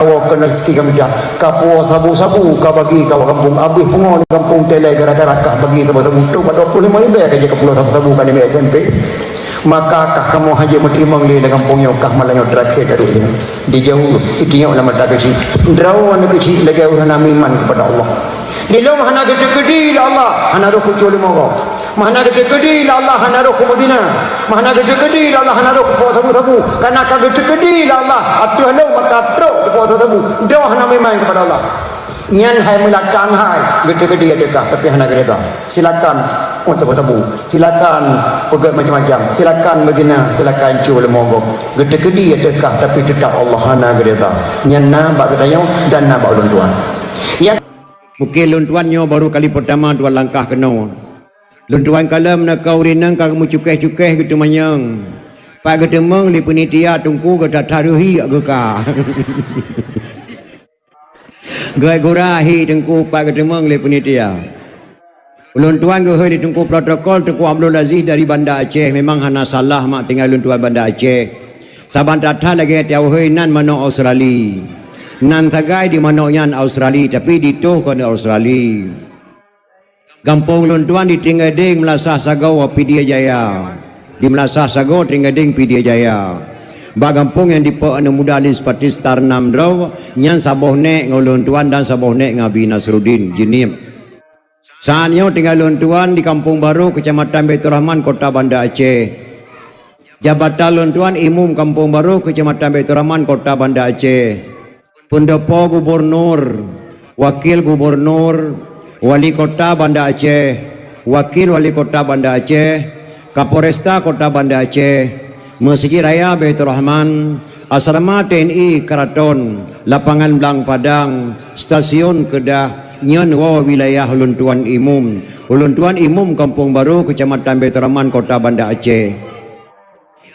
kena rezeki kami dah kapo sabu-sabu ka bagi ka kampung habis pungo di kampung Telai gara-gara kah bagi sabu-sabu tu pada 25 ribu kerja ke pulau sabu-sabu kan di SMP maka kah kamu haji menerima li di kampung yo kah malangyo terakhir dari sini di jauh itinya nama tak kecil drawan kecil lagi hana iman kepada Allah di lom hana gede-gede Allah hana roh kucul mogo mahana gede-gede Allah hana roh Madinah mahana gede-gede Allah hana roh po sabu-sabu karena ka gede-gede Allah atuh lo maka tro po sabu doh hana iman kepada Allah nyan hai mulakan hai gede-gede adakah tapi hana gereda silakan untuk sabu silakan pegat macam-macam silakan Madinah silakan cul mogo gede-gede adakah tapi tetap Allah hana gereda nyan na bak katayo dan na bak tuan yang mungkin luntuannya baru kali pertama dua langkah kena luntuan kalam nak kau rinang kamu cukeh-cukeh gitu manyang pak gedemeng li penitia tungku gata taruhi agaka gai gurahi tungku pak gedemeng li penitia luntuan ge di tungku protokol tungku Abdul Aziz dari Banda Aceh memang hana salah mak tinggal luntuan Banda Aceh saban tata lagi tiau hei nan mano Australia nan tagai di mano yan Australia tapi dituh kon Australia Gampung luntuan di Tringading Melasah Sagau Pidia Jaya di Melasah Sagau Tringading Pidia Jaya ba gampung yang di Anu Mudalin seperti Star Namdraw nyan saboh nek ngoluntuan dan saboh nek ngabi Nasruddin jinim saatnya tinggal luntuan di Kampung Baru Kecamatan Baitur Rahman Kota Banda Aceh Jabatan Luntuan Imum Kampung Baru Kecamatan Baitur Rahman Kota Banda Aceh Pendopo Gubernur Wakil Gubernur Wali Kota Banda Aceh, Wakil Wali Kota Banda Aceh, Kapolresta Kota Banda Aceh, Masjid Raya Baitur Rahman, Asrama TNI Keraton, Lapangan Blang Padang, Stasiun Kedah, Nyan Wa Wilayah Luntuan Imum, Luntuan Imum Kampung Baru Kecamatan Baitur Rahman Kota Banda Aceh.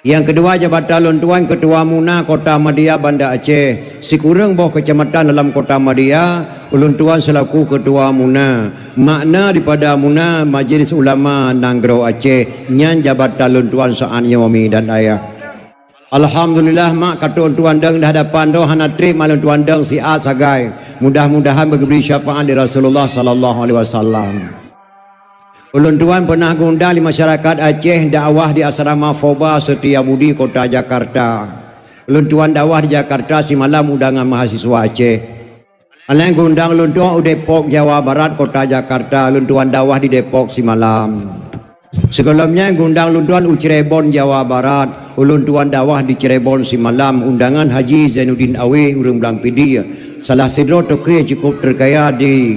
Yang kedua Jabatan Luntuan Ketua Muna Kota Madia Banda Aceh Sikureng Boh Kecamatan dalam Kota Madia Luntuan selaku Ketua Muna makna daripada Muna Majlis Ulama Nanggro Aceh nyan Jabatan Luntuan saatnya mami dan ayah Alhamdulillah mak kata Luntuan deng dah hadapan doh hana trip Luntuan deng siat sagai mudah-mudahan beri syafaat di Rasulullah sallallahu alaihi wasallam. Luntuan pernah gundang di masyarakat Aceh dakwah di asrama Foba Setiabudi Kota Jakarta. Luntuan dakwah di Jakarta si malam undangan mahasiswa Aceh. Alain gundang luntuan Depok Jawa Barat Kota Jakarta. Luntuan dakwah di Depok si malam. Sebelumnya gundang luntuan Cirebon Jawa Barat. Luntuan dakwah di Cirebon si malam undangan Haji Zainuddin Awe Urang Blang Pidi. Salah sidro toke cukup terkaya di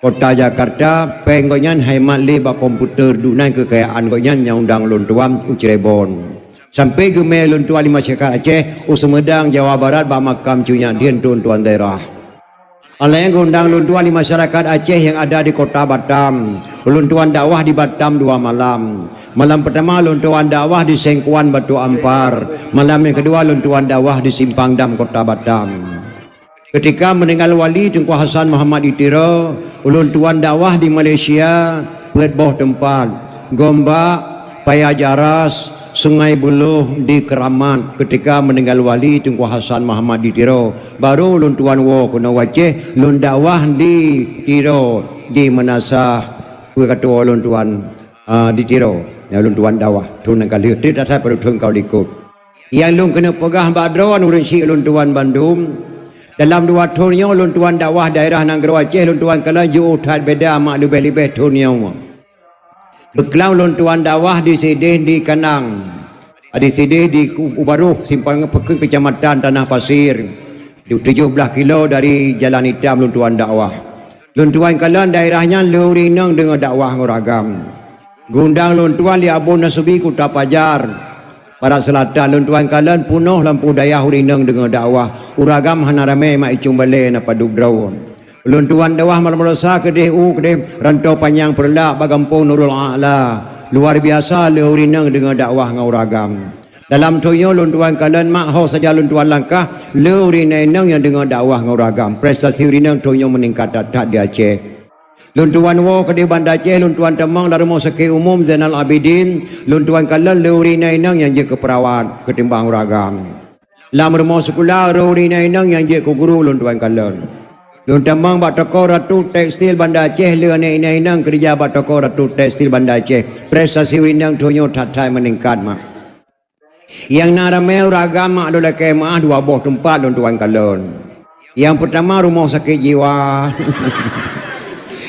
Kota Jakarta penggonyan hemat leba komputer dunan kekayaan gonyan yang undang luntuan Cirebon sampai gemel luntuan di masyarakat Aceh Sumedang Jawa Barat ba makam cunya dien tuan daerah alain undang luntuan di masyarakat Aceh yang ada di Kota Batam luntuan dakwah di Batam 2 malam malam pertama luntuan dakwah di Sengkuan Batu Ampar malam yang kedua luntuan dakwah di Simpang Dam Kota Batam. Ketika meninggal wali Tengku Hasan Muhammad Itiro luntuan dakwah di Malaysia Perth Boh tempat Gombak Paya Jaras Sungai Buloh di Keramat ketika meninggal wali Tengku Hasan Muhammad Itiro baru luntuan wo kena waceh lun dakwah di Tiro di Menasah ketua luntuan di Tiro ya luntuan dakwah tunan kali tidak saya perlu kau ikut yang lun kena pegah badron urun si luntuan Bandung dalam 2 tahun luntuan dakwah daerah Nanggro Aceh luntuan kala ju utat beda mak lebih-lebih tahun beklau luntuan dakwah di Sidih di Kanang di Sidih di Ubaruh Simpang Pekeng Kecamatan Tanah Pasir di 17 kilo dari Jalan Hitam luntuan dakwah luntuan kala daerahnya lurinang dengan dakwah nguragam gundang luntuan di Abu Nasubi Kota Pajar Para selatan luntuan kalan punuh lampu daya hurinang dengan dakwah uragam hana rame mak icung bale na padubraw luntuan dakwah malmalosa kedeh rantau panjang perlak bagampung Nurul A'la luar biasa le hurinang dengan dakwah ngauragam dalam toyo luntuan kalan mak ho saja luntuan langkah le hurinang yang dengan dakwah ngauragam prestasi hurinang toyo meningkat tak di Aceh luntuan wo ke di Banda Aceh luntuan Temang dari Moseke Umum Zainal Abidin luntuan kalan leurina inang yang je keperawat ketimbang ragam Lam rumah sekolah rori nang yang je ku guru lun tuan kalon. Lun tamang bat toko Ratu Tekstil Banda Aceh le nang kerja bat toko Ratu Tekstil Banda Aceh. Prestasi winang tonyo tatai meningkat mak. Yang narameu ragam mak adalah kemah 2 buah tempat lun tuan kalon. Yang pertama rumah sakit jiwa.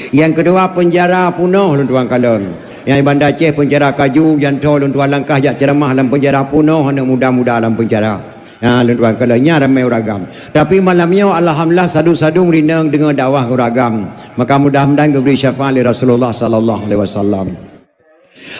Yang kedua penjara Punoh lun tuan kalon. Yang Banda Aceh penjara Kaju janto lun tuan langkah jak ceramah dalam penjara Punoh anak muda-muda dalam penjara. Lun tuan kalon nya ramai ragam. Tapi malamnya alhamdulillah sadu-sadu rinang dengan dakwah ragam. Maka mudah-mudahan beri syafaat li Rasulullah sallallahu alaihi wasallam.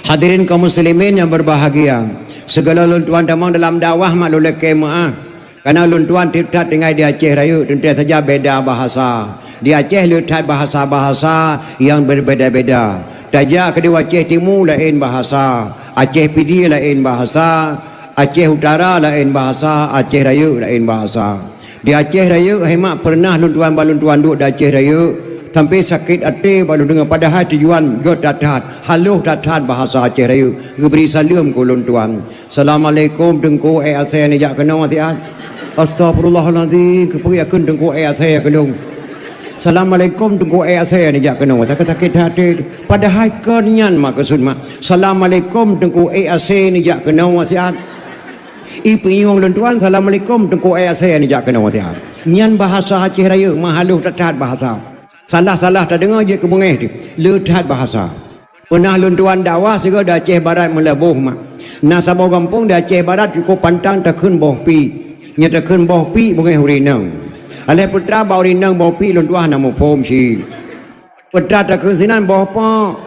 Hadirin kaum muslimin yang berbahagia, segala lun tuan damang dalam dakwah mak lulek kemah. Karena lun tuan tidak tinggal di Aceh Raya tentu saja beda bahasa. Di Aceh lihat bahasa-bahasa yang berbeza-beza. Tajak ke Aceh Timur lain bahasa, Aceh Pidi lain bahasa, Aceh Utara lain bahasa, Aceh Raya lain bahasa. Di Aceh Raya hemat pernah lun tuan balun tuan duduk di Aceh Raya sampai sakit hati baru dengar padahal tujuan go tatat haluh tatat bahasa Aceh Raya geberi salam ku lun tuan. Assalamualaikum dengku Aceh ni jak kena tiat. Astagfirullahalazim kepergian dengku Aceh kelung. Assalamualaikum tunggu saya ni jak kena tak sakit hati padahal kenyan maksud mak Assalamualaikum tunggu saya ni jak kena wasiat ipinyong lun tuan Assalamualaikum tunggu saya ni jak kena wasiat nyan bahasa Aceh Raya mahaluh tatat bahasa salah-salah tak dengar je kebungeh tu letat bahasa pernah lun tuan dakwah segala dah Aceh Barat melebuh mak nasabah kampung dah Aceh Barat cukup pantang takun boh pi nya takun boh pi bungeh hurinang alai putra bau rinang bau pi lun tuah nama form si putra tak kesinan bau pa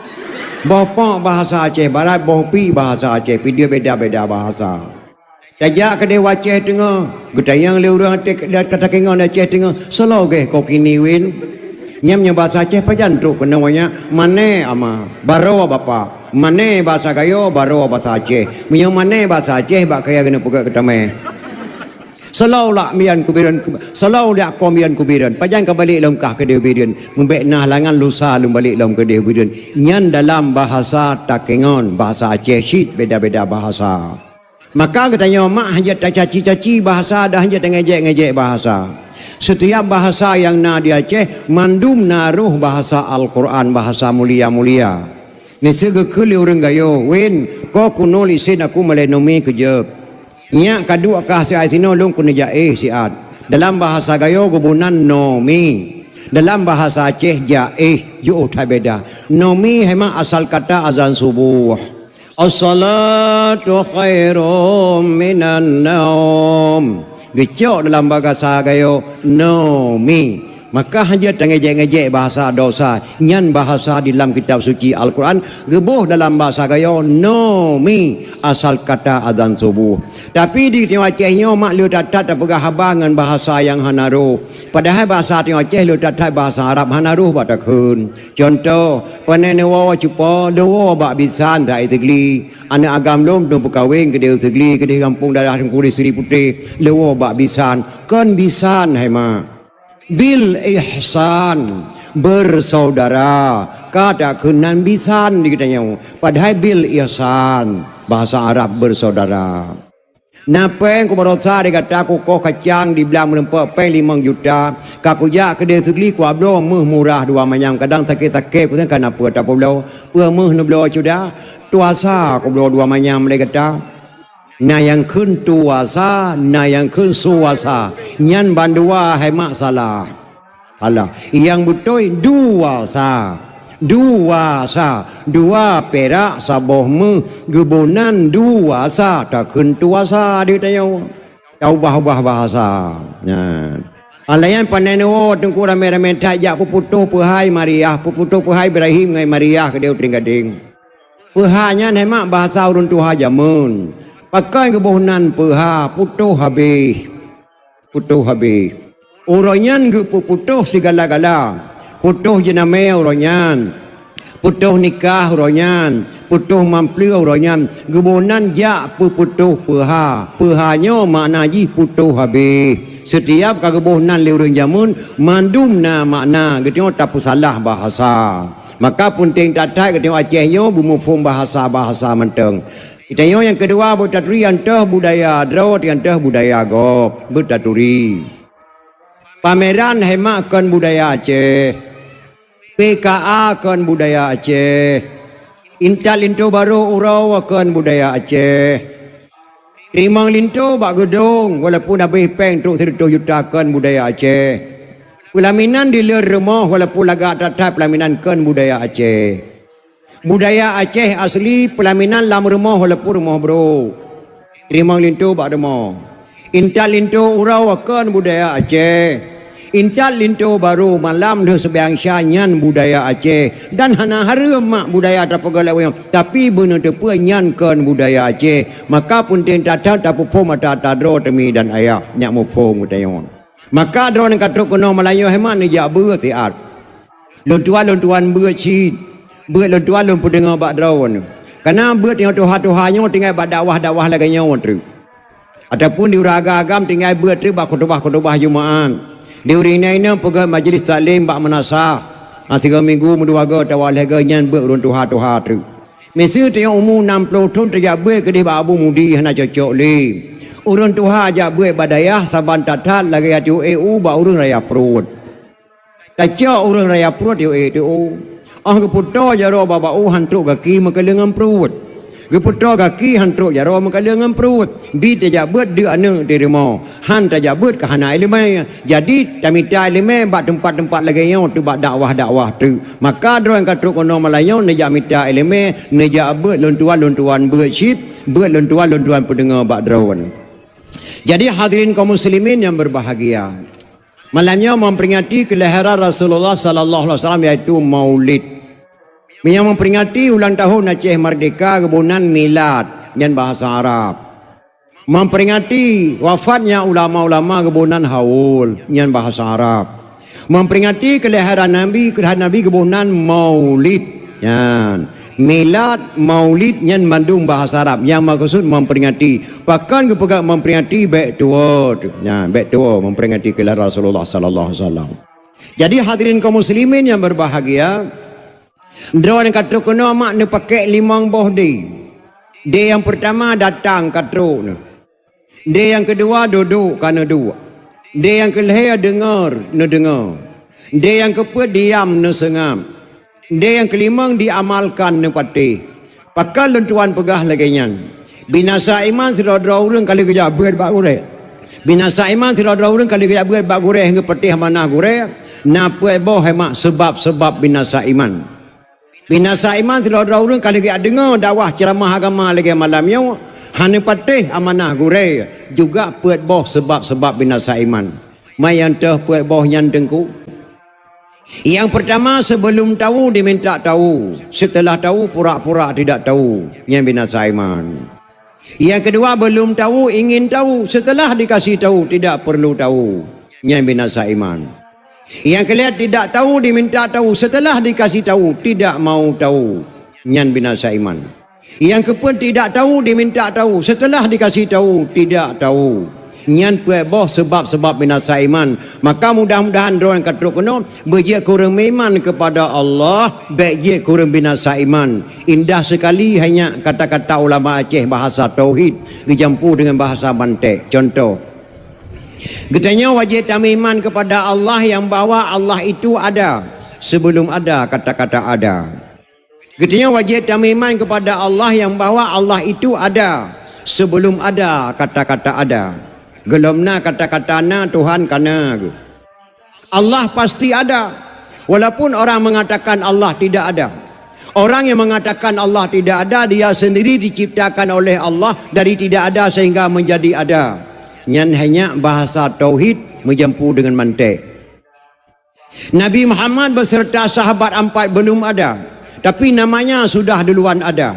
bahasa Aceh Barat bau pi bahasa Aceh pi dia beda-beda bahasa tajak ke dewa Aceh tengah getayang le urang kata kengon Aceh tengah selo ke kau kini win nyamnya bahasa Aceh pajantuk kena wanya mane ama baro bapa mane bahasa gayo baro bahasa Aceh menyang mane bahasa Aceh bak kaya kena pegak ketame Salau lah mian kubiran, salau dak komian kubiran. Pajan kembali dalam kah ke kubiran. Membek nah langan lusa lum balik dalam ke kubiran. Nyan dalam bahasa Takengon, bahasa Aceh syit beda-beda bahasa. Maka katanya mak hajat tak caci-caci bahasa dah hajat ngejek-ngejek bahasa. Setiap bahasa yang na di Aceh mandum naruh bahasa Al-Quran, bahasa mulia-mulia. Mesti kekeli orang gayo, wen ko kuno lisin aku melenomi kejep. Nya kadua kah si aitino lung kun jae siat dalam bahasa gayo gubunan nomi dalam bahasa Aceh jae ju tak beda nomi hema asal kata azan subuh as-salatu khairum minan naum gecok dalam bahasa gayo nomi maka hanya ngejek-ngejek bahasa dosa nyan bahasa di dalam kitab suci Al-Quran gebuh dalam bahasa gayo nomi asal kata azan subuh tapi di Timur Acehnya mak lu tatat tak pegah habangan bahasa yang hanaruh padahal bahasa Timur Aceh lu tatat bahasa Arab hanaruh batakun contoh panenewa cupa lewa bak bisan tak itigli anak agam lom tu berkahwin ke dia tegli ke dia kampung darah Tengkuri Seri Putih lewa bak bisan kan bisan hai mak bil ihsan bersaudara kata kenan bisan dikatanya padahal bil ihsan bahasa Arab bersaudara napeng ku berosa dikata aku kau kacang di belang melempek peng 5 juta kaku jak ke dia segli ku abdo meh murah dua manyam kadang takik-takik ku kan apa tak pulau pe meh nu belo sudah tuasa ku belo dua manyam mereka kata na yang kun tuasa na yang kun suasa nyan bandua hai mak salah yang betul dua dua perak saboh mu gebunan dua sa tak kun tuasa dia tanya kau ubah bahasa nah alayan paneno tengku rame-rame tajak puputuh pehai Mariah puputuh pehai Ibrahim ngai Mariah ke dia tinggading pehanya hemak bahasa urun tuha jamun pakai kebohnan peha putuh habis uronyan ke putuh segala-gala putuh jename uronyan putuh nikah uronyan putuh mampli uronyan kebohnan jak putuh pehanya makna ji putuh habis setiap kebohnan liurun jamun mandumna makna getio tak salah bahasa maka punting tatai getio Acehnya bumufung bahasa menteng Itayo yang kedua bertaturi antah budaya drawat antah budaya gop bertaturi. Pameran hemakan budaya Aceh. PKA kan budaya Aceh. Intal linto baru urau akan budaya Aceh. Rimang linto bak gedung walaupun habis peng tu 100 juta kan budaya Aceh. Pelaminan di luar rumah walaupun lagak tatap pelaminan kan budaya Aceh. Budaya Aceh asli pelaminan dalam rumah walaupun rumah bro. Rimang linto bak rumah. Intal linto urau akan budaya Aceh. Intal linto baru malam dah sebiang nyan budaya Aceh dan hana harum mak budaya tak pegalawang tapi benar tepu nyan kan budaya Aceh maka pun ten tata tapu pom mata tadro temi dan ayah nyak mo pom utayon maka dron katruk kono Melayu hemat ni jak ber tiat lontuan ber cid ber lontuan lon pendengar bak dron karena ber tengok tuha-tuhanyo tinggal bak dakwah-dakwah lagi nyaw tru ataupun di uraga agam tinggal ber tru bak khutbah Jumaat. Di urinainya pegang majlis taklim bak menasah. 3 minggu menduaga tawal harga nyan ber urun tuha tu. Mesti tengok umur 60 tahun terjak ber kedih bak abu mudi hana cocok le. Urun tuha ajak ber badayah saban tatat lagi atu EU bak urun raya perut. Tacak urun raya perut EU. Keputar jaro baba hantuk kaki mekelengam perut. Keputar kaki hantuk jaro mekelengam perut. Bi tajak ber dia ane di rumah. Han tajak ber ke hana ilmu. Jadi tamita ilmu bak tempat-tempat lagi yang tu bak dakwah-dakwah tu. Maka dorang kata kono Melayu nejak mita ilmu, nejak ber lontuan-lontuan bersyid, ber lontuan-lontuan pendengar bak drawan. Jadi hadirin kaum muslimin yang berbahagia. Malamnya memperingati kelahiran Rasulullah sallallahu alaihi wasallam iaitu Maulid. Yang memperingati ulang tahun Aceh Merdeka kebunan milad yang bahasa Arab. Memperingati wafatnya ulama-ulama kebunan haul yang bahasa Arab. Memperingati kelahiran Nabi kebunan Maulid yang milad Maulid yang mandung bahasa Arab yang maksud memperingati bahkan kepegang memperingati baik tua ya baik tua memperingati kelahiran Rasulullah sallallahu alaihi wasallam. Jadi hadirin kaum muslimin yang berbahagia, Drone kata kena mak ni pakai 5 boh day. Day yang pertama datang katruk ni. Day yang kedua duduk kana dua. Day yang kelihaya dengar ni dengar. Day yang keempat diam ni sengam. Day yang kelima diamalkan ni patih. Pakal lentuan pegah lagi nyan. Binasa iman sira-sira urang kali kerja berat bak goreng. Binasa iman sira-sira urang kali kerja berat bak goreng ke patih mana goreng. Napa boh hemak sebab-sebab binasa iman. Binasa iman sira-sira urang kali dia dengar dakwah ceramah agama lagi malam yo hanya patih amanah gurei juga puat boh sebab-sebab binasa iman. Mai yang teh puat boh nyan dengku. Yang pertama sebelum tahu diminta tahu, setelah tahu pura-pura tidak tahu, yang binasa iman. Yang kedua belum tahu ingin tahu, setelah dikasih tahu tidak perlu tahu, yang binasa iman. Yang kalian tidak tahu diminta tahu, setelah dikasih tahu tidak mau tahu, nyan binasa iman. Yang keempat tidak tahu diminta tahu, setelah dikasih tahu tidak tahu, nyan boh sebab-sebab binasa iman. Maka mudah-mudahan dorang kata kena berjaya kurang iman kepada Allah, berjaya kurang binasa iman. Indah sekali hanya kata-kata ulama Aceh bahasa tauhid dicampur dengan bahasa Bantek. Contoh, katanya wajib kami iman kepada Allah yang bahwa Allah itu ada sebelum ada kata-kata ada. Katanya wajib kami iman kepada Allah yang bahwa Allah itu ada sebelum ada kata-kata ada. Gelomna kata-kata na Tuhan kana. Allah pasti ada. Walaupun orang mengatakan Allah tidak ada. Orang yang mengatakan Allah tidak ada, dia sendiri diciptakan oleh Allah dari tidak ada sehingga menjadi ada. Yang hanya bahasa tauhid menjampu dengan mantek. Nabi Muhammad beserta sahabat 4 belum ada, tapi namanya sudah duluan ada.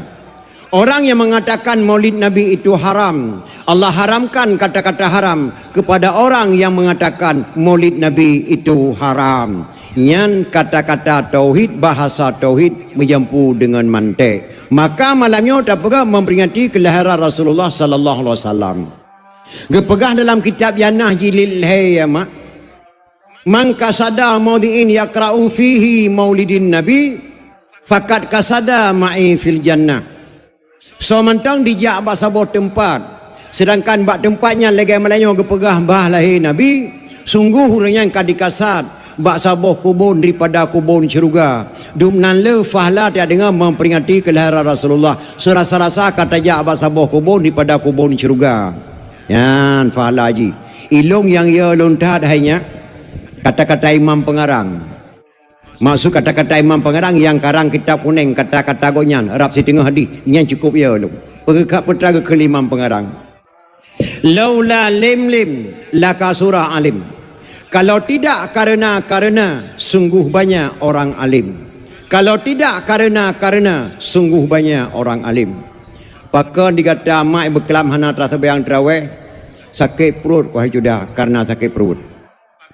Orang yang mengatakan maulid Nabi itu haram, Allah haramkan kata-kata haram kepada orang yang mengatakan maulid Nabi itu haram. Yang kata-kata tauhid, bahasa tauhid menjampu dengan mantek. Maka malamnya tak pernah memperingati kelahiran Rasulullah sallallahu alaihi wasallam. Gepegah dalam kitab Yanah Jilil Hayama, man kasada maudhi'in yaqra'u fihi maulidin nabi faqad kasada ma'i fil jannah. So mentang dijak bak sabah tempat. Sedangkan bak tempatnya lagi Melayu gepegah bah lahir Nabi. Sungguh yang kadikasat bak sabah kubun daripada kubun syurga. Dumnan le fahla dia dengar memperingati kelahiran Rasulullah. Serasa-rasa kata jak bak sabah kubun daripada kubun syurga. Yan fahla haji. Ilung yang ia lontat hanya kata-kata Imam Pengarang. Maksud kata-kata Imam Pengarang yang karang kitab kuning kata-kata gonyan Arab setengah hadis yang cukup ya lu. Pegak petraga ke Imam Pengarang. Laula lim laka surah alim. Kalau tidak karena sungguh banyak orang alim. Kalau tidak karena sungguh banyak orang alim. Pakai dikata mak berkelam hana terbayang terawih sakit perut wahai judah karena sakit perut.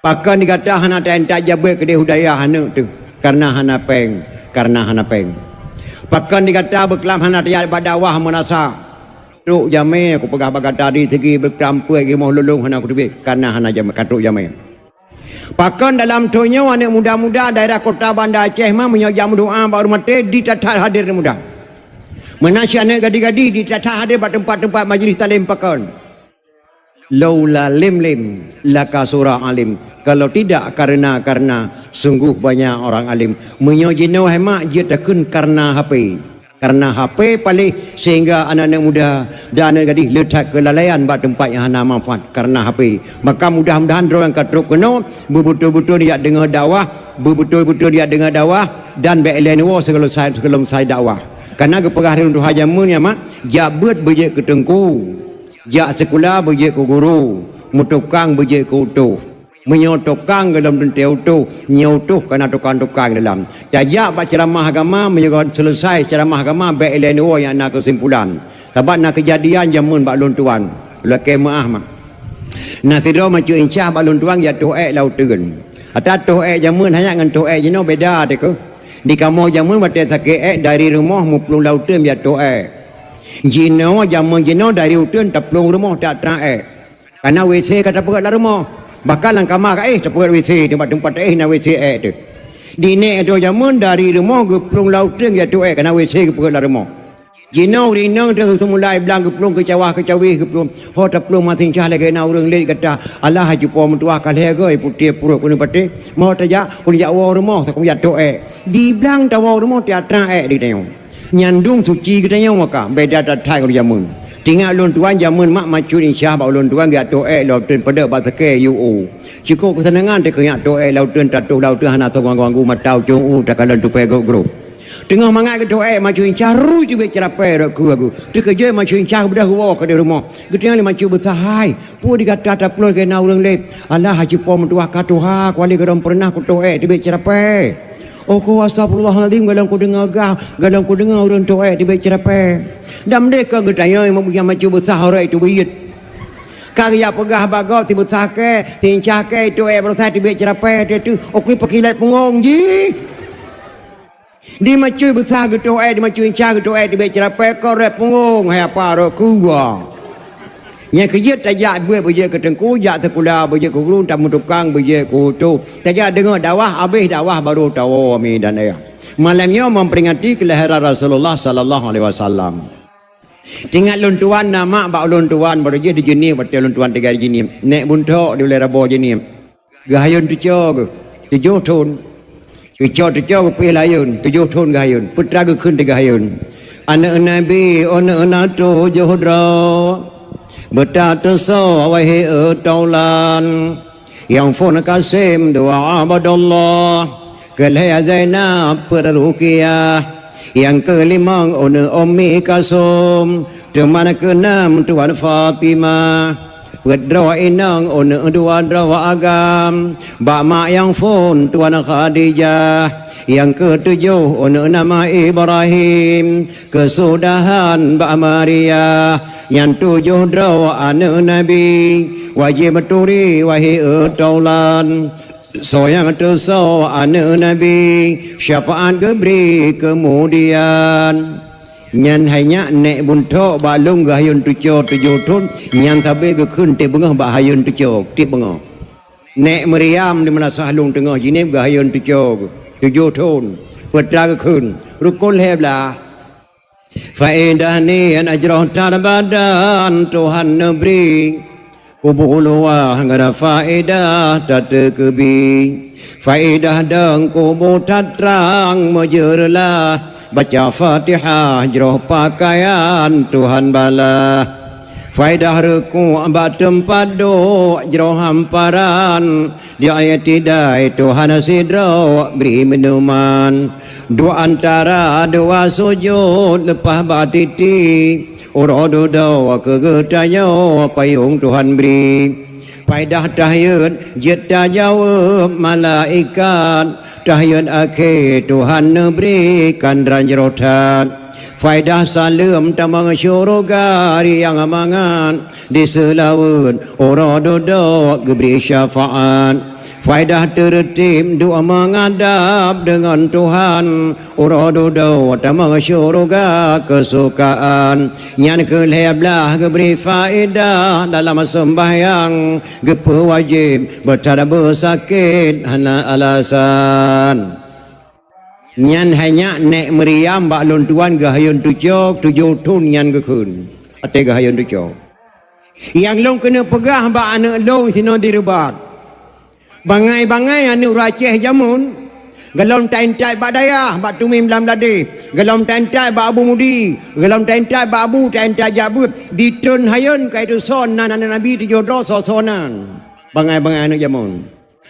Pakai dikata hana tak jabe ke hudaya hana tu karena hana peng. Pakai dikata berkelam hana tiada badawah menasa. Truk jamai aku pegah bagat tadi segi berkelampai gi mau lulung hana aku tubik karena hana jamai katruk jamai. Pakai dalam tonya anak muda-muda daerah kota Banda Aceh mah menyajam doa baru mati ditata hadir muda. Menasya anak gadi-gadi ditata hadir pada tempat-tempat majlis talim pakai. Laula lim laka surah alim. Kalau tidak karena sungguh banyak orang alim. Menyojino hemak dia takun karena HP. Karena HP paling sehingga anak-anak muda dan anak gadis letak kelalaian buat tempat yang hana manfaat karena HP. Maka mudah-mudahan orang katruk kena betul-betul dia dengar dakwah, betul-betul dia dengar dakwah dan be'elen wa selesai dakwah. Karena keperhatian untuk hajamun ya mak, jabat bejek ke tengku. Jak sekolah bejek ke guru, mutukang bejek ke utuh. Menyotokang dalam denteu tu nyotoh kana tukang-tukang dalam tajak bak ceramah agama menjaga selesai ceramah agama baik lain yang nak kesimpulan sebab nak kejadian jamun bak lon tuan la kemaah mak nah tidur macam incah bak lon tuan ya toek lau teun ata toek jamun hanya dengan toek jeno beda de ke di kamu jamun bate sakit dari rumah muplung lau teun ya toek jino jamun jino dari utun taplung rumah tak traek karena WC kata pegat dalam rumah. Bakalan kamar tempat WC tempat na WC tu. Dine tu jamun dari rumah geplung laut teng ya tu kena WC ke pergi rumah. Jinau rinang tu semulai bilang geplung ke cawah ke cawi geplung. Ho taplung mati cah lagi na urang le kata Allah haji po mentua kaleh ge putih puruk kun pate. Mau taja kun ya wa rumah tak ya tu Di bilang tawa rumah tiatra di tengok. Nyandung suci ke tengok maka beda tatai ko jamun. Tinggal lon tuan jamun mak macun insya bak lon tuan gak toek lautun pada bak seke UU. Cukup kesenangan dia kena toek lautun tatu lautun hana tonggang-ganggu matau cung tak kalan tu pego grup. Tengah mangat ke toek macun insya ru je cerapai rak aku. Dia kerja macun insya bedah wa ke di rumah. Ketinggal macun betahai. Pu dikata taplon ke na urang lep. Allah haji pom tuah katuha kuali geram pernah ku toek dia cerapai. Oh ku astagfirullahaladzim galang ku dengar galang ku dengar orang toek dia cerapai. Dan mereka bertanya yang macam besar orang itu buyut. Karya pegah bagau tiba sake, tincake itu berusaha tiba cerapai itu. Okey pakai light pengong ji. Di macam besar gitu di macam incah gitu tiba cerapai korek pengong hai apa rokua. Yang kerja tajak dua bejek ke tengku, jak sekolah bejek ke guru, tamu tukang bejek ke tu. Tajak dengar dakwah, habis dakwah baru tahu kami dan ayah. Malamnya memperingati kelahiran Rasulullah sallallahu alaihi wasallam. Tinggal luntuan nama bak luntuan baru je di jenis betul luntuan tiga jenis. Nek buntok di wilayah rabo jenis. Gahayun tujuh, tujuh ton. Tujuh pelayun, tujuh ton gahayun. Putra ke kun tiga gahayun. Anak Nabi, anak tujuh dra. Betata so wahai taulan. Yang fon kasim doa abadallah. Kelaya Zainab perruqiyah. Yang kelima Ummi Kasum, teman keenam Tuan Fatimah, Pedra inang Tuan Rawa Agam, Bak Mak yang fun Tuan Khadijah, yang ketujuh nama Ibrahim, kesudahan Bak Maria, yang tujuh Rawa anak Nabi, wajib turi wahai taulan. So yang terso anak Nabi syafaat gebri kemudian nyan hanya nek buntok balung gahayun tujuh ton nyan tabe ke kun te bengah bahayun tujuh ti bengah nek Maryam di mana sahlung tengah jinib gahayun tujuh ton putra ke kun rukun heblah Faedah ni yang ajrah tarbadan Tuhan neberi kubur luah ngada faedah tak terkebi. Faedah deng kubur tak terang mejerlah baca Fatihah jroh pakaian Tuhan bala. Faedah reku abad tempat do jroh hamparan di ayat tidai Tuhan sidro beri minuman. Dua antara dua sujud lepas batiti urodo dawa kegetanyo payung Tuhan beri. Faedah tahiyat jeta jawab malaikat tahiyat akhir Tuhan berikan ranjerotan. Faedah salam tamang syurga yang amangan di selawun urodo dawa geberi syafaat. Faedah tertib doa menghadap dengan Tuhan urodo dawa tamang syurga kesukaan. Yang keleblah geberi faedah dalam sembahyang gepe wajib bertada bersakit hana alasan. Nyan hanya nek meriam bak lon tuan gahayun tujuh tun nyan gekun ate gahayun tujuh yang long kena pegah bak anak long sino direbat bangai-bangai anu raceh jamun galom tain-tai bak dayah bak tumim lam ladi galom tain-tai bak abu mudi galom tain-tai bak abu tain-tai jabut ditun hayun kaitu son nan nabi dijodoh sosonan bangai-bangai anu jamun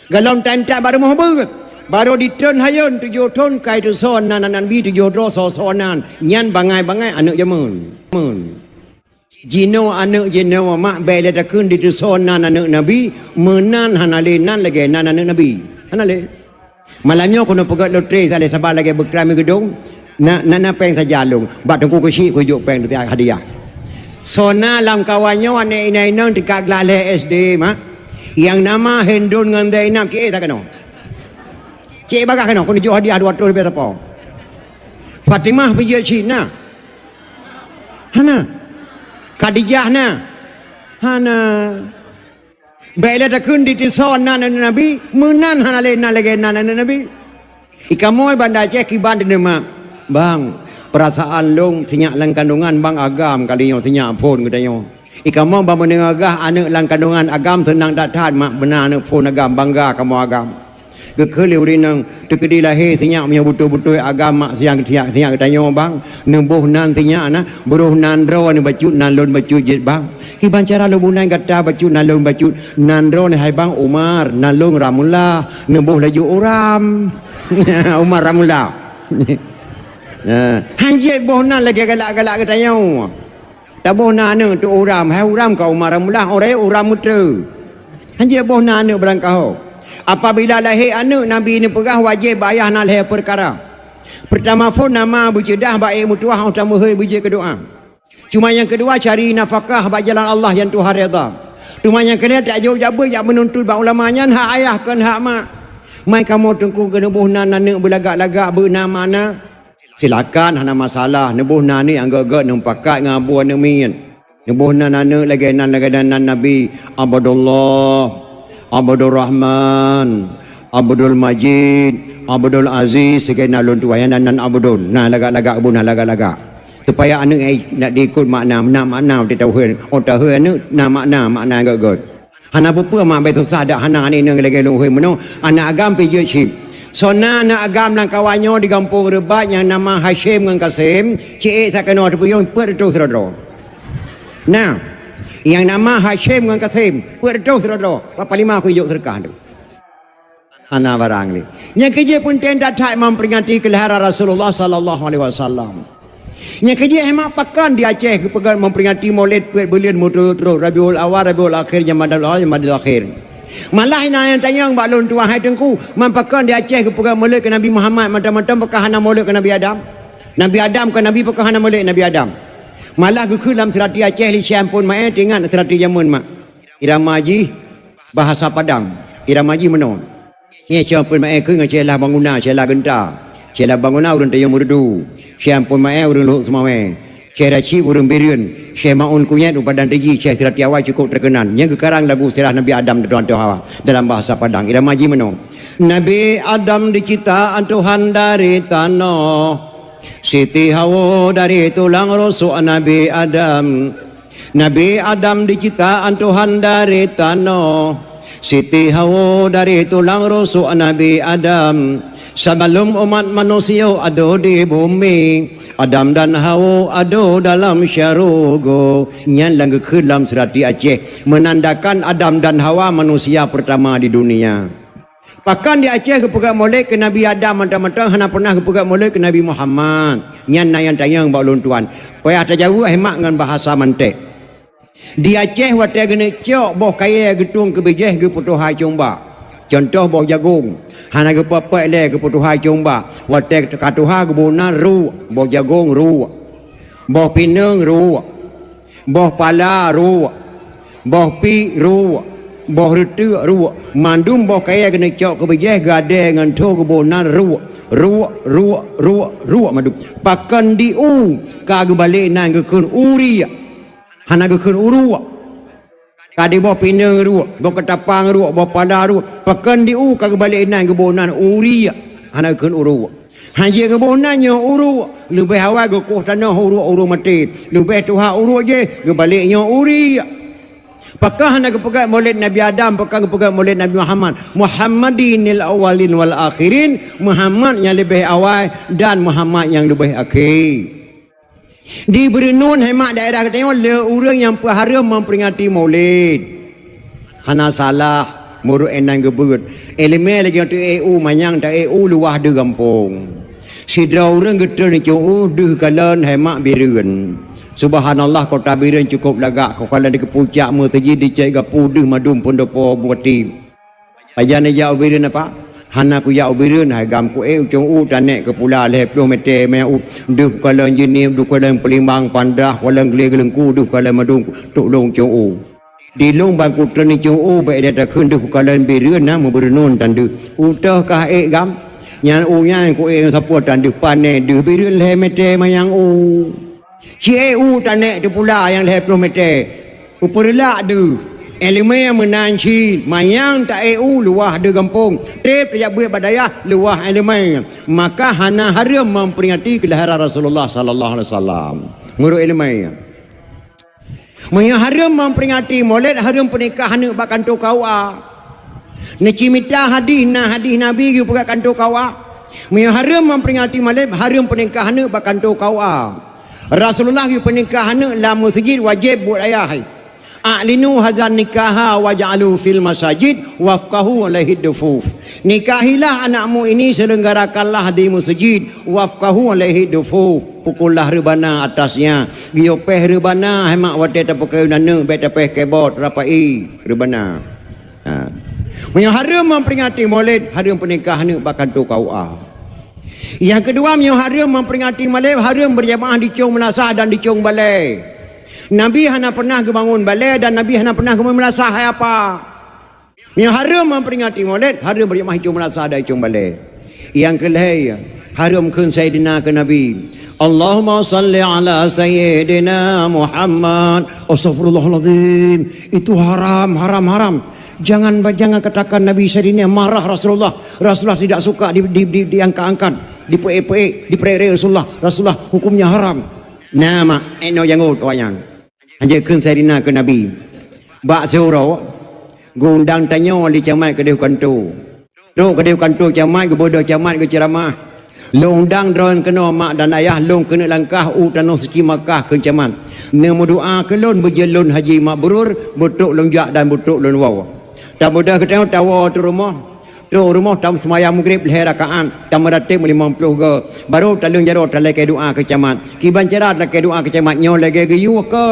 galom tain-tai bak rumah beut baru ditun hayun tujuh ton kaitu son nan nabi dijodoh sosonan nyan bangai-bangai anu jamun Jino anak jino mak bela takun di tusonan anak Nabi menan hanale nan lagi nan anak Nabi hanale malamnya kono pegat lotre sale sabar lagi berkeram gedung na peng sajalung bat tungku kusi kujuk peng tu hadiah sona lam kawannya anak inai nang dekat glale SD mak yang nama hendon ngandai nam ke tak kena ke bagah kena kono jual hadiah 200 lebih apa Fatimah pergi Cina hana Khadijah na hana bela takun di tison nan Nabi menan hanale nan lagi nan Nabi ikamoy banda Aceh kiban de mak bang perasaan long sinyak lang kandungan bang agam kali yo sinyak pon gedayo ikamoy bang menengah anak lang kandungan agam tenang dathat mak benar anak pon agam bangga kamu agam gekeliu rinang tekedi lahir sinyak punya betul-betul agama siang tanya bang nembuh nan sinyak na beruh nan ro ni bacut nan lon bacut jet bang ki bancara lo bunan kata bacut nan lon bacut nan ro ni hai bang Umar nan lon ramullah nembuh laju uram Umar ramullah hanjet boh nan lagi galak-galak katanya tak boh nan tu uram hai uram kau Umar ramullah ore uram mutra hanjet boh nan berangkau. Apabila lahir anak Nabi ni pegah wajib bayar nak lahir perkara. Pertama pun nama berjedah baik mutuah utama hai berje kedoa. Cuma yang kedua cari nafkah bagi jalan Allah yang Tuhan redha. Cuma yang kedua tak jauh-jauh yang menuntut bang ulamanya hak ayah kan hak mak. Mai kamu tengku kena buhnan anak berlagak-lagak bernama mana? Silakan hana masalah nebuhnan ni anggap-anggap nempakat ngabuan nemin. Nebuhnan anak lagi nan Nabi Abdullah Abdul Rahman, Abdul Majid, Abdul Aziz, sekian nalun tu ayah nan Abdul, nah lagak-lagak bu, nah lagak-lagak. Supaya anak nak diikut makna dia tahu. Oh tahu anak nak makna agak-agak. Hana apa mak betul sadak hana ni nang lagi luhur meno anak agam pergi chip. Sona anak agam nang kawannya di kampung Rebat yang nama Hashim dengan Kasim, cik sakano tu puyung per tu serado. Nah yang nama Hashim dengan Kasim perdo serado berapa lima aku yuk serkah tu ana barang ni yang kerja pun tenda tak memperingati kelahiran Rasulullah sallallahu alaihi wasallam yang kerja hemat pakan di Aceh kepegang memperingati Maulid bulan Mutu Rabiul Awal Rabiul Akhir Jamadul Awal Jamadul Akhir malah yang tanya mbak lon tuah hai tengku mempakan di Aceh kepegang Maulid ke Nabi Muhammad macam-macam pekahana Maulid ke Nabi Adam ke Nabi pekahana Maulid Nabi Adam. Malah ke dalam serati Aceh li syam pun mai tengah serati jamun mak. Irama haji bahasa Padang. Irama haji menon. Ni syam pun mai ke ngah celah banguna, celah genta. Celah banguna urun tayang murdu. Syam pun mai urun lu semua mai. Celah ci urun beriun. Syekh Maun kunyat upadan regi Syekh serati awal cukup terkenal. Yang kekarang lagu sirah Nabi Adam dan Hawa dalam bahasa Padang. Irama haji menon. Nabi Adam diciptaan Tuhan dari tanah. Siti Hawa dari tulang rusuk Nabi Adam. Nabi Adam diciptaan Tuhan dari tanah. Siti Hawa dari tulang rusuk Nabi Adam. Sebelum umat manusia ada di bumi, Adam dan Hawa ada dalam syurga. Nyan lang ke dalam serati Aceh menandakan Adam dan Hawa manusia pertama di dunia. Bahkan di Aceh kepegat molek ke Nabi Adam mentang-mentang hana pernah kepegat molek ke Nabi Muhammad. Nyan yang tanya bak ulun tuan. Payah terjauh hemat dengan bahasa mantek. Di Aceh wate gene cok boh kaya getung ke bejeh ke putuhai comba. Contoh boh jagung. Hana ke papek le ke putuhai comba. Wate katuha ke bona ru, boh jagung ru. Boh pinang ru. Boh pala ru. Boh pi ru. Boh retu ru. Mandum boh kaya gene cok ke bejeh gade ngan to ke bona ru. Ru madu. Pakan di u ka ke balik nang ke kun uri. Hana ke kun uru. Kadi boh pinang ru, boh ketapang ru, boh pada ru. Pakan di u ka ke balik nang ke bonan uri. Hana ke kun uru. Haji ke bonannya uru. Lebih awal ke kuh tanah uru mati. Lebih tuha uru je ke baliknya uri. Pakah hana ke pegat maulid Nabi Adam, pakah ke pegat maulid Nabi Muhammad. Muhammadinil awalin wal akhirin. Muhammad yang lebih awal dan Muhammad yang lebih akhir. Di Berenun hemat daerah katanya le orang yang haram memperingati maulid. Hana salah muru enang gebut. Elemen lagi untuk EU manyang tak EU luah de kampung. Sidra orang geter ni cu de kalan hemat bireun. Subhanallah kota bireun cukup lagak kau kalau di kepuncak mu terji di cai gapu de madum pondopo buati. Ajan ya bireun apa? Hana ku ya bireun hai gam ku cung tanek ke pula le 10 meter me de kalau jenis du kalau Pelimbang Pandah walang gelengku du kalau madum tok long cung di long bangku treni cung baik dia tak kundu kalau bireun na mu berenun tandu utah kah gam nyan nya ku sapu tandu pane de bireun le meter mayang si tanek de pula yang le 10 meter uperla de elemen menanci mayang tak luah de kampung tep ya buat badaya luah elemen maka hana haram memperingati kelahiran Rasulullah sallallahu alaihi wasallam nguru elemen mayang haram memperingati maulid haram pernikahan bahkan to kawa necimita hadis nabi gu pakai kanto kawa mayang haram memperingati maulid haram pernikahan bahkan to kawa Rasulullah gu pernikahan la masjid wajib buat ayah a'linu hazan nikaha waj'alu fil masajid wafqahu alaihi dufuf. Nikahilah anakmu ini selenggarakanlah di masjid wafqahu alaihi dufuf. Pukullah rebana atasnya. Giopeh rebana hemak wate tapakai nana bet tapeh kebot rapai rebana. Yang haram memperingati maulid haram pernikahan bahkan tu kaua. Yang kedua yang haram memperingati maulid haram berjamaah di Cung Melasah dan di Cung Balai. Nabi hana pernah kebangun balai dan Nabi hana pernah kebangun melasah hai apa. Yang haram memperingati maulid haram berjamaah Cung Melasah dan Cung Balai. Yang kelih haram kun Sayyidina ke Nabi. Allahumma salli ala Sayyidina Muhammad. Astagfirullahaladzim. Itu haram. Jangan katakan Nabi Sayyidina marah Rasulullah. Rasulullah tidak suka diangkat-angkat, diperere Rasulullah hukumnya haram. Nama eno jangut wayang. Anje kun Sayyidina ke Nabi. Bak seuro gundang tanyo di camat ke deu kantu. Do ke deu kantu camat ke bodoh camat ke ceramah. Longdang dron kena mak dan ayah long kena langkah tanah suci Makkah ke camat. Nemu doa ke lon berjelun haji mabrur butuk lonjak dan butuk lon waw. Tak mudah ketemu tawa tu rumah tam semayang maghrib leher rakaat tam ratib 50 ke baru talung jaro talai ke doa ke camat kiban cerat la ke doa ke camat nyo lagi ke yu ke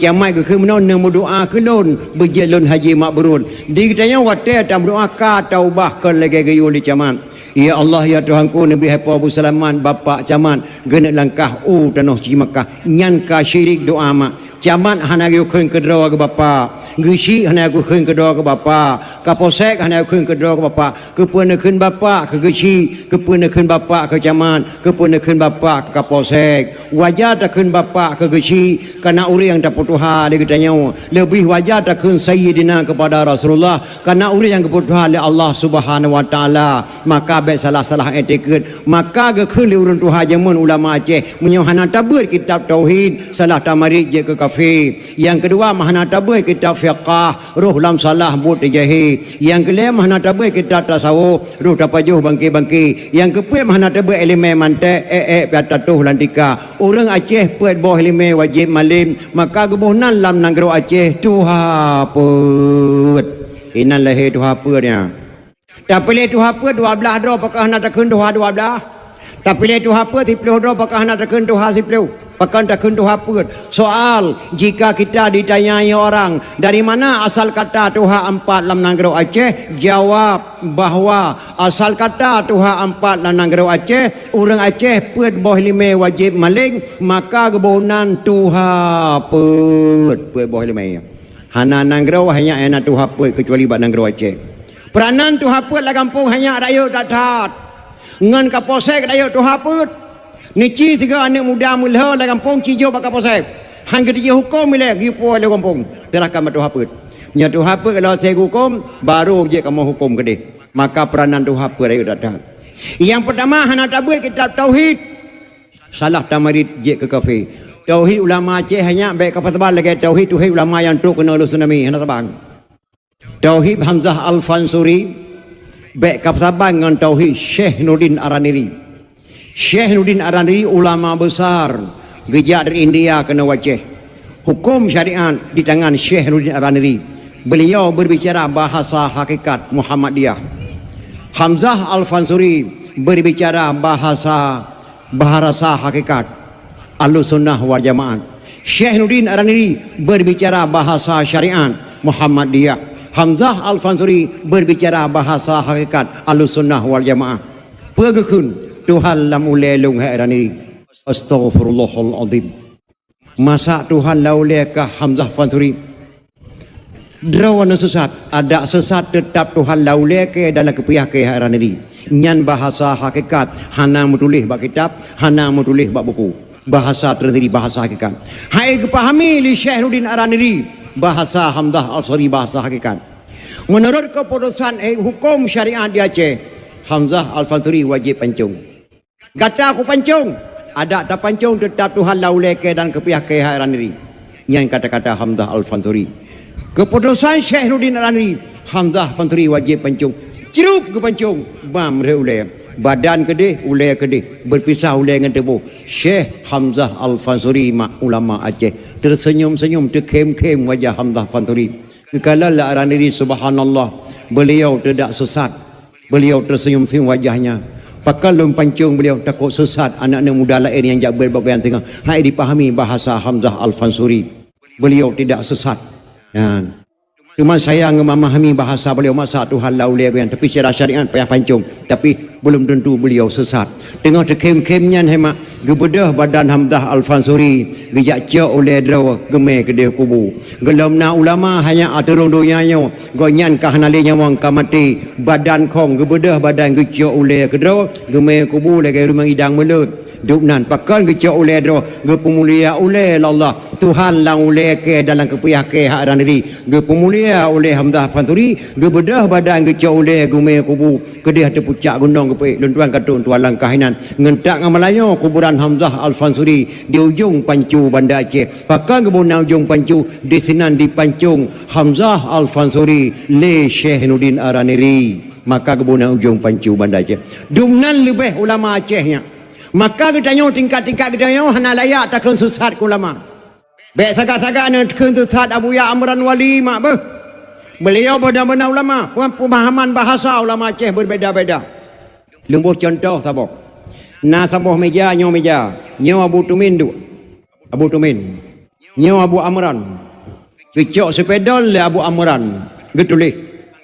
camat ke kemenon nemu doa ke lon berjelun haji mabrur di katanya wate tam doa ka taubah ke lagi ke yu di camat. Ya Allah ya Tuhanku Nabi Abu Salaman bapa camat genek langkah tanah suci Makkah nyan ka syirik doa mak camat hana gu khun kedro ke bapa gusi hana gu khun kedro ke bapa kapolsek hana gu khun kedro ke bapa kepun khun bapa ke gusi kepun khun bapa ke camat kepun khun bapa ke kapolsek wajah tak khun bapa ke gusi karena uri yang dapat Tuhan dia katanya lebih wajah tak khun sayyidina kepada Rasulullah karena uri yang dapat Tuhan oleh Allah Subhanahu wa taala maka baik salah-salah etiket maka ke khun li urun Tuhan jamun ulama Aceh menyuhana tabur kitab tauhid salah tamarik je ke kafe. Yang kedua mahana tabur kitab fiqah ruh lam salah but jahi. Yang kelima mahana tabur kitab tasawuf ruh tapajuh bangki-bangki. Yang keempat mahana tabur ilmu mantek piatatuh lantika. Orang Aceh puat boh ilmu wajib malim maka gebuhnan lam nanggro Aceh Tuhan put inan lahir Tuhan putnya tak pilih Tuhan put 12 doh pakah nak takun Tuhan 12 tak pilih Tuhan put 10 doh pakah nak takun Tuhan 10 pakan tak kentu haput. Soal jika kita ditanyai orang dari mana asal kata Tuhan 4 dalam Nanggro Aceh, jawab bahawa asal kata Tuhan 4 dalam Nanggro Aceh, orang Aceh put boh lima wajib maling maka kebunan Tuhan put boh lima. Hana Nanggro hanya enak Tuhan put kecuali bak Nanggro Aceh. Peranan Tuhan put lah kampung hanya rakyat datat. Ngan kapolsek rakyat Tuhan put. Nici tiga anak muda mula dalam kampung cijo bakal posek. Hang dia hukum mila gipo dalam kampung. Telah kamu tu haput. Nya tu haput kalau saya hukum baru je kamu hukum gede. Maka peranan tu haput ayo datang. Yang pertama hana tabui kitab tauhid. Salah tamarid je ke kafe. Tauhid ulama Aceh hanya baik kapal tebal lagi tauhid ulama yang tu kena lu tsunami hana tabang. Tauhid Hamzah Al-Fansuri baik kapal tebal dengan tauhid Syekh Nurdin Araniri. Syekh Nurdin Araniri ulama besar gejak dari India kena Aceh. Hukum syariat di tangan Syekh Nurdin Araniri. Beliau berbicara bahasa hakikat Muhammadiyah. Hamzah Al-Fansuri berbicara bahasa hakikat Ahlussunnah wal Jamaah. Syekh Nurdin Araniri berbicara bahasa syariat Muhammadiyah. Hamzah Al-Fansuri berbicara bahasa hakikat Ahlussunnah wal Jamaah. Pegekun Tuhan lam ulelung hairani astaghfirullahaladzim masa Tuhan laulekah Hamzah Fansuri drawana sesat ada sesat tetap Tuhan lauleke dalam kepiah ke hairani nyan bahasa hakikat hana menulis bak kitab hana menulis bak buku bahasa terdiri bahasa hakikat hai kepahami li Syekh Nurdin Araniri bahasa Hamzah Al-Fansuri bahasa hakikat menurut keputusan hukum syariat di Aceh Hamzah Al-Fansuri wajib pancung. Kata aku pancung, ada tak pancung tetap Tuhan lauleke dan kepiah ke Araniri. Yang kata-kata Hamzah Al-Fansuri. Keputusan Syekh Nurdin Araniri, Hamzah Fansuri wajib pancung. Cerup ke pancung, bam reuleh. Badan kedih, uleh kedih. Berpisah uleh dengan tebu. Syekh Hamzah Al-Fansuri ulama Aceh. Tersenyum-senyum, terkem-kem wajah Hamzah Fansuri. Kekalalah Araniri subhanallah. Beliau tidak sesat. Beliau tersenyum-senyum wajahnya. Pakal lum pancung beliau takut sesat anak-anak muda lain yang jabar bagian tengah. Hai dipahami bahasa Hamzah Al-Fansuri. Beliau tidak sesat. Cuma saya memahami bahasa beliau masa Tuhan laulia yang tapi secara syariat payah pancung tapi belum tentu beliau sesat. Tengah terkem-kemnya hemat gebedah badan Hamzah Al-Fansuri gejak cek oleh draw gemeh kedih kubu. Gelamna ulama hanya aturung donyanya gonyan kahnalinya wang kamati badan kong gebedah badan gejak oleh kedraw gemeh kubu lagi rumah idang melut. Duknan pakan gejak oleh draw gepemulia oleh Allah Tuhan lang oleh ke dalam kepiah ke hak raniri gepemulia oleh Hamzah Fansuri gebedah badan gejak oleh gemeh kubu kedih terpucak gunung kepe luntuan katun tuan langkahinan ngentak ngamalanyo kuburan Hamzah Al-Fansuri di ujung Pancu Banda Aceh pakan kebunang ujung Pancu di sinan di Pancung Hamzah Al-Fansuri le Syekh Nurdin Araniri maka kebunang ujung Pancu Banda Aceh dumnan lebih ulama Acehnya maka kita tingkat-tingkat kita hana layak takkan sesat ku ulama baik sagak-sagak nak kentutat Abu Ya Amran Wali mak beh beliau benar-benar ulama pemahaman bahasa ulama Aceh berbeza-beza lembuh contoh tabok na sambuh meja nyo Abu Tumin du Abu Tumin nyo Abu Amran kecok sepeda le Abu Amran getulih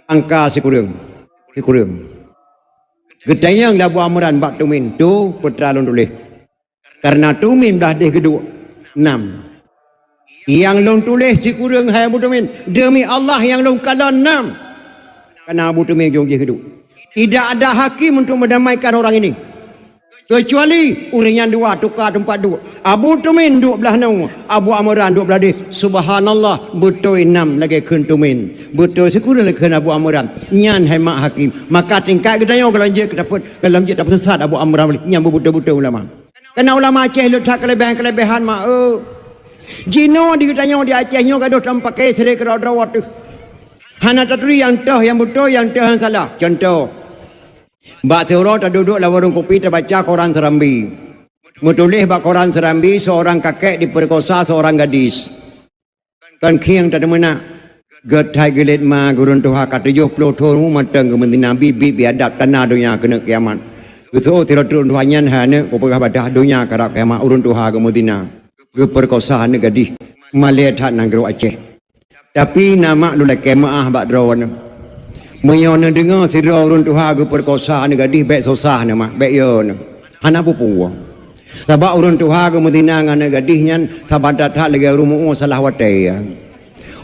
angka sekurang Getayang dah Abu Amran bak Tumin tu putra lon tulis. Karena Tumin dah deh kedua 6. Yang long tulis si kurang hai Abu Tumin. Demi Allah yang long kalan nam. Karena Abu Tumin jong je hidup. Tidak ada hakim untuk mendamaikan orang ini. Kecuali orang yang dua tukar tempat dua. Abu Tumin duduk belah nau, Abu Amran duduk belah dia. Subhanallah, betul enam lagi kun Tumin. Betul sekurang lagi kun Abu Amran. Nyan hai mak hakim. Maka tingkat kita yang kalau je dapat sesat Abu Amran nyan betul-betul ulama. Kena ulama Aceh letak kelebihan mak. Jino ditanya di Aceh nyo gaduh tanpa pakai serai kerawat tu. Hana tatri yang tah yang betul yang tah yang salah. Contoh Mbak Teoro tak duduk lah warung kopi terbaca koran Serambi. Menulis bak koran Serambi seorang kakek diperkosa seorang gadis. Kan kiang tak ada mana. Getai gelit ma gurun tuha kat 70 tahun matang kementerian Nabi biadab tanah dunia kena kiamat. Gitu tidak turun tuhannya hanya kopegah badah dunia karak kiamat urun tuha kementerian. Geperkosa ne gadis. Malihat nanggro Aceh. Tapi nama lu lek kemaah bak drawan. Menyona dengar si urun tuha ke perkosa ni gadis baik susah ni mah baik yo ni hana pupu sebab urun tuha ke Madinah ngana gadisnya tabadat hak lagi rumu salah wate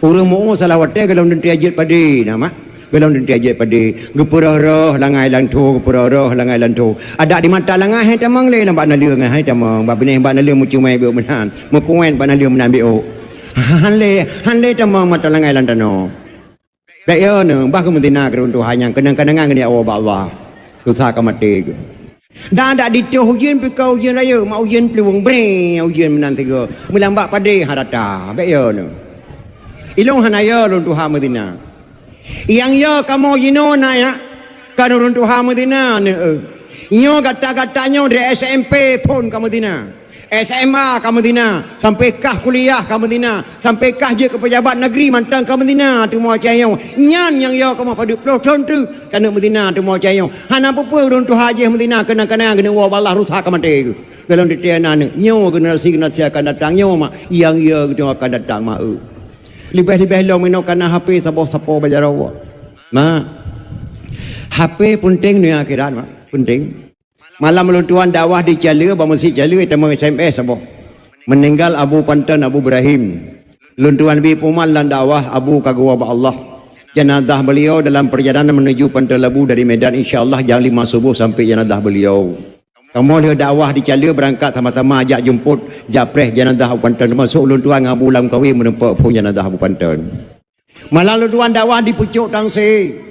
rumu salah wate kalau nanti ajit padi nama kalau nanti ajit padi geperah langai lantu geperah langai lantu ada di mata langai hai tamang le lambat nalia ngai hai tamang ba benih ba nalia mu cumai be menan mu kuen ba nalia menan be o han le tamang mata langai lantano Baik ya ne, bah kementina keruntuh hanya kenang-kenangan ni Allah. Susah kamati. Dah ada dituh ujian pikau ujian raya, mau ujian peluang bre, ujian menanti ke. Melambak pada harata. Baik ya ne. Ilung hanaya runtuh Medina. Yang ya kamu yino na ya. Kan runtuh Medina ne. Nyo kata-katanya dari SMP pun ke Medina. SMA ke Medina, sampaikah kuliah ke Medina, sampaikah je ke pejabat negeri mantang ke Medina tu mau cayong nyan yang yo kamu pada puluh tahun tu kana Medina tu mau cayong hana apa urun tu haji Medina kena wa Allah rusak ke mati kalau ditiana ne nyo generasi akan datang nyo mak yang yo tu akan datang mak lebih-lebih lo mino kana HP sapo bajar wa ma HP penting ni akhirat mak penting. Malam meluntuan dakwah di Jalur, masjid Jalur itu SMS apa? Meninggal Abu Pantan Abu Ibrahim. Luntuan bi Pumal dan dakwah Abu Kagwa Allah. Jenazah beliau dalam perjalanan menuju Pantai Labu dari Medan insya-Allah jam 5 subuh sampai jenazah beliau. Kamu dia dakwah di Jalur berangkat sama-sama ajak jemput japreh jenazah Abu Pantan masuk luntuan Abu Lam Kawi menempat pun jenazah Abu Pantan. Malam luntuan dakwah di Pucuk Tangsi.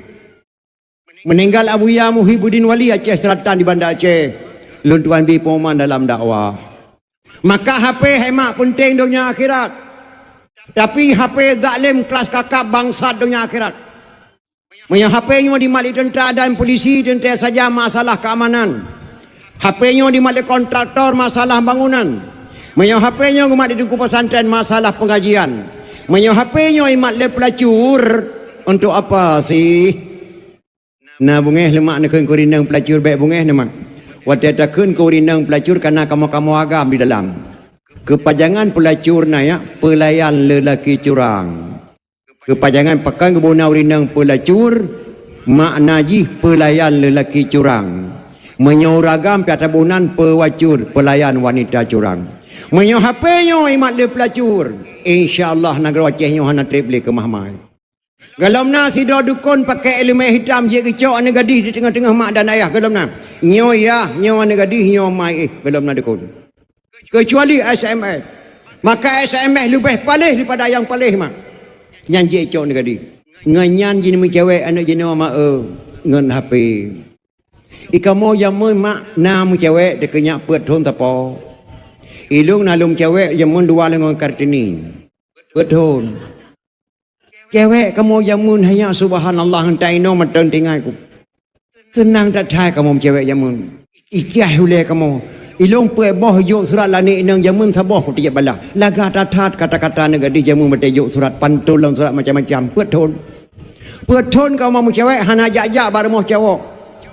Meninggal Abu Ya Muhyiddin Wali Aceh Selatan di Bandar Aceh. Luntuan bi Poman dalam dakwah. Maka HP hemat penting dunia akhirat. Tapi HP zalim kelas kakap bangsa dunia akhirat. Punya HP-nya di malik tentera dan polisi tentera saja masalah keamanan. HP-nya di malik kontraktor masalah bangunan. Punya HP-nya di malik pesantren masalah pengajian. Punya HP-nya di malik pelacur untuk apa sih? Nah bungeh lemak nak kau rindang pelacur baik bungeh nama. Waktu takun kau rindang pelacur karena kamu agam di dalam. Kepajangan pelacur naya pelayan lelaki curang. Kepajangan pekan kebunau rindang pelacur makna ji pelayan lelaki curang. Menyoragam piata bunan pewacur pelayan wanita curang. Menyo HP-nyo imat le pelacur. Insya-Allah negara Aceh-nyo hana triple ke mahmai. Galamna si dukun pakai elemen hitam je kecok ane gadis di tengah-tengah mak dan ayah galamna. Nyo ya, nyo ane gadis nyo mai galamna dukun. Kecuali SMS. Maka SMS lebih palih daripada yang palih mak. Yang je kecok ane gadis. Nganyan jini cewek anak jini mak ngan HP. Ikamo jamun mak na mu cewek de kenyak pet thon tapo. Ilung nalum cewek jamun dua lengon Kartini. Pet thon. Cewek kamu jamun hanya subhanallah hentai no matang tinggal ku. Tenang tak cai kamu cewek jamun. Ikiah ule kamu. Ilung pe boh juk surat lani nang jamun taboh tiap bala. Laga tatat kata-kata negara di jamun mate juk surat pantul lang surat macam-macam. Peton. Peton kamu cewek hana jak-jak barmoh cewek.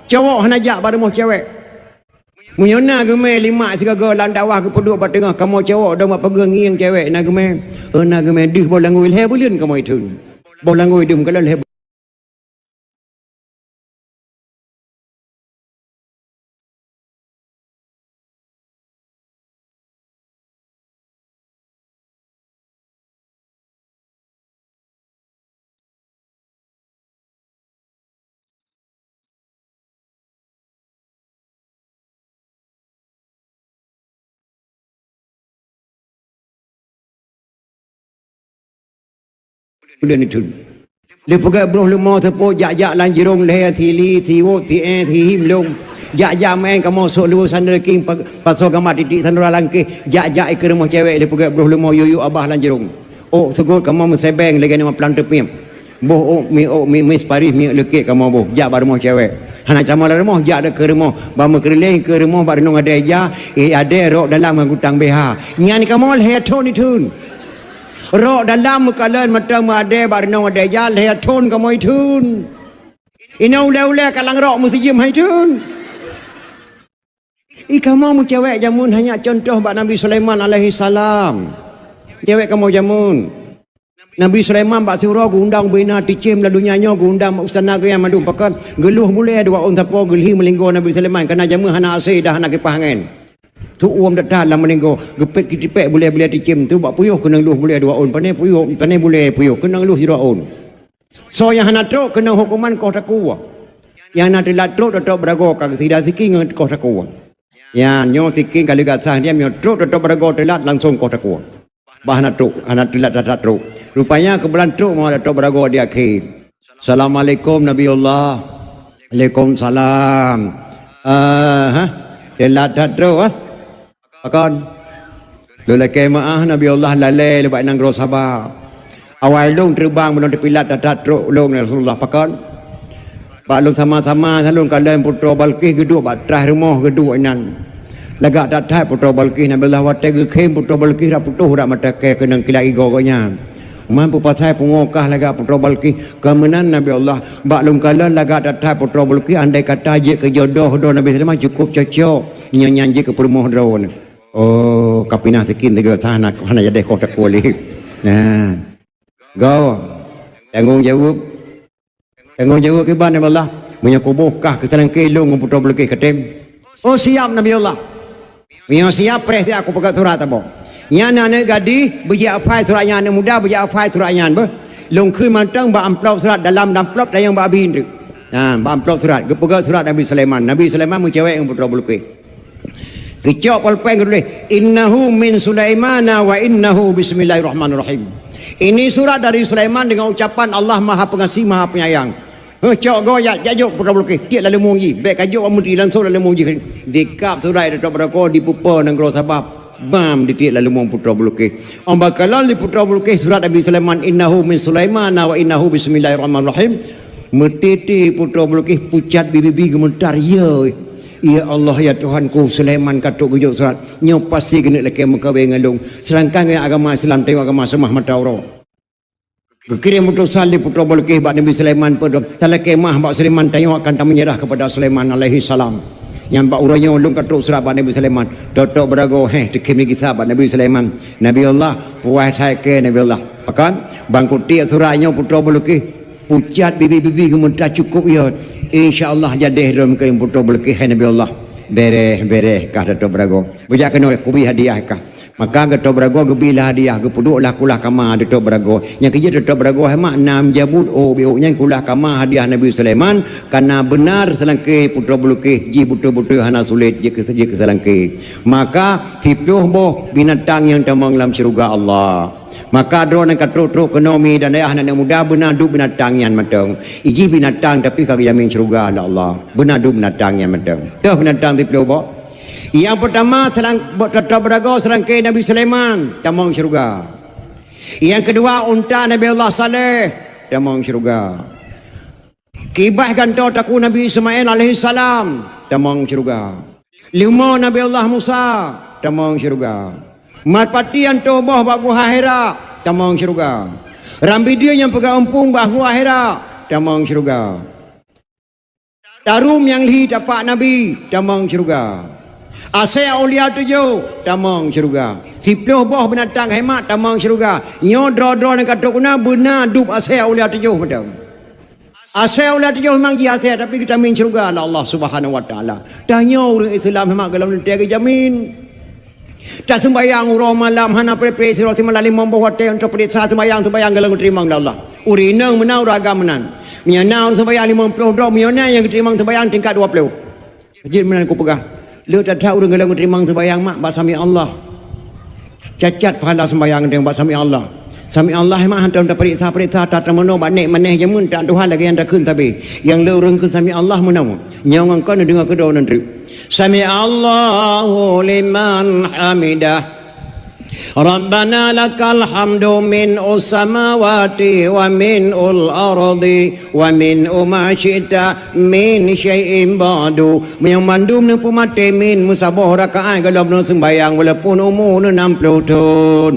Cewek hana jak barmoh cewek. Munyona geme lima sigaga landawah ke peduk patengah kamu cewek dah mak pegang ngiang cewek na geme. Na geme dih bolangui le bulian kamu itu. Bolangui dum kalau le Udah ni tu. Dia pegang beruh lemah tepuk jak-jak lanjirung leher tili tiwuk ti him long. Jak-jak main kamu sok lu sandal king pasal gamat titik sandal langkih jak-jak ke rumah cewek dia pegang beruh lemah yuyu abah lanjirung. Oh segut kamu mesebeng lagi nama pelan tepim. Boh mi separi mi lekik kamu boh jak bar rumah cewek. Hana camal rumah jak dak ke rumah bama keliling ke rumah bar nong ada ja ada rok dalam ngutang BH. Nyan kamu leher ton itun. Rok dalam kalian macam ada bar nong ada ja leher ton kamu itun. Ina ule-ule kalang rok mesti jem hai tun. Kamu mu cewek jamun hanya contoh bak Nabi Sulaiman alaihi salam. Cewek kamu jamun. Nabi Sulaiman bak surau gundang bina ticim lalu nyanyo gundang ustaz naga yang madu pakan geluh boleh dua on tapo gelhi melinggo Nabi Sulaiman kena jamu hana asih dah nak kipahangan. Tu uam dak dalam melinggo gepet kitipek boleh ticim tu bak puyuh kena luh boleh dua on panai puyuh panai boleh puyuh kena luh dua on. So yang hana truk kena hukuman kau takwa. Yang nak telat truk dak berago kag tidak tiking kau takwa. Ya nyo tiking kali gasah dia nyo truk dak berago telat langsung kau takwa. Bahana truk anak telat dak truk. Rupanya kebelan truk mau Datuk Berago di akhir. Assalamualaikum Nabiullah. Waalaikumsalam. Telat truk Pakon. Lelaki maah Nabiullah lalai lebat nang gro sabar. Awal long terbang belum terpilat datat truk long Rasulullah pakon. Pak long sama-sama salun kalian putra Balqis geduk bak trah rumah geduk inan. Lagak datat putra Balqis Nabiullah watai gekem putra Balqis ra putuh ra mata ke kena kilai gogonya. Mampu pasai pengokah laga putra Balqis kemenan Nabi Allah bak lung kala laga datai putra Balqis andai kata je ke jodoh do Nabi Sulaiman cukup cocok nyanyi je ke permoh drone. Oh kapinah sekin tiga sana hana jadi kau tak boleh. Nah. Go. Tanggung jawab ke ban Nabi Allah menyakubukah ke talang kelong putra Balqis katem. Oh siap Nabi Allah. Mio siap pres aku pegang surat apa? Nyana ne gadi beji afai surat nyana muda beji afai surat nyan be long khui mantang ba amplop surat dalam amplop dah yang ba bin tu ba amplop surat gepega surat Nabi Sulaiman mu cewek yang putra Balqis kecok polpeng dulu innahu min Sulaimana wa innahu bismillahirrahmanirrahim. Ini surat dari Sulaiman dengan ucapan Allah Maha Pengasih Maha Penyayang. Cok goyak jajuk putra Balqis dia lalu mungi baik kajuk amudi langsung lalu mungi dikap surat Datuk Berago dipupa nang gro sabab bam ditik lalu mong putra Balqis. Om bakalan li putra Balqis surat Nabi Sulaiman innahu min Sulaiman wa innahu bismillahirrahmanirrahim. Metiti putra Balqis pucat bibi gemetar ya. Ya Allah ya Tuhanku Sulaiman katuk gujuk surat. Nyo pasti kena leke mengkawin ngalung. Serangkang agama Islam tengok agama semah mata orang. Kekirim utusan di putra Balqis bak Nabi Sulaiman pada talake mah bak Sulaiman tengok akan tak menyerah kepada Sulaiman alaihi salam. Yang bak uranya ulung katuk surat bak Nabi Sulaiman Datuk Berago tekim lagi sahabat Nabi Sulaiman Nabi Allah puas saya ke Nabi Allah pakan bangkuti suratnya putra Balqis pucat bibi-bibi kemudian cukup ya insyaAllah jadi dalam ke putra Balqis Nabi Allah bereh kah Datuk Berago bujak kena kubi hadiah kah maka Datuk Berago gebilah hadiah gepuduklah kulah kamar Datuk Berago yang kerja Datuk Berago hemat 6 jabut biuknya kulah kamar hadiah Nabi Sulaiman karena benar selangke putra Balqis ji betul-betul hana sulit je ke selangke maka tipuh boh binatang yang tamang dalam syurga Allah maka drone yang katruk-truk ekonomi dan ayah anak muda benar duk binatang yang matang iji binatang tapi kagak jamin syurga Allah benar duk binatang yang matang dah binatang tipuh boh. Yang pertama Datuk Berago serangkai Nabi Sulaiman tamang syurga. Yang kedua unta Nabi Allah Saleh tamang syurga. Kibah gantau taku Nabi Ismail alaihi salam tamang syurga. 5 Nabi Allah Musa tamang syurga. Marpati yang tobah bagu Hira tamang syurga. Rambi dia yang pegang empung bagu Hira tamang syurga. Tarum yang li dapat Nabi tamang syurga. Asai aulia 7 tamang syurga. 10 boh binatang hemat tamang syurga. Nyo dro-dro nak katuk guna benar dub asai aulia 7 betul. Asai aulia 7 memang ji asai tapi kita min syurga Allah Subhanahu wa taala. Tanya orang Islam memang kalau nanti ke jamin. Tak sembayang urang malam hana pre-pre sirah timala 5 boh hotel untuk periksa sembayang kalau terima Allah. Urinang menau ragam menan. Mianau sembayang 50 doh miana yang terima sembayang tingkat 20. Jadi menan ku pegang. Lu tak tahu orang kalau terima sembahyang mak basami Allah. Cacat pahala sembahyang dengan basami Allah. Sami Allah mah hantam da perintah tak temono banek maneh jamun tak Tuhan lagi yang dah kun tapi yang leureung ke sami Allah menamu nyawang kan dengar kedua nanti sami Allahu liman hamidah Rabbana lakal hamdu min samawati wa min ardi wa min ma syi'ta min syai'in ba'du yang mandum ne pumate min musabah rakaat kalau no sembayang walaupun umur 60 tahun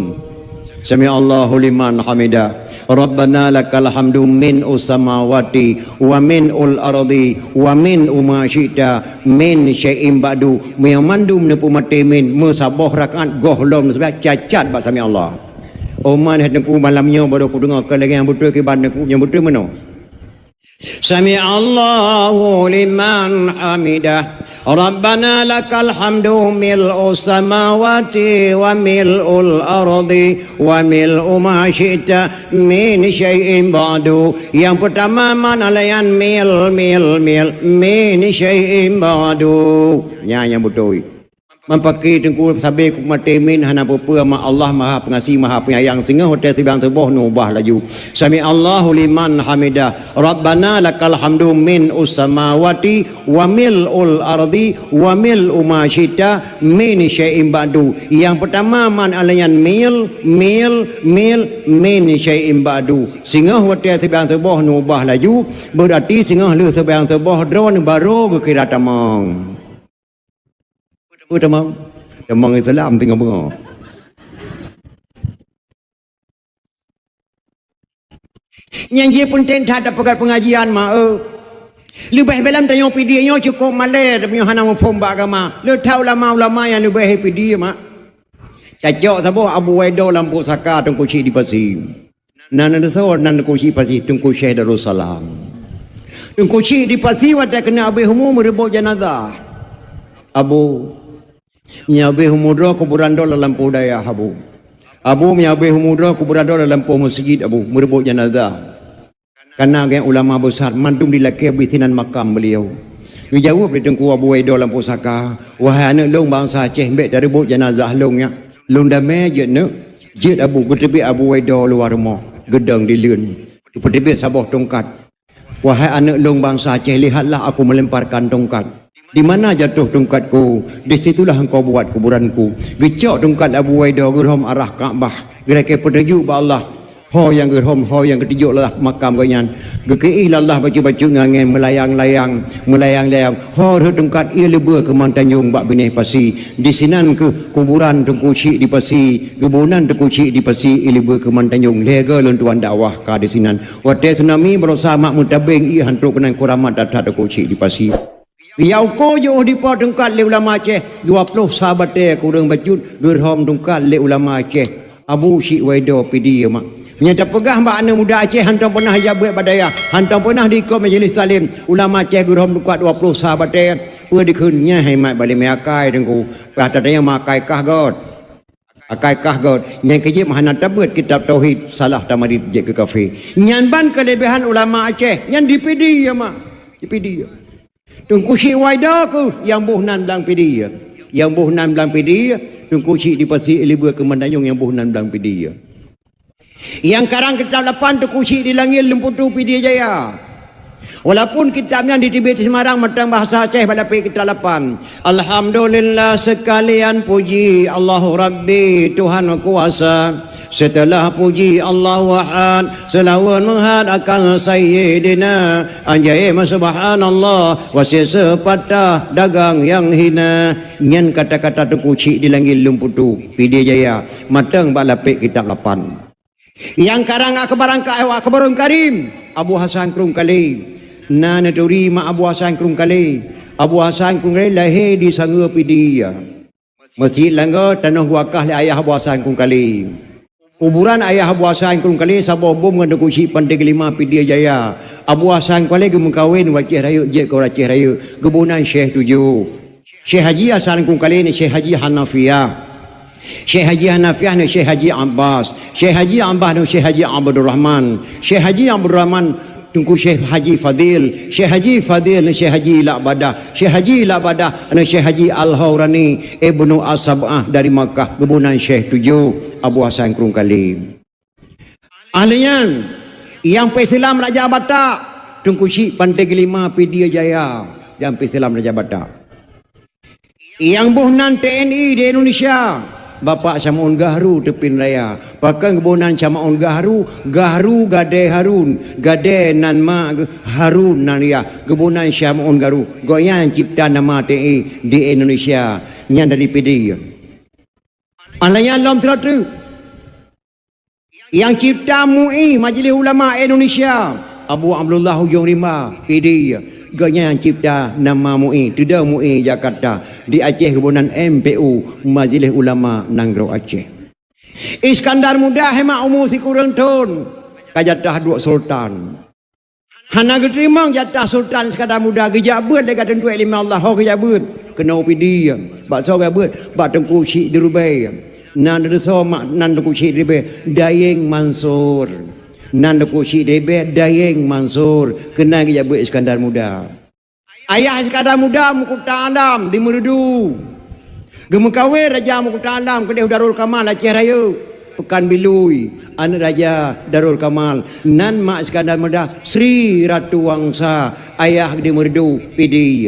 Sami Allahu liman hamidah Rabbana lakal hamdu min samawati wa min ardi wa min ma syi'ta min syai'in ba'du yang mandum ne pumate min musabah rakaat gohlom sebab cacat ba sami Allah Oman hadku malamnya baru aku dengar ke lagi yang betul ke bandaku yang betul mana Sami Allahu liman hamidah Rabbana lakal hamdu mil'u samawati wa mil'ul ardi wa mil'u ma syi'ta min syai'in ba'du yang pertama manalayan mil min syai'in ba'du yang betul Mampaki tengku sabi ku mate min hana apa ma Allah Maha Pengasih Maha Penyayang sehingga hotel tibang teboh nubah laju sami Allahu liman hamidah Rabbana lakal hamdu min samawati wa mil'ul ardi wa mil'u ma syi'ta min syai'in ba'du yang pertama man alayan mil min syai'in ba'du sehingga hotel tibang teboh nubah laju berarti sehingga leuh tibang teboh drone baru ke kira tamang Tamang Islam tinggal bengok. Yang dia pun tentat ada pegat pengajian mah. Lebih dalam tanya PD nya cukup malai tapi hana mufum agama. Le tahu ulama yang lebih PD mah. Cacok sabo Abu Waido lampu saka tungku ci di pasir. Nan ada sawar nan tungku ci pasir tungku Syekh Darussalam. Tungku ci di pasir wada kena Abu Humu merebut jenazah. Abu Nyabe humudra kuburan do dalam podaya Abu nyabe humudra kuburan do dalam masjid Abu merebut jenazah karena yang ulama besar mandum dilaki bitinan makam beliau dijawab di tengku Abu Waido dalam pusaka wahai anak long bangsa Aceh mbek dari rebut jenazah longnya long damai je ne je Abu getepi Abu Waido luar rumah gedang dilun getepi sabah tongkat wahai anak long bangsa Aceh lihatlah aku melemparkan tongkat di mana jatuh tongkatku di situlah engkau buat kuburanku gecok tongkat Abu Waido gerhom arah Kaabah gerake petunjuk ba Allah ho yang gerhom ho yang ketujuk lah makam kanyan gekei Allah baca-baca ngangen melayang-layang ho tongkat ia lebur ke Mantanjung bak benih pasi di sinan ke kuburan tungku cik di pasi kebunan tungku cik di pasi ia lebur ke Mantanjung lega lentuan dakwah ka di sinan wate tsunami berusaha mak mutabeng ia hantu kenang kuramat datat tungku cik di pasi Yau ko jo di po tungkat le ulama Aceh 20 sahabat dia kurang bajut gerhom tungkat le ulama Aceh Abu Syekh Waido PD mak nyata pegah mbak anak muda Aceh hantam pernah jabat badaya hantam pernah di ikut majlis talim ulama Aceh gerhom tungkat 20 sahabat dia pur dikunnya hai mak balik meakai tengku katanya makai kahgot akaikah god yang kejip mahana tabut kitab tauhid salah tamadid je ke kafe nyan ban kelebihan ulama Aceh yang di PD ya mak di PD Tungku Syekh Waido ku yang buh nan belang PD yang buh nan belang PD tungku Syekh di Pasir Libur ke Mantanjung yang buh nan belang PD yang karang kitab 8 tungku Syekh di Langit Lemputu PD Jaya walaupun kitabnya di Tibet Semarang matang bahasa Aceh pada kitab 8 Alhamdulillah sekalian puji Allahu Rabbi Tuhan kuasa setelah puji Allah wahad selawan menghad akan sayyidina anjay subhanallah wasi sepatah dagang yang hina nyan kata-kata tungku cik di Langit Lemputu PD Jaya matang balapik kitab 8 yang karang akbarun karim Abu Hasan Krum Kali nana duri ma Abu Hasan Krum Kali Abu Hasan Krum Kali lahir di Sangga PD Masjid Langgar tanah wakah ayah Abu Hasan Krum Kali kuburan ayah Abu Hasan Krum Kali sabah bom dengan kunci Pantai Kelima PD Jaya Abu Hasan Krum Kali gemengkawin wajih raya je kau Aceh raya kebunan Syekh 7 Syekh Haji Hasan Krum Kali ni Syekh Haji Hanafiah Syekh Haji Hanafiah ni Syekh Haji Abbas Syekh Haji Abbas ni Syekh Haji Abdul Rahman Syekh Haji Abdul Rahman tunggu Syekh Haji Fadil Syekh Haji Fadil ni Syekh Haji La'badah Syekh Haji La'badah ni Syekh Haji Al-Hawrani Ibnu As-Sab'ah dari Makkah kebunan Syekh 7 Abu Hasan Krum Kali Ahlian yang Islam Raja Batak Tungku Syik Pantai Kelima Pedia Jaya yang Islam Raja Batak. Yang bohnan TNI di Indonesia Bapak Samaun Gahru Tepin Raya. Pakai kebonan Samaun Gahru Gade Harun Gade nan ma Harun nan ya. Kebonan Samaun Gahru goyang cipta nama TNI di Indonesia yang dari PD. Alayan lam teratu yang cipta MUI Majlis Ulama Indonesia Abu Abdullah Hujung Rimba PD. Ganya yang cipta nama MUI tidak MUI Jakarta di Aceh kebonan MPU Majlis Ulama Nanggro Aceh. Iskandar Muda hemat umur si kurang ton kajatah dua sultan. Hana keterima jatah sultan Iskandar Muda gejabat dekat tentu ilmu Allah ho gejabat kena upidi bak so gejabat bak Tengku Syik Dirubai nan deso mak nan Tengku Syik Dirubai Dayeng Mansur nan Tengku Syik Dirubai Dayeng Mansur kena gejabat Iskandar Muda. Ayah Iskandar Muda Mukuta Alam di Merudu. Gemekawe Raja Mukuta Alam Kedai Darul Kamal Aceh Raya Pekan Bilui anak Raja Darul Kamal nan mak Iskandar Muda Sri Ratu Wangsa ayah di Merudu PD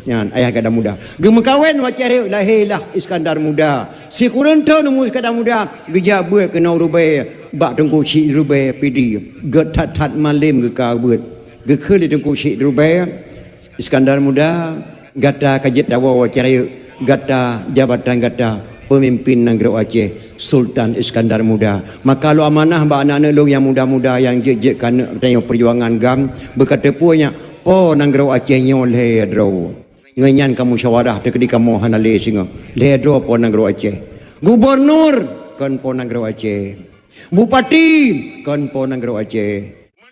nyan ayah Iskandar Muda. Gemekawen Aceh Raya lahirlah Iskandar Muda. Si kurang tahu nemu Iskandar Muda gejabat kena Rubai bak Tengku Syik Rubai PD getat malim ke kabut gekeli Tengku Syik Rubai Iskandar Muda gata kajet dawa Aceh gata jabatan gata pemimpin Nanggro Aceh Sultan Iskandar Muda. Maka lu amanah ba anak-anak lu yang muda-muda yang jejek kan tengok perjuangan gam berkata punya po Nanggro Aceh nyoleh dro ngenyan kamu syawarah tekedi kamu hanale singa le dro po Nanggro Aceh. Gubernur kan po Nanggro Aceh, bupati kan po Nanggro Aceh,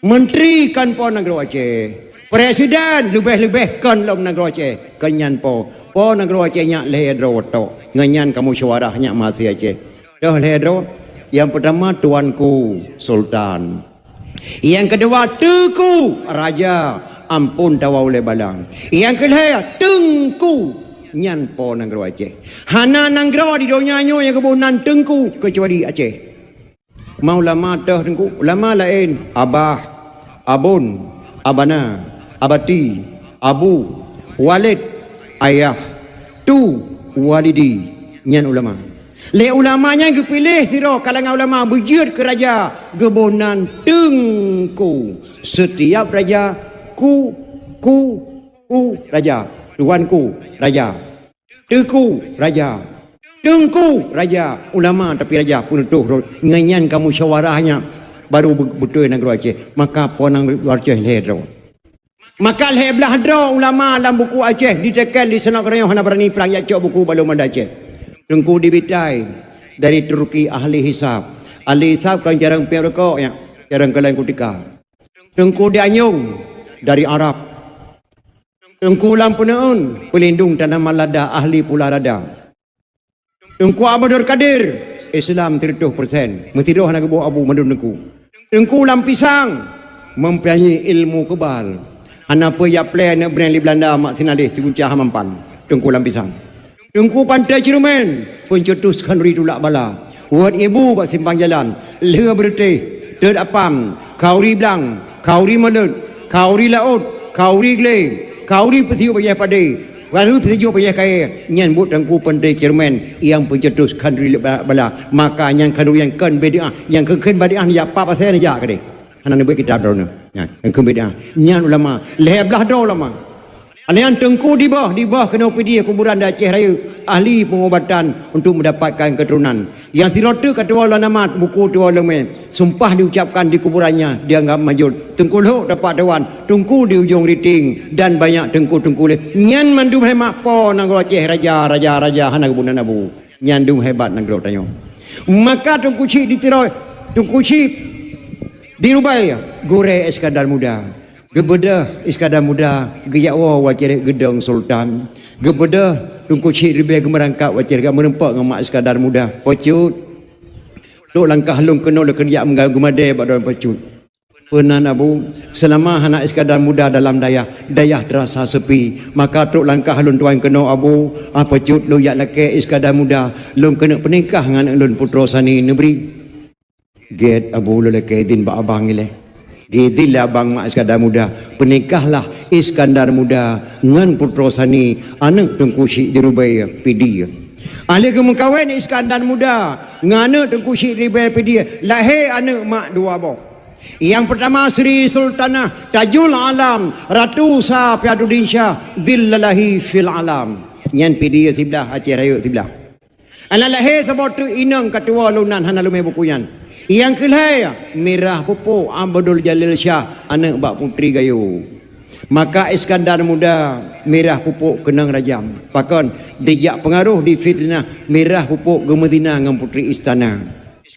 menteri kan po Nanggro Aceh, Presiden lebih-lebih kan lom Nanggro Aceh kenyan po Nanggro Aceh nyak lehedro tok ngenyan kamu syawarah nyak masih Aceh dah lehedro. Yang pertama tuanku Sultan, yang kedua Tengku Raja ampun tawau le balang, yang ketiga Tengku nyan po Nanggro Aceh. Hana Nanggro di donyanyo yang kebunan Tengku kecuali Aceh. Mau lama teh Tengku lama lain abah abun abana abati, abu, walid, ayah, tu, walidi, nyan ulama. Le ulamanya yang kepilih siro kalangan ulama bujur ke raja kebonan Tengku. Setiap raja ku raja, tuanku raja, Tengku raja, Tengku raja, ulama tapi raja pun tu nganyan kamu syawarahnya baru betul Nanggro Aceh. Maka pon Nanggro Aceh lehro. Maka leblah dro ulama dalam buku Aceh ditekel di senak rayong hana berani perang ya cok buku balum Aceh. Tengku dibitai dari Turki ahli hisab. Ahli hisab kan jarang perko ya, jarang kalian kutika. Tengku dianyung dari Arab. Tengku lampunaun pelindung tanah malada ahli pula rada. Tengku Abdul Kadir Islam 30%. Metidoh nak buat abu mandun tengku. Tengku lampisang mempunyai ilmu kebal. Anapa ya plan nak brand di Belanda mak sinalih si buncah hamampan Tengku lampisang. Tengku Pantai Cirumen pencetuskan ridulak bala. Buat ibu buat simpang jalan. Leh berteh, ter apam, kauri blang, kauri melut, kauri laut, kauri gleng, kauri petiup payah padai, kauri petiup payah kaya. Nyan buat Tengku Pantai Cirumen yang pencetuskan ridulak bala. Maka yang kanu yang kan bediah, yang kan bediah ya apa pasal ni jak kadeh. Anak ni buat kitab drone. Yang kemudian nyan ulama leblah do ulama. Alian Tengku di bawah kena pergi kuburan di Aceh Raya ahli pengobatan untuk mendapatkan keturunan. Yang tirota kata wala namat buku tu wala sumpah diucapkan di kuburannya dianggap majul. Tengku lo dapat dewan, Tengku di ujung riting dan banyak tengku-tengku le. Nyan mandum hemat po Nanggro Aceh raja hana kebunan abu. Nyan dum hebat Nanggro tanyo. Maka Tengku Syik ditiroi, Tengku Syik dirubai gore Iskandar Muda. Gebedah Iskandar Muda geyawa wacere gedong Sultan. Gebedah Tengku Syik ribe gemerangkap wacere ga merempak dengan mak Iskandar Muda. Pocut. Tok langkah lung kena le kerja mengganggu made badon pocut. Penan abu selama anak Iskandar Muda dalam dayah terasa sepi. Maka tok langkah lun tuan kena abu pocut lu yak lake Iskandar Muda lum kena penikah dengan lun putra sani negeri. Get Abu Lulakaidin ba abang ile. Gidil abang mak Iskandar Muda. Penikahlah Iskandar Muda ngan putra sani anak Tengku Syekh Dirubai Pidi. Ahli kemengkawin Iskandar Muda ngana Tengku Syekh Dirubai Pidi. Lahir anak mak dua boh. Yang pertama Sri Sultanah Tajul Alam Ratu Safiaduddin Shah Dillalahi fil alam. Nyan Pidi sebelah Aceh Raya sebelah. Anak lahir sebab tu inang katua lunan hana lumai bukuyan. Yang kelai Mirah Pupuk Abdul Jalil Shah anak bak putri gayo. Maka Iskandar Muda Mirah Pupuk kenang rajam. Pakon dijak pengaruh di fitnah Mirah Pupuk gemedina dengan putri istana.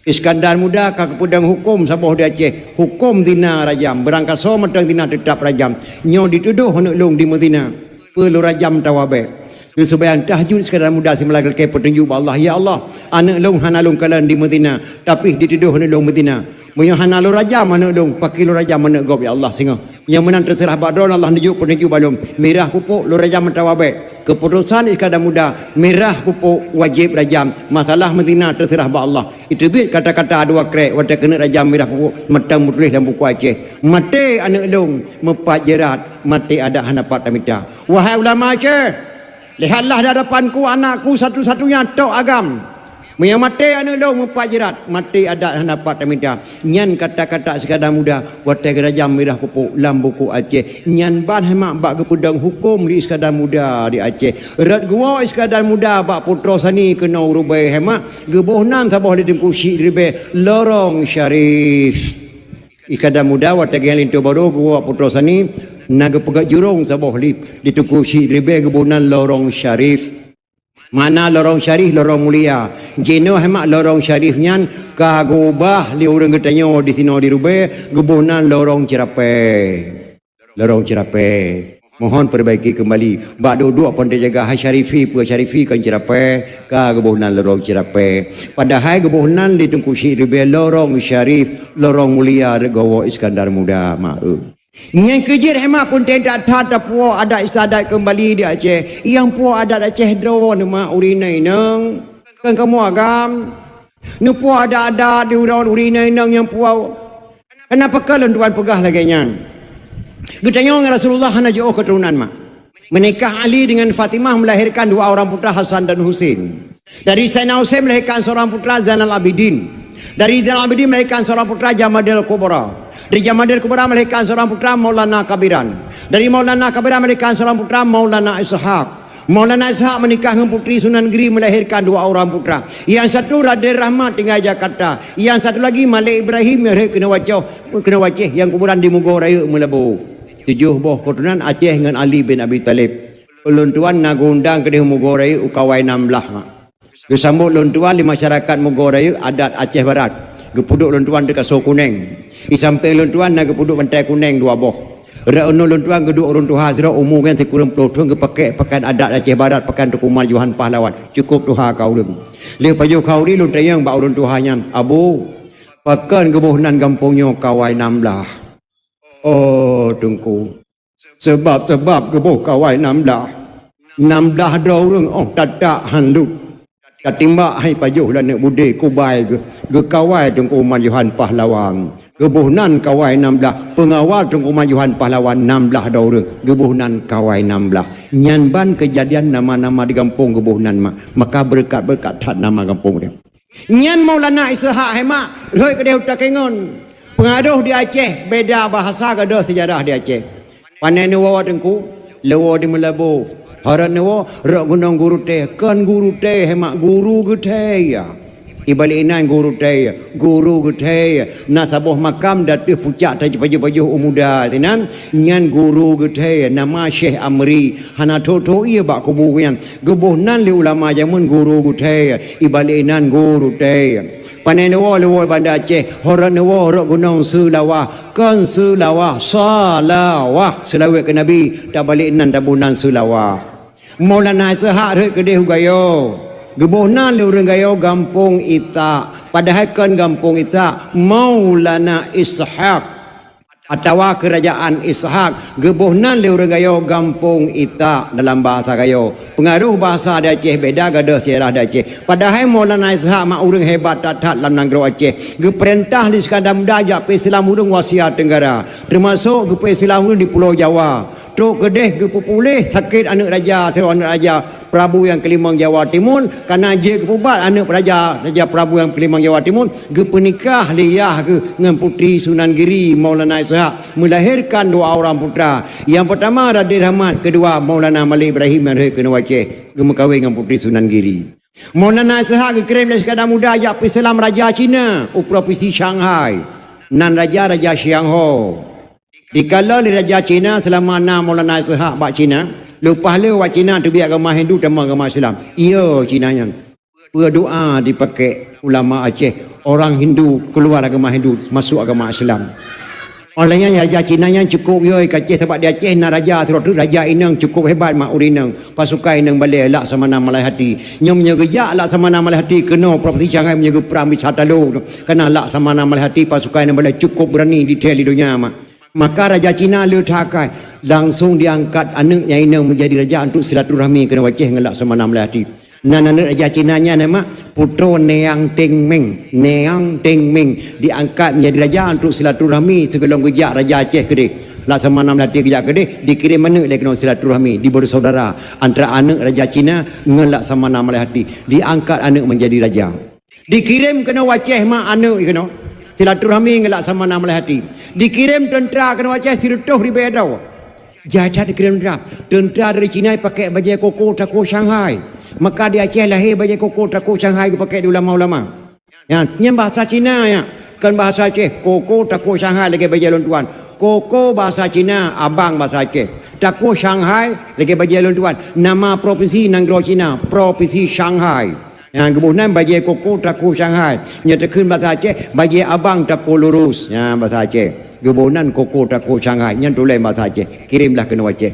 Iskandar Muda kak pedang hukum sabah di Aceh. Hukum dina rajam. Berangkat so matang dina tetap rajam. Nyo dituduh honok long di Medina. Perlu rajam tawabek. Kesebayan tahajud Iskandar Muda semelaga ke petunjuk Allah. Ya Allah, anak long hana long kalan di Medina, tapi dituduh anak long Medina. Moyo hana long rajam anak long, pakai long rajam anak gob ya Allah singa. Yang menang terserah badron Allah tunjuk petunjuk balum. Merah pupuk long rajam mentawabek. Keputusan Iskandar Muda, merah pupuk wajib rajam. Masalah Medina terserah ba Allah. Itu bit kata-kata dua krek wata kena rajam merah pupuk metang mutulis dalam buku Aceh. Mati anak long mepat jerat, mati ada hanapat tamita. Wahai ulama Aceh, lihatlah di hadapanku anakku satu-satunya tok agam. Yang mati anak long mempat jerat, mati ada hanapat minta. Nyan kata-kata Iskandar Muda watai gerajam Mirah Pupuk lam buku Aceh. Nyan ban hemak bak kepedang hukum di Iskandar Muda di Aceh. Rat gua Iskandar Muda bak putra sani kena urubai hemak gebohnan sabah di Tengku Syekh Dirubai Lorong Syarif. Iskandar Muda watai yang lintu baru gua putra sani naga pegat jurung sabah di Tengku Syekh Dirubai gebohnan Lorong Syarif. Mana lorong syarif lorong mulia. Jeno hemak lorong syarif nyan kagubah li orang getanyo di sino di Rubai gebunan lorong Cerapai. Lorong Cerapai. Mohon perbaiki kembali. Bak duduk pun dia jaga hai syarifi pu syarifi kan Cerapai ka gebunan lorong Cerapai. Padahal gebunan di Tengku Syekh Dirubai lorong syarif lorong mulia regawa Iskandar Muda maaf. Yang kejir hemat pun tidak ada puak adat istiadat kembali di Aceh. Yang puak adat Aceh draw nama urinai nang. Kan kamu agam. Nu puak adat di urinai nang yang puak. Kenapa kalian tuan pegah lagi nyan? Getanya dengan Rasulullah hana jauh keturunan mak. Menikah Ali dengan Fatimah melahirkan dua orang putra Hasan dan Husin. Dari Sayyidina Husain melahirkan seorang putra Zainal Abidin. Dari Zainal Abidin melahirkan seorang putra Jamadil Kubra. Dari Jamadil Kubra melahirkan seorang putra Maulana Kabiran. Dari Maulana Kabiran melahirkan seorang putra Maulana Ishaq. Maulana Ishaq menikah dengan putri Sunan Giri melahirkan dua orang putra. Yang satu Raden Rahmat tinggal Jakarta. Yang satu lagi Malik Ibrahim yang kena wajah yang kuburan di Mugo Raya Melabu. 7 buah keturunan Aceh dengan Ali bin Abi Talib. Ulun tuan nagundang ke Mugo Raya ukawai 16. Gesambut ulun tuan di masyarakat Mugo Raya adat Aceh Barat. Gepuduk ulun tuan dekat So Kuneng. Sampai ulun tuan nak gepuduk Bantai Kuneng 2 boh. Ra'unu ulun tuan geduk urun tuha sira umum kan sekurang pelotong pakai pakaian adat Aceh Barat pakaian Tukuman Johan Pahlawan. Cukup tuha kau deng. Le paju kau ni ulun tayang ba urun tuhanya. Abu pakan gebuhnan kampungnya kawai 16. Oh tungku. Sebab gebuh kawai 16. 16 dah urang oh tadak handuk. Katimbak hai pajuh lah nak budai kubai ge kawai tungku Johan Pahlawan. Gebuhnan kawai 16 pengawal Tengku Majuhan Pahlawan 16 daura gebuhnan kawai 16 nyanban kejadian nama-nama di kampung gebuhnan maka berkat-berkat tak nama kampung dia nyan Maulana Ishaq hemak roi kedai utakengon pengaduh di Aceh beda bahasa kada sejarah di Aceh panen wawa Tengku lewa di Melabu harat newa rak gunung guru teh kan guru teh hemak guru gede ya ibalik inan guru gede nasabah makam datih pucak taj baju umuda tinan nyan guru gede nama Syekh Amri hana toto ia bak kuburan gebuhnan li ulama jamun guru gede ibalik inan guru gede panen lewa Banda Aceh horan lewa rak gunung Sulawah kan Sulawah salawah selawat ke Nabi tak balik inan tabunan Sulawah Maulana Ishaq rek kedeh gayo gebuhnan le urang gayo kampung Ita padahal kan kampung Ita Maulana Ishaq atau kerajaan Ishak gebuhnan le urang gayo gampung ita dalam bahasa gayo pengaruh bahasa di Aceh beda gadah sejarah di Aceh padahal Maulana Ishak mak urang hebat tatat dalam negara Aceh ge perintah di sekadar mudajak pe Islam urang wasiat tenggara termasuk ge pe Islam urang di Pulau Jawa truk gedeh ge pupulih sakit anak raja terus anak raja Prabu yang kelima Jawa Timur karena je kepubat anak Raja Prabu yang kelima Jawa Timur ge pernikah liyah ge dengan putri Sunan Giri Maulana Ishak melahirkan dua orang putra yang pertama Raden Rahmat kedua Maulana Malik Ibrahim yang kena Aceh ge berkahwin dengan putri Sunan Giri Maulana Ishak ge kirim dari sekadar muda ajak Islam Raja Cina provinsi Shanghai nan Raja Xiangho dikala di Raja Cina selama 6 Maulana Ishak bak Cina lepas le wak Cina tu biar agama Hindu dan agama Islam. Iya Cina yang berdoa dipakai ulama Aceh. Orang Hindu keluar agama Hindu masuk agama Islam. Olehnya Raja Cina yang cukup yoi kat Aceh sebab dia Aceh na raja terus raja inang cukup hebat mak urinang pasukan inang balik lak sama nama Malahati. Nyom nya gejak lak sama nama Malahati kena provinsi Shanghai menjaga perang wisata lu. Kena lak sama nama Malahati pasukan inang balik cukup berani detail di dunia mak. Maka Raja Cina letakkan langsung diangkat anaknya ini menjadi raja untuk silaturahmi kena Aceh dengan Laksamana Melati. Anak Raja Cina nya nama Putra Neang Teng Meng. Neang Teng Meng diangkat menjadi raja untuk silaturahmi segala gejak Raja Aceh kedai. Laksamana Melati gejak kedai dikirim mana oleh kena silaturahmi di bersaudara antara anak Raja Cina dengan Laksamana Melati. Diangkat anak menjadi raja. Dikirim kena Aceh mak anak kena silaturahmi dengan Laksamana Melati. Dikirim tentera kena Aceh sirutuh di Bedau. Jahat dikirim tentera dari Cina pakai baju koko tako Shanghai. Maka di Aceh lahir baju koko tako Shanghai pakai di ulama-ulama. Ya, ini bahasa Cina ya. Kan bahasa Aceh koko tako Shanghai lagi baju lontuan. Koko bahasa Cina, abang bahasa Aceh. Tako Shanghai lagi baju lontuan. Nama provinsi negara Cina, provinsi Shanghai. Yang kemudian bagi koko tako Shanghai nyatakan bahasa Aceh bagi abang tako lurus ya bahasa Aceh kemudian koko tako Shanghai yang tulis bahasa Aceh kirimlah ke Aceh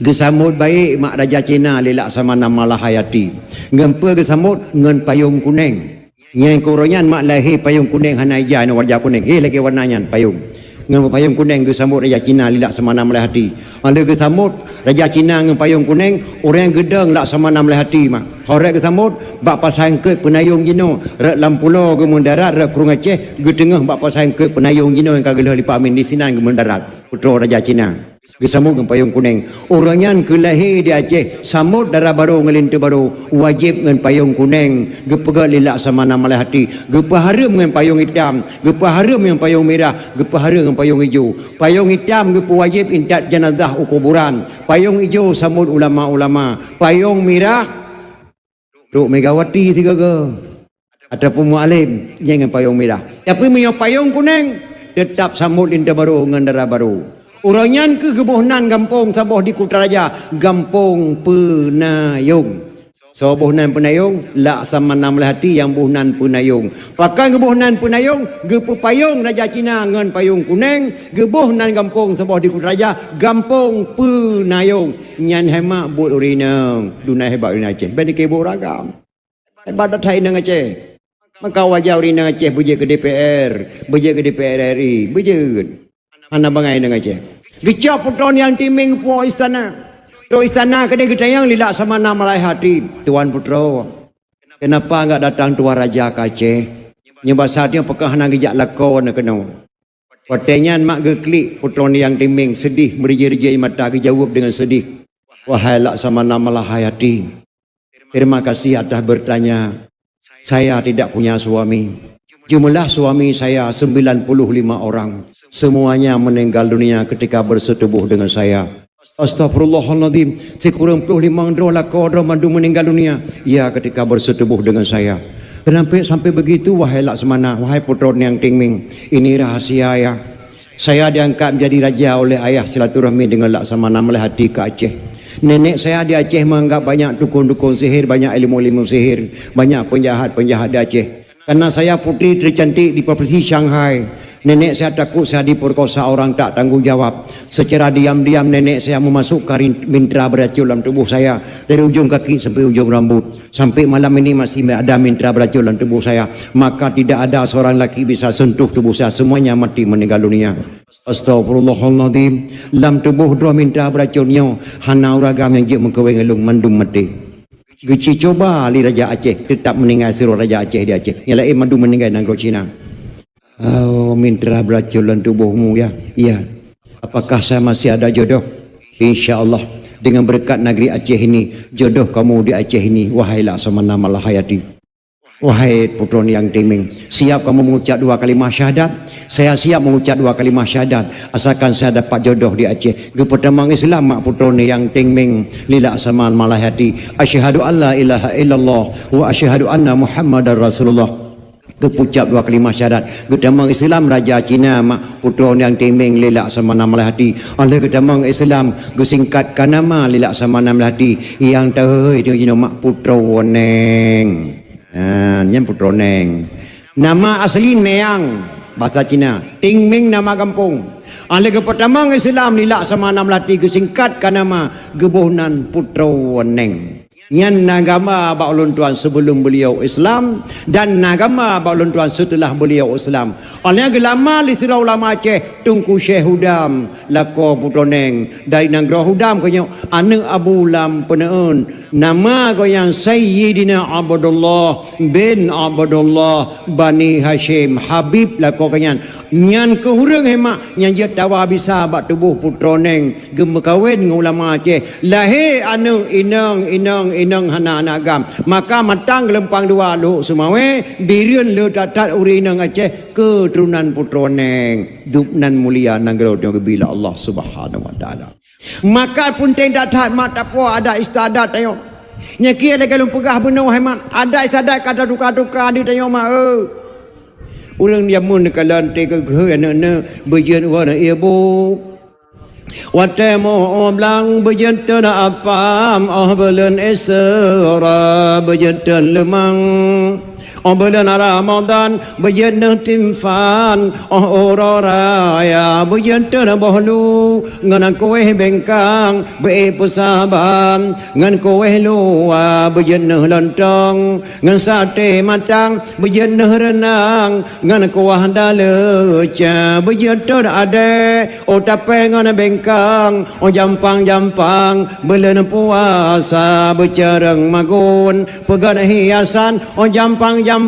gesambut baik mak Raja Cina lelak sama nama Lahayati ngempa gesambut ngen payung kuning yang koronyan mak lahir payung kuning hanaija no warna kuning lagi warnanya payung ngen payung kuning gesambut Raja Cina lelak sama nama Lahayati ada gesambut Raja Cina ngen payung kuning orang gedang lak sama nama Lahayati mak horek gesambut bak pasang ke penayung jino rek lampulo ke mendarat rek kurung Aceh ke tengah bak pasang ke penayung jino yang kagel lipat amin di sinan ke mendarat putra Raja Cina gesambut ke payung kuning orangnya ke lahir di Aceh samut darah baru ngelintu baru wajib ngen payung kuning ge pegat lilak sama nama Lahayati ge paharum ngen payung hitam ge paharum ngen payung merah ge paharum ngen payung hijau payung hitam ge wajib intat jenazah kuburan payung hijau samut ulama-ulama payung merah Duk Megawati tiga ke ataupun mualim jangan payung merah tapi punya payung kuning tetap sambut linta baru dengan darah baru orangnya ke gebuhnan kampung saboh di Kutaraja kampung Penayung so buhnan Penayung Laksamana Melati yang buhnan Penayung pakai gebuhnan Penayung gepu payung Raja Cina dengan payung kuning gebuhnan kampung saboh di Kutaraja kampung Penayung nyan hemak buat urinang dunia hebat urinang Aceh bani kebo ragam hebat datai nang Aceh maka wajah urinang Aceh beje ke DPR beje ke DPR RI beje anak bangai nang Aceh gecap putron yang timing po istana to istana kedai gedayang lilak sama nama Lahayati Tuan Putro kenapa enggak datang Tuan Raja ke Aceh nyebab saatnya apakah nak gejak lakon kena Watenya mak geklik putron yang timing sedih merija-rija mata jawab dengan sedih wahai Laksamana Melahayati terima kasih atas bertanya saya tidak punya suami jumlah suami saya 95 orang semuanya meninggal dunia ketika bersetubuh dengan saya astagfirullahaladzim sekurang 25 dolar kodro mandu meninggal dunia ya ketika bersetubuh dengan saya kenapa sampai begitu wahai Laksamana wahai putron yang timing ini rahasia ya saya diangkat menjadi raja oleh ayah silaturahmi dengan Laksamana Melati ke Aceh nenek saya di Aceh menganggap banyak dukun-dukun sihir banyak ilmu-ilmu sihir banyak penjahat-penjahat di Aceh karena saya putri tercantik di provinsi Shanghai Nenek saya takut saya diperkosa orang tak tanggung jawab. Secara diam-diam nenek saya memasukkan mintra beracun dalam tubuh saya dari ujung kaki sampai ujung rambut. Sampai malam ini masih ada mintra beracun dalam tubuh saya. Maka tidak ada seorang lelaki bisa sentuh tubuh saya. Semuanya mati meninggal dunia. Astagfirullahaladzim. Dalam tubuh dua mintra beracunnya hana uragam yang jik mengkawin ngelung mandum mati. Geci coba li Raja Aceh tetap meninggal siru Raja Aceh di Aceh. Yang lain mandum meninggal negara Cina. Oh, mintra beracun dalam tubuhmu ya. Iya. Apakah saya masih ada jodoh? InsyaAllah dengan berkat negeri Aceh ini, jodoh kamu di Aceh ini. Wahai Laksamana Malahayati, wahai putra yang timing, siap kamu mengucap 2 kalimah syahadat? Saya siap mengucap 2 kalimah syahadat asalkan saya dapat jodoh di Aceh. Kepertamang Islam mak putra yang timing li Laksamana Malahayati. Asyhadu an la ilaha illallah wa asyhadu anna Muhammadar Rasulullah. Kepucap 2 kalimah syahadat. Ketamang Islam Raja Cina mak putra yang timing li Laksamana Malahati. Oleh ketamang Islam gesingkatkan nama li Laksamana Malahati yang tahu itu jino mak putra Neng. Yang putra Neng. Nama asli Neang bahasa Cina. Tingming nama kampung. Oleh ketamang Islam li Laksamana Malahati gesingkatkan nama Gebuhnan putra Neng. Yang nagama Abang Ulun Tuan sebelum beliau Islam dan nagama Abang Ulun Tuan setelah beliau Islam. Oleh gelama li sira ulama Aceh Tunku Syekh Hudam lako putra Neng dari negara Hudam konyo anak Abu Lam peneun nama goyang Sayyidina Abdullah bin Abdullah Bani Hashim Habib lako kanyan nyan kehurang hemak nyan jet dawa bisa bak tubuh putra Neng gem kawin dengan ulama Aceh lahir anu inang hana anak agam maka matang lempang dua lu semawe birian le tatat urinang Aceh keturunan putra Neng dupnan mulia negara bila Allah Subhanahu wa taala. Maka pun tidak taat mak tak puas ada istiadat tayo. Nyaki lagi lu pegah benar hemat ada istiadat kata duka-duka di tayo mak urang dia mun kalan te ke anak-anak berjian warna ibu watemo oblang berjian tena apam belen esra berjian lemang bulan Ramadan berjenah timfan ororaya berjenah bohlu ngan kowe bengkang be pusaban ngan kowe luwa berjenah lontong ngan sate matang berjenah renang ngan kuah daleca berjenah ade tape ngan bengkang jampang bulan puasa bercereng magun pegan hiasan jampang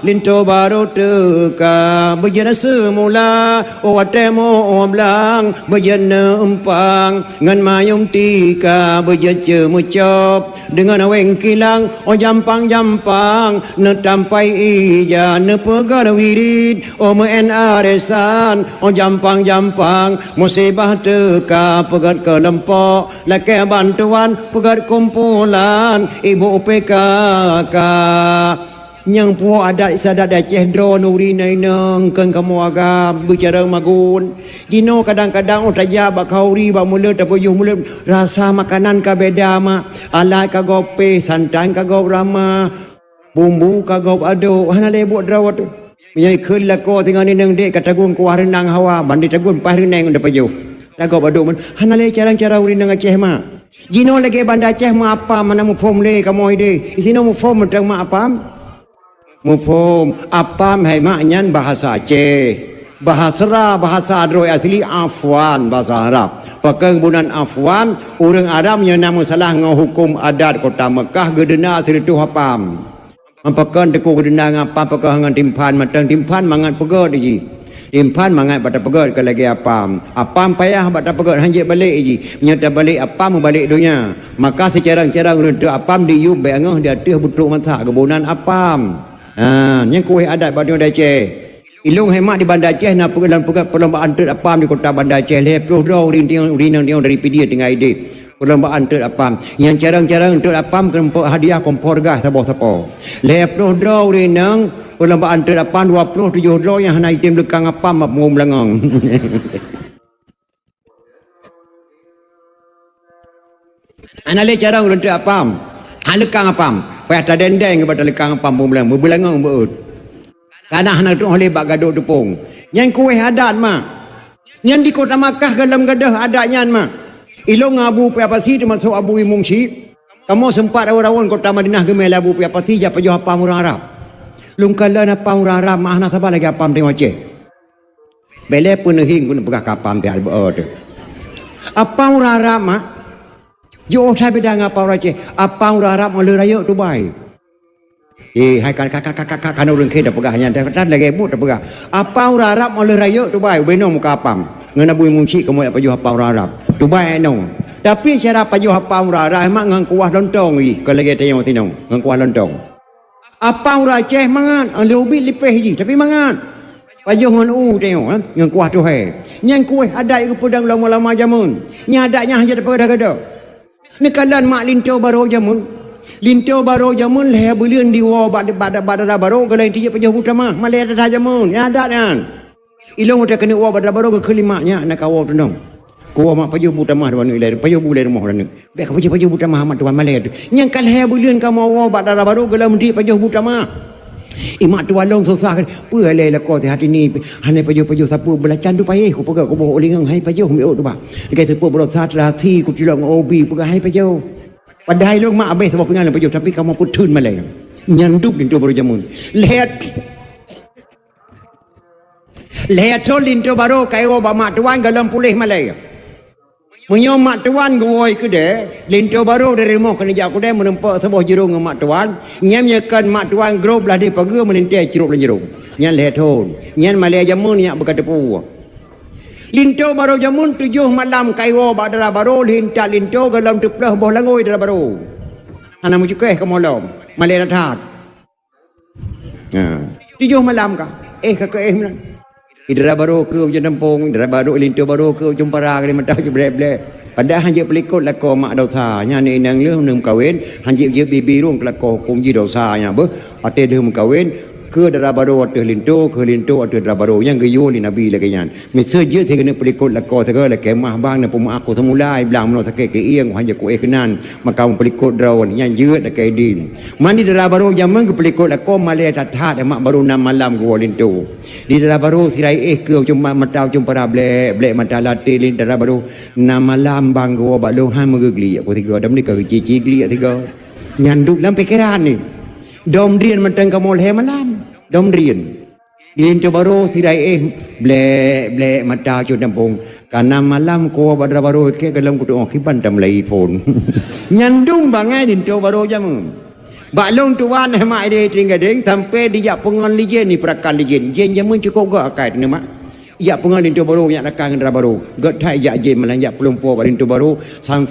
linto baru teka berjana semula watemo oblang berjana empang ngan mayung tika berjaca mucop dengan weng kilang jampang netampai ija nepegar wirid men aresan jampang musibah teka pegat kelempok laki bantuan pegat kumpulan ibu PKK yang puak adat sadat Aceh dro nuri naineng kan kamu agam bicara magun jino kadang-kadang tajak bak kauri bak mula tapuyuh mula rasa makanan ka beda mak alat ka gope santan ka gop rama bumbu ka gop ado hana le buat drawat tu menyai keul lako tengah ni nang dek kata gun kuah renang hawa bandi tagun pah renang unda payuh ta gop ado man hana le cara-cara uri nang Aceh mak jino lagi banda Aceh mak apa mana mu form le kamu ide isino mu form tang mak apa mufhum apa maknanya bahasa Aceh bahasa adroi asli Afwan bahasa Arab pakai bulan Afwan orang Arab yang nama salah ngau hukum adat kota Mekah gedena seritu hapam ampakan deku gedena ngapa pakai ngan timpan matang timpan mangat pegod ji timpan mangat pada pegod ke lagi apam payah pada pegod hanjit balik ji nyata balik apam balik dunia maka secarang-carang rentu apam diup beangah dia teh butuk mata kebunan apam yang kuih adat Bandar Aceh ilung hemat di Bandar Aceh nak perlombaan ter apam di kota Bandar Aceh leploh draw rinang dari PD tinggal ide perlombaan ter apam yang carang-carang ter apam kerempuk hadiah kompor gas sabo-sabo leploh draw rinang perlombaan ter apam 27 draw yang hana item lekang apam mau melengong anale carang ter apam lekang apam payah dendeng kepada lekang pampung belang berbelangang berut karena anak tu oleh bak gaduh tepung Yang kuih adat mak. Yang di kota Makkah dalam gadah adatnya mak. Ilong abu piapasi termasuk abu imungsi. Kamu sempat rawan kota Madinah gemel abu piapati japa jo apa murah Arab. Lung kala na pa murah Arab mah na sabah lagi apam tengok ceh. Bele pun hing pun pegah kapam te albo tu. Apa murah Arab mak? Jo saya beda ngapa orang ceh. Apa murah Arab mau raya Dubai. Hai kakak orang kita pegah hanya dan lagi ibu tak pegah. Apa orang Arab oleh raya Dubai benom muka apam. Ngena bui mungsi kamu apa jual apa orang Arab. Dubai no. Tapi cara apa jual apa orang Arab mak ngang kuah lontong i. Kalau lagi tanya tinong ngang kuah lontong. Apa orang Aceh mangan oleh ubi lipeh ji tapi mangan. Pajuh ngan tengok ngang kuah tu hai. Nyang kuih ada ke pedang lama-lama jamun. Nya adanya hanya daripada gada. Ni kalan mak linto baru jamun. Linto baro jamun leher bulian di wa bada baro kalau intinya pejah utama malai ada jamun ya ada kan ilong udah kena wa bada baro ke kelimaknya nak kawo tu nong ko mak pejah utama tuan ilai pejah bulian rumah orang ni bek pejah utama mak tuan malai tu yang kal leher bulian kamu wa bada baro kalau mesti pejah utama imak tu walong susah pu alai la ko hati ni hane pejah sapu belacan tu payah ko pegak ko boh lingang hai pejah mi tu ba dekat sepu bro satrati ku tilong obi pegak hai pejah. Padahal lu mak abis sebab pengalan pejauh tapi kamu putun malai. Nyanduk lintu baru jamun. Lihat tol lintu baru kairo ba mak tuan galam pulih malai. Menyo mak tuan goi ke de lintu baru dari rumah kena jak kedai menempak sebuah jerung mak tuan. Nyam nyekan mak tuan grob lah di pagi menentai cerup lan jerung. Nyan lihat tol. Nyan malai jamun yak berkata pu. Linto baru jamun 7 malam kairo badara baru linta linto galam teplah boh langoi dara baru. Ana mu cukeh ke malam. Malai ratat. 7 malam ka. Ka mana? Idara baru ke jenempong, idara baru linto baru ke jumpara ke mentah je blek-blek. Padahal hanya pelikut lako mak dosa. Nya ni nang leuh neum kawin, hanjip je bibi rung lako hukum ji dosa nya beuh. Ate deum kawin ke dara baru atau linto atau dara baru yang geyo li nabi lagi yan misal je te kena pelikut lako segala kemah bang na puma aku semulai bilang meno sakit ke ieng hanya ku kenan maka pelikut drawn yang je dak kai din mandi dara baru zaman ke pelikut lako malai tathat mak baru 6 malam ku linto di dara baru sirai ke cuma matau cuma para blek mata lati lin dara baru 6 malam bang ku balong han megegli aku tiga dam ni ke cici gli tiga nyanduk dalam pikiran ni dom rian mentang kamu leh malam dom rian linto baru sirai blek mata cu nampung karena malam ko badra baru ke galam ku doa kiban dam lai pon nyandung bangai linto baru jamu balong tuan mak dia tinggal deng sampai dia pengon lijen ni perakan lijen jen jamun cukup gak akad ni mak ya pengon linto baru yak nakang dra baru gat thai ya jen malang ya pelumpo linto baru sang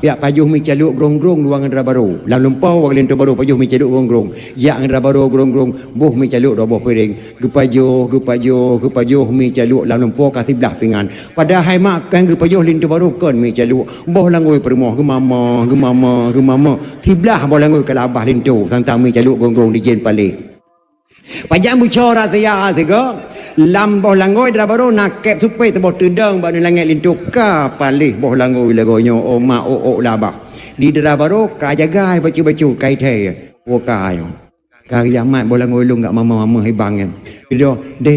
ya pajuh mi caluk grong-grong luang dra baru lam lumpau linto baru pajuh mi caluk grong-grong ya dra baru grong-grong buh mi caluk do boh piring gepajuh mi caluk lam lumpau kasih belah pingan padahal mak kan gepajuh linto baru kon mi caluk boh langoi permoh gemama tiblah boh langoi kalabah linto sang mi caluk grong-grong di jen palik pajang bucora saya sego lam boh langoi dra baru nak kep supai teboh tedang ba langit lintuk ka palih boh langoi lagonyo oma o laba di dra baru ka jagai baju kai the wo kai ka yamat boh langoi lu ngak mama hibang dia de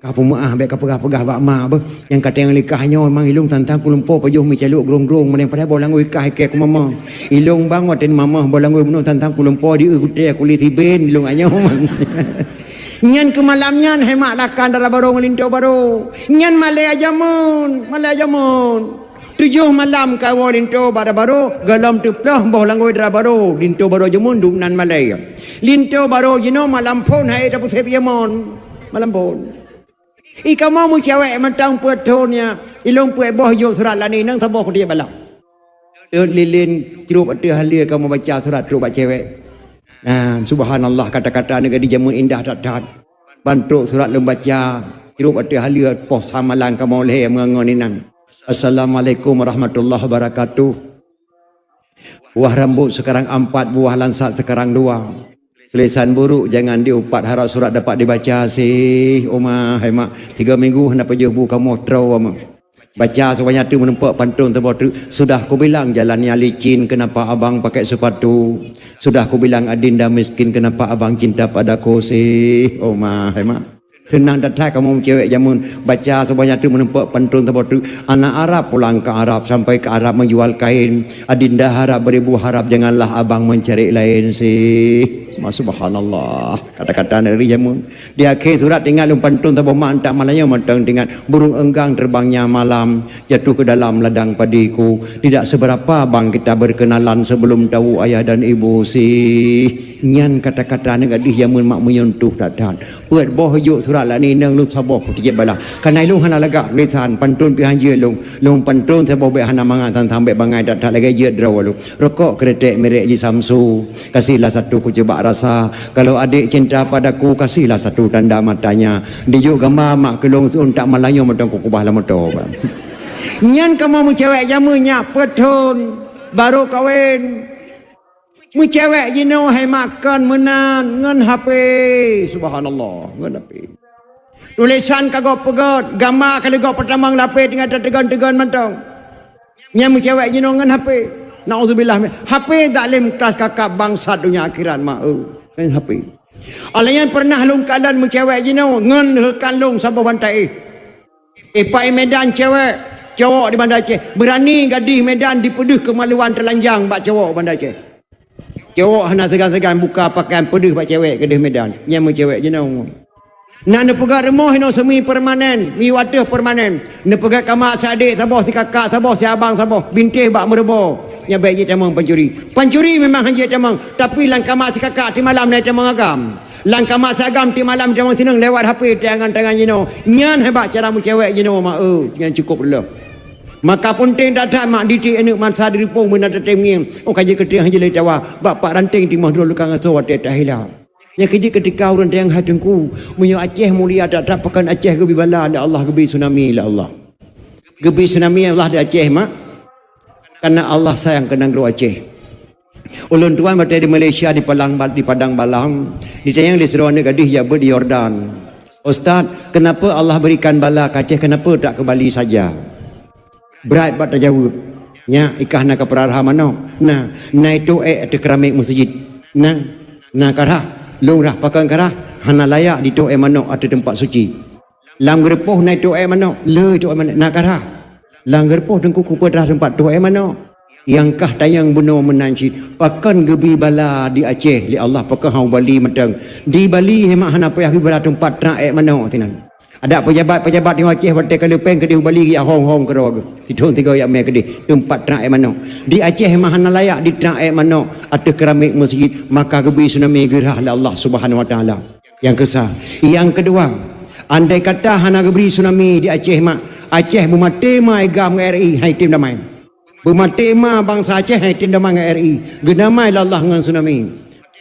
ka pumaah be ka pegah bak ma be yang kata yang likahnya memang ilung tantang kulumpo pajuh mi caluk grong-grong mana pada boh langoi kai ke mama ilung bang waten mama boh langoi bunuh tantang kulumpo di ugute kulit tiben ilung anyo nyan ke malamnya hemat lakan dara baru ngelinto baru nyan malaya jamun 7 malam kawo linto bara baru galam teplah boh langoi dara baru linto baru jamun dumnan malaya linto baru jino malam pon hai dapu sepiamon malam pon ika mau mu cewek mentang puetonya ilong puet boh jo surat lani nang taboh dia balak lilin tirup ada halia kamu baca surat tu baca cewek. Subhanallah kata-kata negara di jamun indah tat bantu surat lembaca tirup ada halia pos samalang kamu leh mengangoninang. Assalamualaikum warahmatullahi wabarakatuh. Buah rambut sekarang 4, buah lansat sekarang 2. Tulisan buruk jangan diupat, harap surat dapat dibaca sih. Oma hemat 3 minggu hendak pergi bu kamu trau ama. Baca supaya tu menempak pantun tebak tu. Sudah ku bilang jalannya licin, kenapa abang pakai sepatu? Sudah ku bilang adinda miskin, kenapa abang cinta padaku sih? Oh ma, hemat. Tenang datang kamu cewek jamun baca sebanyak tu menempat pantun sebab tu anak Arab pulang ke Arab sampai ke Arab menjual kain. Adinda harap beribu harap janganlah abang mencari lain sih. Subhanallah. Kata-kata dari jamun. Di akhir surat tinggal pantun sebab mantak malanya mentang dengan burung enggang terbangnya malam jatuh ke dalam ladang padiku. Tidak seberapa bang kita berkenalan sebelum tahu ayah dan ibu sih. Nyan kata-kata negatif jamun mak menyentuh datang. Buat boh yuk surat lah ni nang lu saboh tijek bala. Kanai lu hana lagak lisan pantun pihan je lu. Lu pantun saboh be hana mangat sampai bangai tak lagi je draw lu. Rokok kretek merek ji Samsu. Kasihlah satu ku coba rasa. Kalau adik cinta padaku kasihlah satu tanda matanya. Dijuk gambar mak kelong sun tak malayo metong ku kubah la motor. Nyan kamu mu cewek jamunya petun baru kahwin. Mu cewek jino hai makan menan ngan HP. Subhanallah, ngan HP. Tulisan kagak pegot, gambar kalau kau pertamang lapis tinggal tegan-tegan mantong. Nya mu cewek jino ngan HP. Nauzubillah. HP tak lem kelas kakak bangsa dunia akhirat mak. Ngan HP. Alayan pernah lung kalan mu cewek jino ngan kalung sampai bantai. Pai Medan cewek, cowok di Bandar Aceh berani gadis Medan dipeduh kemaluan telanjang bak cowok Bandar Aceh. Cowok hendak segan-segan buka pakaian pedih buat cewek ke Medan. Yang cewek je nak. Nak pegang remah no semi permanen, mi wadah permanen. Nak pegang kamar sadik sabah si kakak sabah si abang sabah, bintih bak mereba. Yang baik je tamang pencuri. Pencuri memang hanya tamang, tapi lang kamar si kakak ti malam naik tamang agam. Lang kamar si agam ti malam tamang senang lewat HP tangan-tangan je no. Nyan hebat cara mu cewek je no mak. Yang cukup dulu. Maka penting datang mak didik anak masa diripung benda tertenging. Oh kaji ketika haji leh tawa. Bapak ranting timah dulu kang asawat dia tak hilang. Yang kaji ketika orang yang hadengku. Munyo Aceh mulia tak pekan Aceh gebi bala ada Allah gebi tsunami la Allah. Gebi tsunami Allah di Aceh mak. Karena Allah sayang ke negeri Aceh. Ulun tuan berada di Malaysia di Padang Balang. Ditayang di seronok gadis Jabir di Yordan. Ustaz, kenapa Allah berikan bala ke Aceh? Kenapa tak ke Bali saja? Berat buat jawab. Nya ikah nak keperarah mana? Nah itu ada keramik masjid. Nah karah lungrah pakai karah hana layak di tu mana ada tempat suci. Lam gerpoh naik tu mana? Le tu mana? Nah karah. Lam gerpoh tengku ku pedah tempat tu mana? Yang kah tayang benar menanci pakan gebi bala di Aceh li Allah pakan hau Bali medang. Di Bali hemak hana payah bala tempat teraik mana tinan. Ada pejabat di Aceh bertek kalau peng ke di Bali ya hong ke roga. Tidung tiga ya me ke di tempat teraik mana. Di Aceh mahana layak di teraik mana ada keramik masjid maka gebi tsunami gerah Allah Subhanahu wa taala. Yang kesah. Yang kedua, andai kata hana geberi tsunami di Aceh mak Aceh bermatema agam RI hai tim damai. Bermatema bangsa Aceh hai tim damai RI. Genamai Allah dengan tsunami.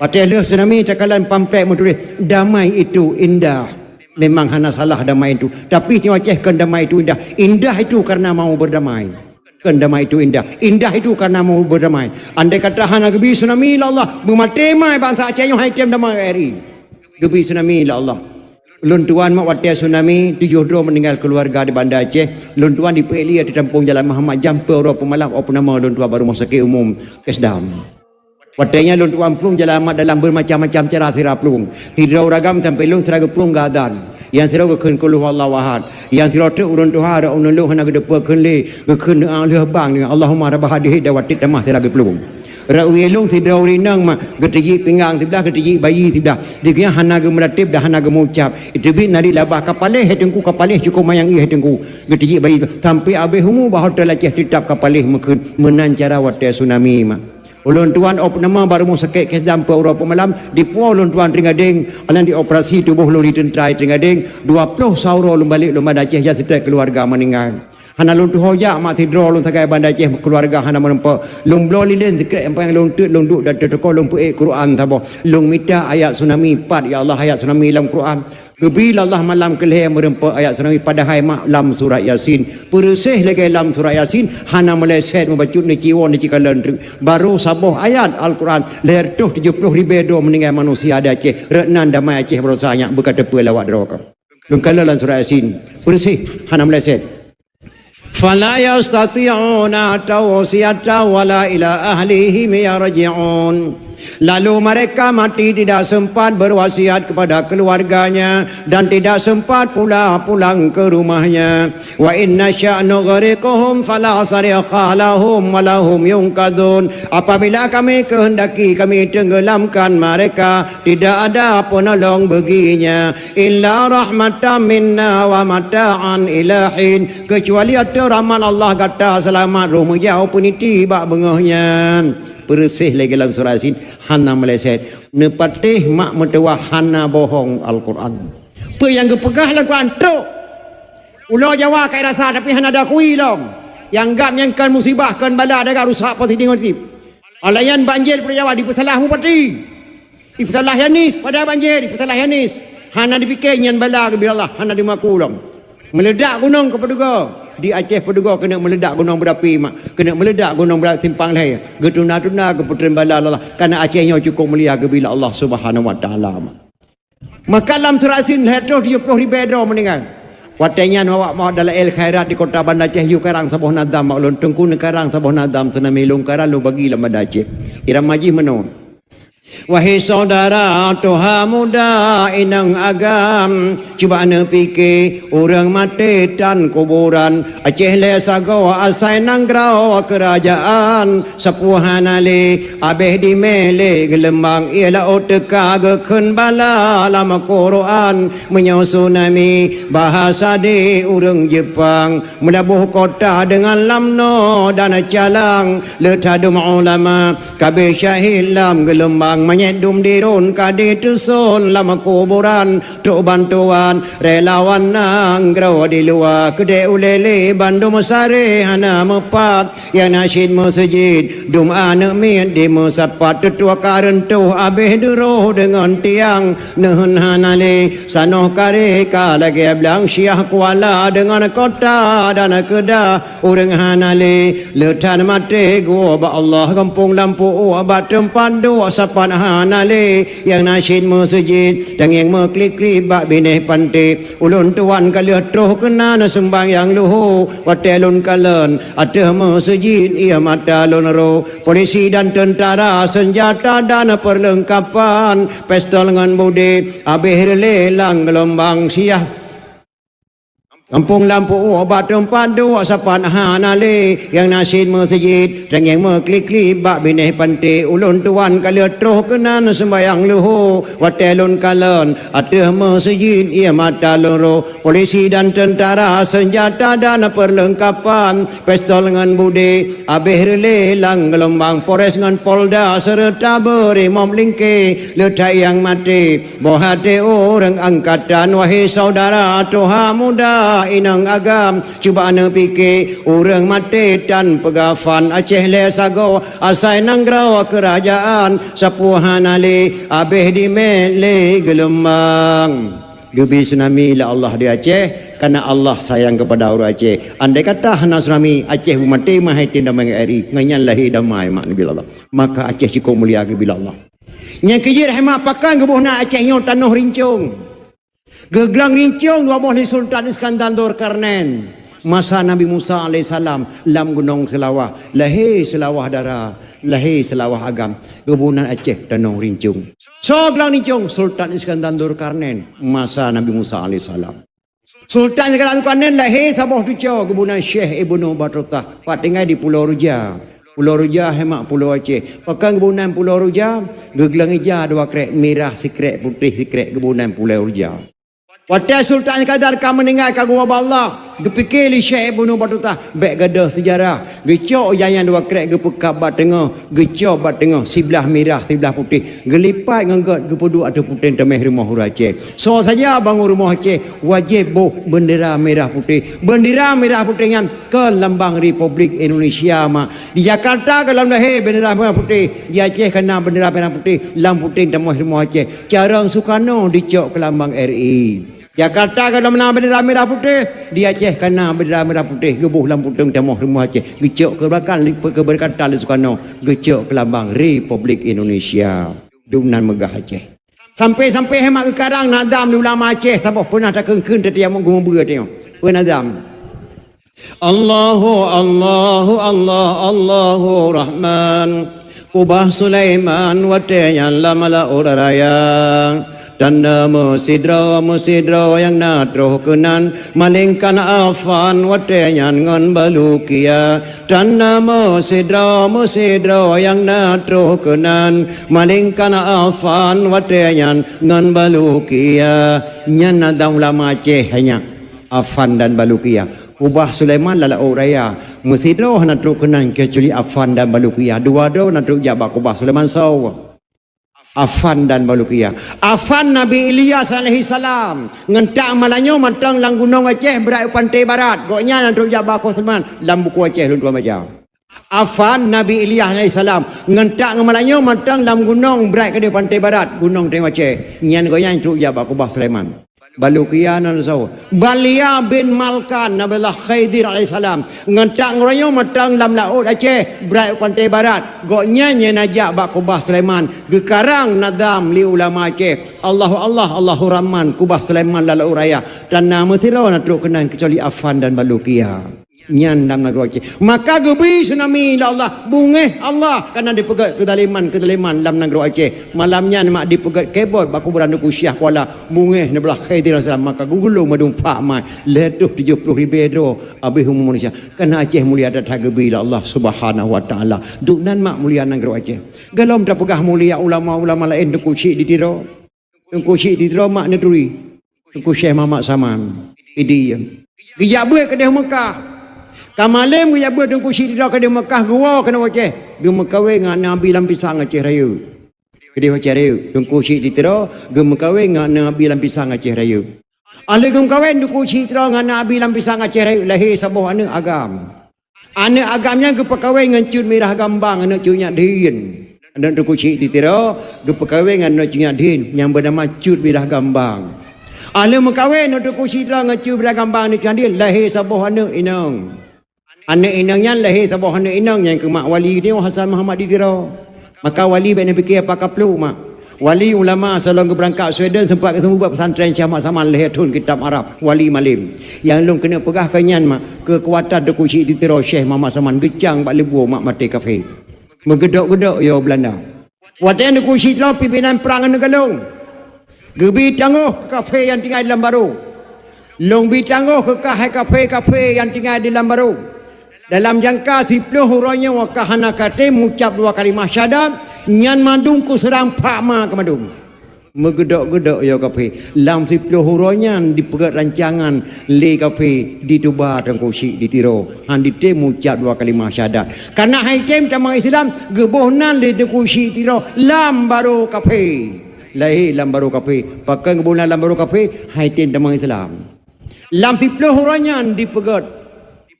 Patah tsunami cakalan pamflet menulis damai itu indah. Memang hana salah damai itu. Tapi di Aceh kan damai itu indah. Indah itu karena mau berdamai. Kan damai itu indah. Indah itu karena mau berdamai. Andai kata hana gebi tsunami la Allah. Bermatema bangsa Aceh yang hai tim damai RI. Gebi tsunami la Allah. Lun tuan mak watia tsunami 72 meninggal keluarga di Bandar Aceh. Lun tuan di Peli di Kampung Jalan Muhammad Jampe Ro Pemalang apa nama lun tuan baru rumah sakit umum Kesdam. Watanya lun tuan plung jalan amat dalam bermacam-macam cara sirap plung. Tidrau ragam sampai lung seraga plung gadan. Yang sirau keun kuluh Allah wahad. Yang sirau tu urun tuha ada unun lu hana gedepa keun le. Keun leh bang dengan Allahumma rabbah hadihi dawatit tamah siraga plung. Rawi lung tidrau rinang mak getiji pinggang tibelah getiji bayi tibelah. Jika hana ge meratib dah hana ge mengucap. Itu bi nari labah kapaleh hetengku kapaleh cukup mayang i hetengku. Getiji bayi sampai abeh humu bahar telaceh titap kapaleh mekun menan cara watia tsunami mak. Ulun tuan op nama baru mau sakit kes dampe Eropah malam di puau ulun tuan ringadeng alan di operasi tubuh ulun ditentrai ringadeng 20 sauro ulun balik ulun Bandar Aceh yang setelah keluarga meninggal. Hana ulun tu hojak mak tidro ulun sakai Bandar Aceh keluarga hana menempa lung blo lilen zikir apa yang ulun tut ulun duk dan teko ulun puik Quran tabo ulun minta ayat tsunami 4 ya Allah ayat tsunami dalam Quran. Gebila Allah malam kelih merempa ayat tsunami padahal mak lam surat Yasin. Persih lagi lam surat Yasin hana meleset membacut ni jiwa ni cikalan baru sabuh ayat Al-Quran leher tuh 70,000 meninggal manusia ada Aceh renan damai Aceh berosanya berkata pelawat neraka. Lengkala lam surat Yasin. Persih hana meleset. Fala yastati'una tawsiyata wala ila ahlihim yarji'un. Lalu mereka mati tidak sempat berwasiat kepada keluarganya dan tidak sempat pula pulang ke rumahnya. Wa inna sya'nu ghariquhum fala sariqa lahum wa lahum yunqadun. Apabila kami kehendaki kami tenggelamkan mereka, tidak ada penolong baginya illa rahmatan minna wa mata'an ilahin, kecuali ada rahmat Allah kata selamat rumah jauh puniti bak bengahnya. Bersih lagi dalam surah Yasin hana meleset nepatih mak metewah hana bohong Al-Quran. Apa yang kepegah Al-Quran tu ulo Jawa kai rasa tapi hana ada kui long yang gam yang kan musibah kan bala ada rusak pasti tengok tip alayan banjir pada Jawa di pesalahmu pati di pesalah Yanis pada banjir di pesalah Yanis hana dipikir nyan bala ke bila Allah hana dimaku long meledak gunung ke Paduga. Di Aceh Paduga kena meledak gunung berapi mak, kena meledak gunung berapi timpang leh getuna-tuna ke puteren bala Allah karena Acehnya cukup mulia ke bila Allah Subhanahu wa taala. Maka dalam surah Yasin hetro 70 ribu meninggal watanya awak mau dalam el khairat di kota Bandar Aceh yu karang sabuh nadam mak lon tengku karang sabuh nadam senami long karang lu bagi lam Bandar Aceh iram maji menon. Wahai saudara toha muda inang agam, cuba ane fikir orang mati dan kuburan Aceh le sago asai nanggrau kerajaan sepuhan ali abeh di mele gelembang ialah oteka gekun bala lama Quran menyau tsunami bahasa di orang Jepang melabuh kota dengan lamno dan calang letadum ulama kabeh syahid lam gelembang menyedum dirun kadi tusun lama kuburan tuk bantuan relawan nanggrau di luar kedai ulele bandung sare hana mepat yang nasyid masjid dum anak miat di mesapat tetua karentu abeh duruh dengan tiang nehun hanale sanoh kare lagi belang syiah kuala dengan kota dan kedah orang hanale letan mati gua ba Allah kampung lampu obat tempat dua sapan hanale yang nasyid masjid dan yang meklik-klik bak bineh pantai ulun tuan kali troh kena na sembang yang luhu watelun kalen ateh masjid ia mata lonero polisi dan tentara senjata dan perlengkapan pistol dengan budi abih lelang gelombang siah kampung lampu obat tempat dua sapan hanale yang nasyid masjid dan yang meklik-klik bak bineh pantai ulun tuan kali troh kenan sembayang luhu watelun kalen ateh masjid ia mata loro polisi dan tentara senjata dan perlengkapan pistol dengan budi abih lelang gelombang pores dengan polda serta berimam lingke letai yang mati bohate orang angkatan wahai saudara toha muda inang agam cuba ane fikir orang mati dan pegafan Aceh le sago asai nanggrau kerajaan sapuhan ali abeh di mele gelembang gebi tsunami la Allah di Aceh karena Allah sayang kepada orang Aceh. Andai kata hana tsunami Aceh mati mahai tindak mengeri nganyan lahi damai mak nabi Allah maka Aceh cukup mulia ke bila Allah nya kejir hemat pakan kebuhna Aceh nyo tanah rincung geglang rincung dua boh ni Sultan Iskandar Dzulkarnain masa Nabi Musa alaihissalam lam gunung Selawah lahir Selawah darah lahir Selawah agam kebunan Aceh tanah rincung so gelang rincung Sultan Iskandar Dzulkarnain masa Nabi Musa alaihissalam Sultan Iskandar Dzulkarnain lahir sabuh tujuh kebunan Syekh Ibnu Battuta patinggai di Pulau Ruja Pulau Ruja hemak Pulau Aceh pakan kebunan Pulau Ruja geglang ija dua krek merah sikrek putih sikrek kebunan Pulau Ruja Waktu Sultan Iskandar kan meninggal kagum Allah gepikir li Syekh Ibnu Battuta bek gadah sejarah gecok yang dua krek gepekap bat tengah gecok bat tengah sebelah merah sebelah putih gelipat ngangkat gepedu ada putih temeh rumah Aceh so saja bangun rumah Aceh wajib boh bendera merah putih yang ke lambang Republik Indonesia mak di Jakarta kalau lahir bendera merah putih di Aceh kena bendera merah putih lam putih temeh rumah Aceh cara Soekarno dicok ke lambang RI Jakarta kalau menang bendera merah putih di Aceh kena bendera merah putih gebuh lampu putih temah rumah Aceh gecok ke belakang keberkatan Soekarno gecok ke lambang Republik Indonesia dunan megah Aceh sampai hemat ke karang nadam di ulama Aceh siapa pernah tak kengkun tadi yang menggumu tengok penadam Allahu Allah Allahu Rahman Kubah Sulaiman wateyan lamala uraraya Tanda musidro yang natro kenan malingkan afan wateyan ngon balukia Tanda musidro yang natro kenan malingkan afan wateyan ngon balukia Nyan nadam lama Aceh hanya afan dan balukia Kubah Sulaiman lala uraya musidro natro kenan kecuali afan dan balukia dua-dua natro jabak Kubah Sulaiman saw Afan dan Balukia. Afan Nabi Ilyas alaihi salam ngentak malanyo matang lang gunung Aceh berai pantai barat. Goknya nanti jabak Osman lam buku Aceh lu dua macam. Afan Nabi Ilyas alaihi salam ngentak malanyo matang lam gunung berai ke pantai barat gunung tengok Aceh. Nyan goknya nanti jabak Kubah Sulaiman. Balukia nan saw. Balia bin Malkan Nabilah Khidir alaihi salam ngentak ngoranyo matang lam laut Aceh berai pantai barat. Goknya nya najak bak Kubah Sulaiman gekarang nadam li ulama Aceh. Allahu Rahman Kubah Sulaiman lalu raya dan nama tiro nak kenan kecuali Afan dan Balukia. Nyan dalam negeri Aceh. Maka gebi tsunami la Allah bungeh Allah karena dipegat kedaliman dalam negeri Aceh. Malamnya mak dipegat kebot baku beranda kusyah kuala bungeh nabelah Khidir salam maka gugulung madum fa'ma letuh 70,000 dro abih umum Malaysia. Karena Aceh mulia datang gebi la Allah Subhanahu wa taala. Dunan mak mulia negeri Aceh. Galom dah pegah mulia ulama-ulama lain dengku syik ditiro. Dengku syik ditiro mak neduri. Dengku Syekh Muhammad Saman. Idi. Gejabe ke dia Mekah. Kamalim gaya buat dengku syik di Mekah gua kena Aceh. Gemekawe dengan Nabi lampisang Aceh Raya. Kedih Aceh Raya. Dengku syik di tero gemekawe dengan Nabi lampisang Aceh Raya. Ahli gemekawe dengku syik di tero dengan Nabi lampisang Aceh Raya lahir sabuh anak agam. Anak agamnya gepekawe dengan cut merah gambang anak cutnya din. Anak dengku syik di tero gepekawe dengan anak cutnya din yang bernama cut merah gambang. Ahli mekawe dengku syik di tero dengan cut merah gambang anak cutnya din lahir sabuh anak inang. Anak inangnya lahir sabuh anak inang yang ke mak wali ni Hasan Muhammad ditiro. Maka wali banyak fikir apa kaplu mak. Wali ulama salong ke berangkat Sweden sempat ketemu buat pesantren Syekh Muhammad Saman lahir tun kitab Arab wali malim. Yang long kena pegah kenyan mak kekuatan deku syik ditiro Syekh Muhammad Saman gecang bak lebu mak mati kafe. Megedok-gedok yo Belanda. Watan deku syik ditiro pimpinan perang negalong. Gebi tangguh kafe yang tinggal di Lambaru. Long bi tangguh ke kafe yang tinggal di Lambaru. Dalam jangka 10 huranya wakahana kate mengucap 2 kalimah syahadat nyan madung ku serang pakma ke madung megedok-gedok ya kafe lam 10 huranya dipegat rancangan le kafe dituba tengku syik ditiro han dite mengucap 2 kalimah syahadat karena haitem tamang Islam gebohnan le tengku syik tiro lam baru kafe lahir lam baru kafe pakai gebohnan lam baru kafe haitem tamang Islam lam 10 huranya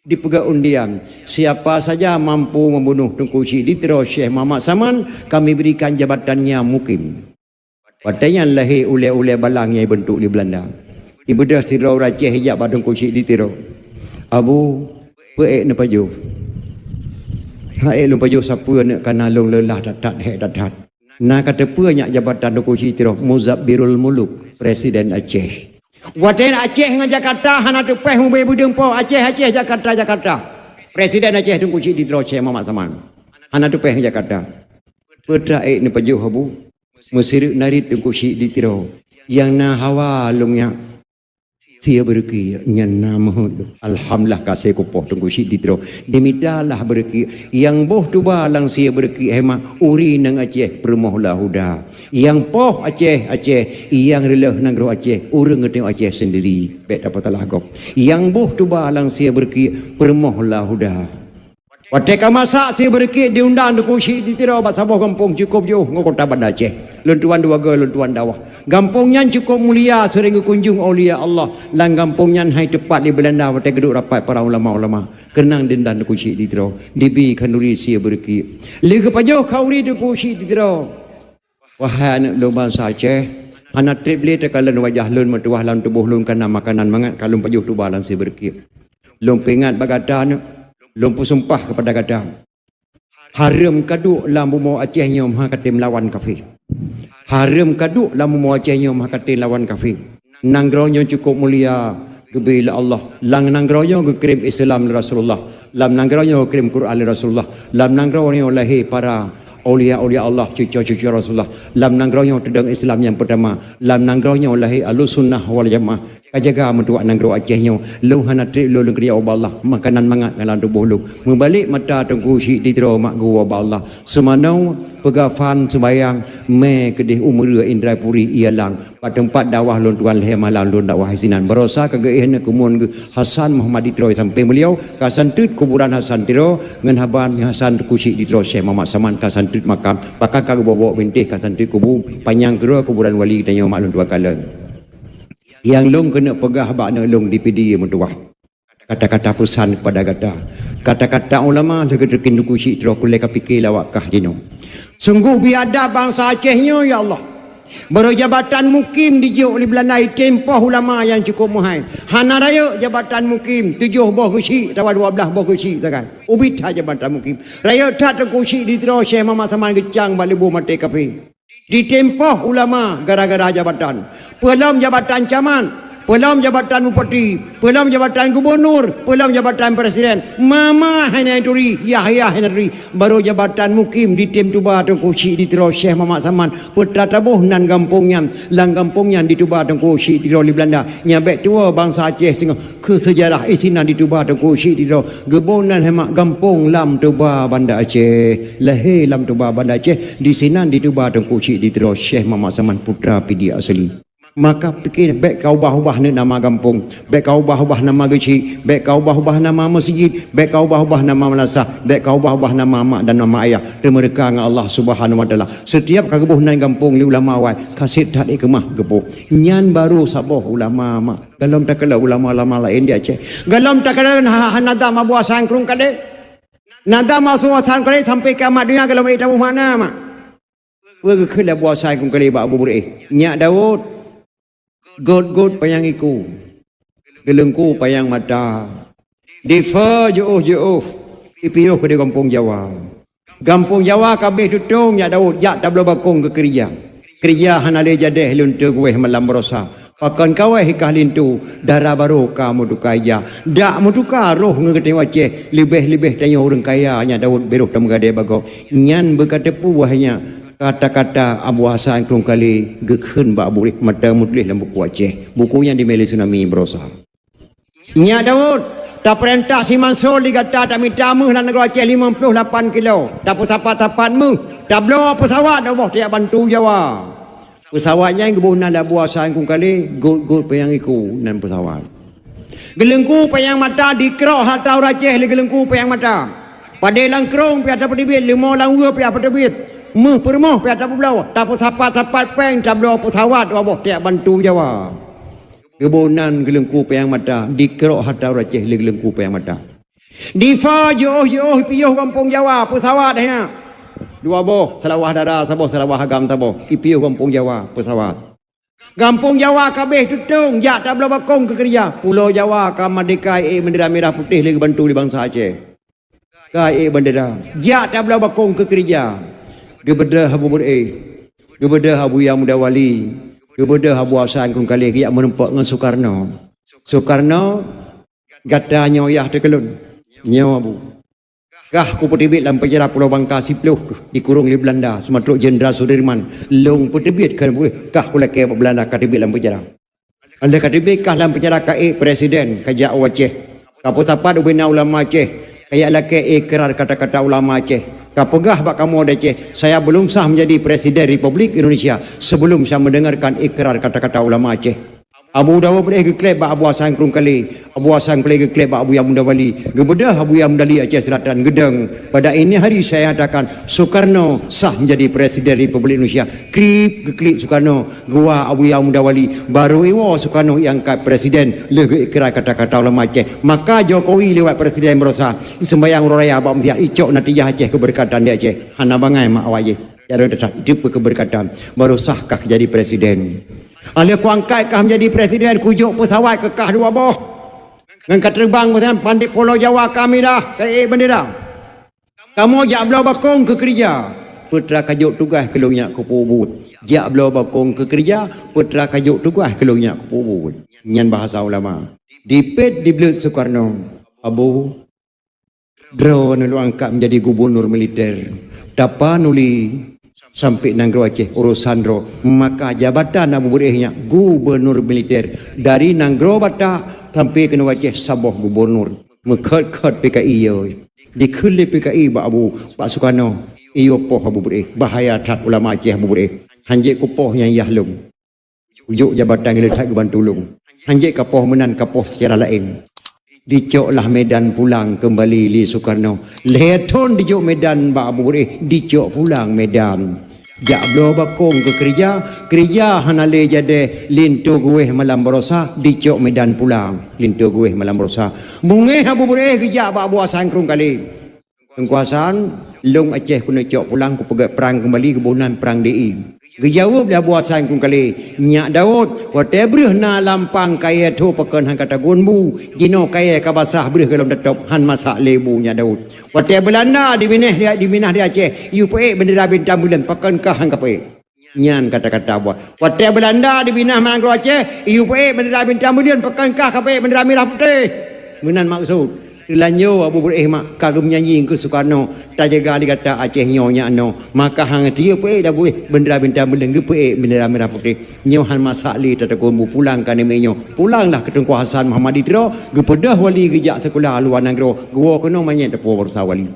dipegat undian siapa saja mampu membunuh Tengku Syik ditiro Syekh Muhammad Saman kami berikan jabatannya mukim padanya lahir ule-ule balang yang bentuk di Belanda ibu dah sirau Aceh hijab Tengku Syik ditiro abu peek ne paju hae lu paju siapa nak kanalung lelah datat datat na kata punya jabatan Tengku Syik ditiro Muzabbirul Muluk Presiden Aceh. Waten Aceh dengan Jakarta hana tepeh mumbai budeng po Aceh Jakarta. Presiden Aceh Tengku Syik ditiro Syekh Muhammad Saman. Hana tepeh Jakarta. Petra ni pajuh habu. Mesir narit Tengku Syik ditiro. Yang na hawa lungnya sia berki nyan namahud. Alhamdulillah kasih kupoh Tengku Syik ditiro. Demidalah berki yang boh tuba lang sia berki hema uri nang Aceh permohlah huda. Yang poh Aceh yang relah negeri Aceh urang ngeteng Aceh sendiri bet dapat lagop yang boh tuba lang sia berki permohlah huda wateka masa sia berki diundang Tengku Syik ditiro bat sabuh kampung cukup jauh ngokota Banda Aceh lentuan dua ge lentuan dawah gampungnya cukup mulia sering kunjung aulia Allah lang gampungnya hai tepat di Belanda wateka geduk rapat para ulama-ulama kenang dendan Tengku Syik ditiro dibi kanuri sia berki lege pajoh kauri Tengku Syik ditiro. Wahai anak lomba Aceh, anak trip boleh tekalan wajah lun metuah lan tubuh lun kana makanan mangat kalau pajuh tu balan si berkir. Lum pengat bagadan, lum sumpah kepada gadang. Haram kaduk lambu mau Aceh nyom ha kate melawan kafir. Haram kaduk lambu mau Aceh nyom ha kate lawan kafir. Nanggronya cukup mulia gebila Allah. Lang nanggronya gekirim Islam Rasulullah. Lam nanggronya kirim Quran Rasulullah. Lam nanggronya lahir para Aulia-aulia Allah, cucu-cucu Rasulullah. Lam nanggrohnya tedang Islam yang pertama. Lam nanggrohnya lahir Ahlussunnah wal Jamaah. Kajaga mentua nanggro Acehnya. Lu hana tri lu lengkri Allah. Makanan mangat ngalan tubuh lu. Membalik mata tengku syik ditro mak gua Allah. Semanau pegafan sembayang me kedih umur Indrapuri ialang. Pada tempat dakwah lon tuan leh malam lon dakwah hasinan. Berosa kagaihna kemun Hasan Muhammad ditro sampai beliau kasan tut kuburan Hasan tiro ngan haban Hasan kusyik ditro Syekh Muhammad Saman kasan tut makam. Bahkan kagak bawa bintih kasan tut kubu panjang kera kuburan wali tanya mak lon tuan kala. Yang long kena pegah bakna long di PD mentuah. Kata-kata pesan kepada kata. Kata-kata ulama dekat-dekat duku syik terus kulai kapikir lawakah jino. Sungguh biadab bangsa Acehnya ya Allah. Berjabatan mukim dijuk oleh Belanai tempoh ulama yang cukup muhai. Hana raya jabatan mukim 7 boh kusyik tawa 12 boh kusyik sekarang. Ubita jabatan mukim. Raya tak kusyik di terus Syekh Muhammad Saman gecang balik buh mati kafe. Ditempoh ulama gara-gara jabatan. Pelam jabatan camat, pelam jabatan bupati, pelam jabatan gubernur, pelam jabatan presiden. Mama Hanaduri, Yahya Hanaduri. Baru jabatan mukim di tim Tuba Tengku Syik di terus Syekh Muhammad Saman. Putra tabuh nan kampungnya, lang kampungnya di Tuba Tengku Syik di terus di Belanda. Nyabek tua bangsa Aceh sehingga ke sejarah isinan di Tuba Tengku Syik di terus. Gebunan hemat kampung lam Tuba Banda Aceh. Lahir lam Tuba Banda Aceh. Di sinan di Tuba Tengku Syik di terus Syekh Muhammad Saman putra PD asli. Maka fikir baik kau ubah-ubah nama kampung, baik kau ubah-ubah nama kecil, baik kau ubah-ubah nama masjid, baik kau ubah-ubah nama madrasah, baik kau ubah-ubah nama mak dan nama ayah. Dan mereka dengan Allah Subhanahu wa taala. Setiap kagebuh nan kampung li ulama wai kasih tak kemah gebuh. Nyan baru saboh ulama mak. Galam tak kala ulama-ulama lain di Aceh. Galam tak kala hanada ma buah sangkrung kale. Nada ma suatan kale sampai kiamat dunia galam ai tahu mana mak. Wege kala buah sangkrung kale ba abu bure. Nyak Daud God payang iku gelengku payang mata difa jauh ipiyo ke di kampung Jawa kabeh tutung ya Daud ya tablo bakong ke kerja hanale jadeh lunte gue malam berosa pakan kawai hikah lintu darah baru kamu dukaya dak mutuka roh ngegete Aceh lebih tanya orang kaya nya Daud beruh tamgade bago nyan berkata puahnya kata-kata Abu Hasan kelung kali gekhen ba abu mata mudlih dalam buku Aceh. Bukunya di Meli Tsunami berosa. Nya Daud, tak perintah si Mansur digata tak minta mu dalam negara Aceh 58 kilo. Tak tapat mu. Tak blow pesawat dah boh tiap bantu Jawa. Pesawatnya yang kebunan Abu Hasan kelung kali gut payang iku nan pesawat. Gelengku payang mata dikerok hatau Aceh le gelengku payang mata. Pada langkrong pi ada pedibit 5 langua pi apa pedibit. Permoh pihak tak belau tak sapat peng tak belau pesawat wabah tiap bantu Jawa kebunan gelengku payang mata dikerok hatau Aceh le gelengku payang mata difa jauh piuh kampung Jawa pesawat dah dua boh selawah darah saboh selawah agam saboh ipiuh kampung Jawa pesawat kampung Jawa kabeh tutung jak tak belau bakong ke kerja Pulau Jawa ka merdeka bendera merah putih le bantu di bangsa Aceh kai bendera jak tak belau bakong ke kerja kepada Abu Bur'eh, kepada Abu Yang Muda Wali, kepada Abu Hasan kelung kali dia menempak dengan Soekarno gata nyoyah terkelun nyawa Abu kah ku petibit dalam penjara Pulau Bangka Sipluh dikurung di Belanda sematruk Jenderal Sudirman long petibit kan boleh kah ku laki Belanda katibit dalam penjara ada katibit kah dalam penjara kai presiden kajak Aceh kaputapat ubina ulama Aceh kayak laki ikrar kata-kata ulama Aceh kapegah bak kamu ada Aceh saya belum sah menjadi Presiden Republik Indonesia sebelum saya mendengarkan ikrar kata-kata ulama Aceh Abu Dawud boleh geklep bak Abu Hasan kelung kali Abu Hasan boleh geklep bak Abu Yang Muda Wali gebedah Abu Yang Muda Wali Aceh Selatan gedeng pada ini hari saya katakan Soekarno sah menjadi Presiden Republik Indonesia geklik Soekarno gua Abu Yang Muda Wali baru iwa Soekarno yang kat Presiden lege ikrar kata-kata ulama Aceh maka Jokowi lewat Presiden berosa sembayang raya abang mesti icok natijah Aceh keberkatan di Aceh hana bangai mak awak je cara hidup keberkatan baru sahkah jadi presiden ala ku angkat kah menjadi presiden kujuk pesawat kekah dua boh ngangkat terbang pasal pandit Pulau Jawa kami dah kai bendera kamu jak belau bakong ke kerja putra kajuk tugas kelungnya ku pubut jak belau bakong ke kerja putra kajuk tugas kelungnya ku pubut nyan bahasa ulama dipet di belut Soekarno Abu drone lu angkat menjadi gubernur militer Dapat nuli sampai Nanggro Aceh urusan ro. Maka jabatan Abu Burehnya gubernur militer dari Nanggro Bata sampai ke Aceh Sabah gubernur. Mekhat-khat PKI yo. Dikhulli PKI ba Abu Pak Sukarno. Iyo poh Abu Bureh. Bahaya tat ulama Aceh Abu Bureh. Hanjek kupoh yang yahlum. Ujuk jabatan letak ke Bantulung. Hanjek kapoh menan kapoh secara lain. Dicoklah Medan pulang kembali Li Sukarno. Leton dijuk Medan Pak Abu Bureh. Dicok pulang Medan. Jak belo bakong ke kerja hanale jade lintu gue malam berosa dicok Medan pulang lintu gue malam berosa bunge Abu Bureh kerja Pak Abu Hasan krung kali kekuasaan long Aceh kena cok pulang ku pegat perang kembali kebunan perang DI kejawab dia Abu Hasan krung kali nyak Daud wate breh na lampang kaya tu pekan han kata gunbu jino kaya ka basah breh dalam datop han masak lebu nyak Daud wate Belanda di Minah dia Aceh UPE bendera bintang bulan pekan kah han kape nyan kata-kata buat wate Belanda di Minah Manggro Aceh UPE bendera bintang bulan pekan kah kape bendera merah putih menan maksud Lanyo Abu Bureh mak kagum nyanyi ke Sukarno tak jaga ali kata Aceh nyonya no maka hang dia pe dah boleh bendera bintang beleng pe bendera merah putih nyo han masak li tatakun pulang kan menyo pulanglah ke Tengku Hasan Muhammad Idro gepedah wali gejak sekolah luar Nanggro gua kena manyet depo bersa wali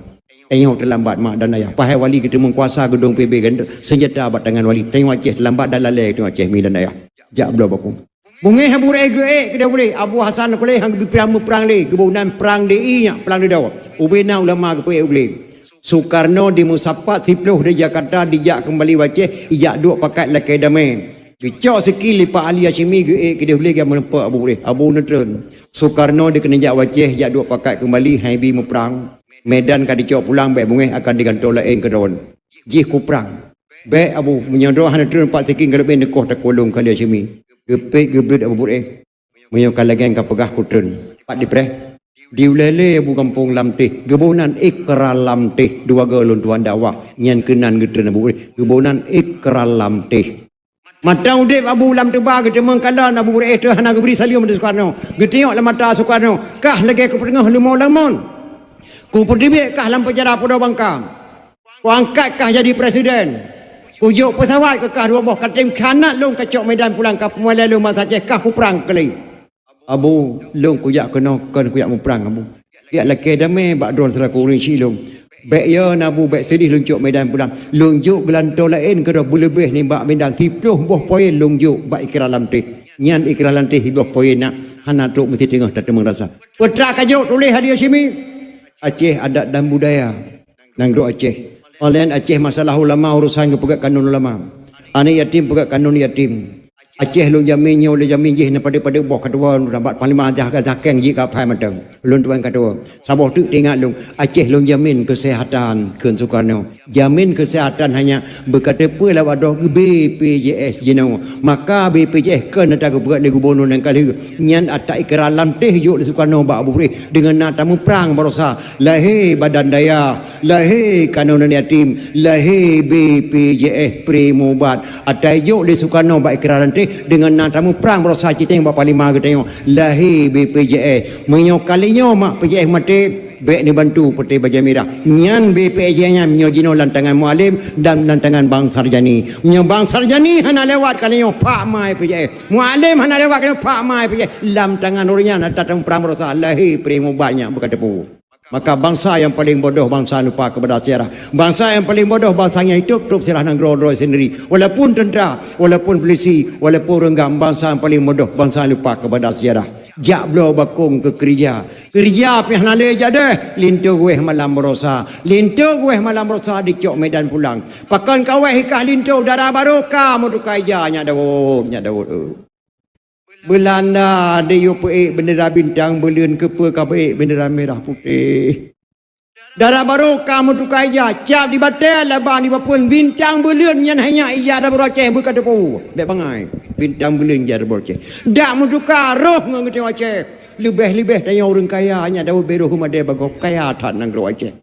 tengok terlambat mak dan ayah pahai wali ketemu kuasa gedung PB ganda senjata abad tangan wali tengok Aceh terlambat dan lalai tengok Aceh mi dan ayah jak belah bakung Bungai Abu Bureh ke dia boleh Abu Hasan boleh hang perang le kebunan perang DI nya perang di dawa ubena ulama ke boleh Soekarno di Musapat Siploh di Jakarta dijak kembali Aceh ijak duk pakat lakai damai kecok sekil lipat Ali Hashimi ke dia boleh dia menempak Abu Bureh Abu Netron Soekarno dia kena jak Aceh ijak duk pakat kembali haibi memperang Medan kan dicok pulang baik bungai akan digantung lain ke daun jih ku perang baik Abu menyodor han Netron pak sekil kalau ben dekoh takolong kali Hashimi gepek geblet Abu Bureh menyokal lagi yang kapegah kutren pak dipreh diulele Abu Kampung Lamtih gebunan Ikral Lamtih dua galon tuan dakwah nyan kenan getren Abu Bureh gebunan Ikral Lamtih mata udip Abu Lamtih ba gede mengkalan Abu Bureh tu hana geberi salium di Soekarno getiok la mata Soekarno kah lagi ke pertengah lemon ku perdibik kah lam penjara Pulau Bangka ku angkat kah jadi presiden Kujuk pesawat ke kah dua boh katim kanat long kacok Medan pulang ke Pemuala long masa Aceh kah ku perang kali Abu long kujak kena kan kujak mu perang Abu dia laki damai bak drone selaku orang silong baik ya Abu baik sedih lonjuk Medan pulang lonjuk gelanto lain ke dah lebih ni bak Medan 30 boh poin lonjuk bak Ikral Lamtih nyan Ikral Lamtih 2 poin nak hana tuk mesti tengah tak temang rasa putra kajuk tulis Hadi Hashimi Aceh adat dan budaya Nanggro Aceh Olain Aceh masalah ulama urusan ke pegat kanun ulama. Anak yatim pegat kanun yatim. Aceh lu jamin nyo lu jamin jih pada boh kedua dapat panglima ajah ke zakeng ji ka phai matang. Lun tuan kedua. Sabah tu tengok lu Aceh lu jamin kesehatan Kun Soekarno. Jamin kesehatan hanya berkata pula wadah BPJS jeno. Maka BPJS kan ada ke pegat gubernur nang kali nyan atak Ikral Lamtih juk Soekarno ba Abu Bureh dengan tamu perang berosa lahir badan daya lahir kanun yatim lahir BPJS Primobat atai juk Soekarno ba Ikral Lamtih dengan tamu perang berosa citeng bapa lima ke tengok lahir BPJS menyokalinya mak PJS mati baik ni bantu putih baja merah nyan BPJS nya menyojino lantangan mualim dan lantangan Bang Sarjani Bang Sarjani hana lewat kalinya pak mai PJS mualim hana lewat kalinya pak mai PJS lam tangan urnya datang perang berosa lahir primo banyak berkata pu maka bangsa yang paling bodoh bangsa lupa kepada sejarah bangsa yang paling bodoh bangsa yang hidup sejarah Nanggro sendiri walaupun tentera walaupun polisi walaupun renggam bangsa yang paling bodoh bangsa lupa kepada sejarah jak belo bakung ke kerja pih nale jade lintu gue malam berosa dicok Medan pulang pakan kaweh hikah lintu darah barokah mudukai nya Daud Belanda di UPE bendera bintang belian kepe KPE bendera merah putih darah baru kamu tukai ja cap di batel laban di bapun bintang belian yang hanya iya ada beraceh bukan depu baik bangai bintang belian ja ada beraceh dak mu tukar roh ngerti Aceh lebih tanya orang kaya hanya Daud beruh humade bagok kaya tak Nanggro Aceh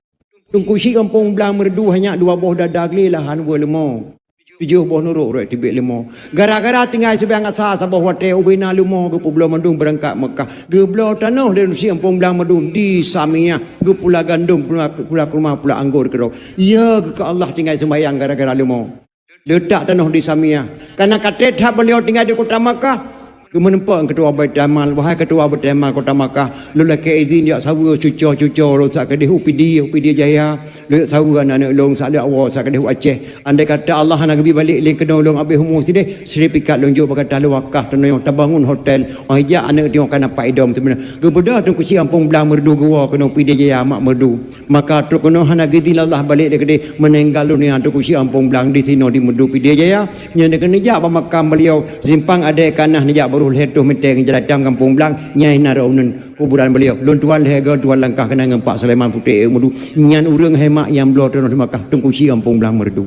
tungku si kampung belang merdu hanya 2 boh dadah gelilahan gua lemo Tujuh buah nuruk rek tibik limo. Gara-gara tinggal sebiang asa sabah hotel ubina limo ge pulau Mandung berangkat Mekah. Ge belau tanah dan siang Pumblang Mandung di Samia ge pula gandum pula kurma pula anggur kerok. Ya ke Allah tinggal sembahyang gara-gara limo. Letak tanah di Samia. Karena kata beliau tinggal di kota Mekah. Menempat ketua Baitul Amal, wahai ketua Baitul Amal Kota Makkah, lu laki izin dia sawu cucu rosak kedih upidi jaya, lu sawu anak long sak dia awak sak kedih Aceh. Andai kata Allah nak pergi balik link kedong long abih humus dia, seripikat lonjok berkata lu wakaf tenoyong terbangun hotel, ajak anak dia kena pak idom sebenarnya. Kebedah tu kuci ampung belang merdu gua kena upidi jaya mak merdu. Maka tu kena hana gidi Allah balik dia kedih meninggal dunia tu kuci ampung belang di sino di merdu upidi jaya. Nya kena jak makam beliau simpang ada kanah nejak leher tu menteng jeladang kampung Belang nyai naraunun kuburan beliau lon tuan leher tuan langkah kena ngempak Sulaiman Putih merdu nyan urang hemak yang belo tu di Makkah tungku si kampung Belang merdu.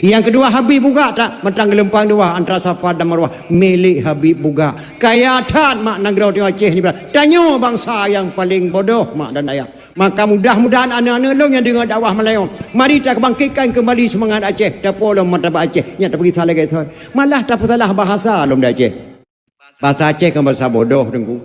Yang kedua Habib buka tak mentang gelempang dua antara Safa dan Marwah milik Habib buka kayatan mak nangrau di Aceh ni tanya bangsa yang paling bodoh mak dan ayah. Maka mudah-mudahan anak-anak long yang dengar dakwah Melayu mari kita bangkitkan kembali semangat Aceh dapo long martabat Aceh nya tak pergi salah ke malah tak salah bahasa long di Aceh. Bahasa Aceh kan bahasa bodoh dengku.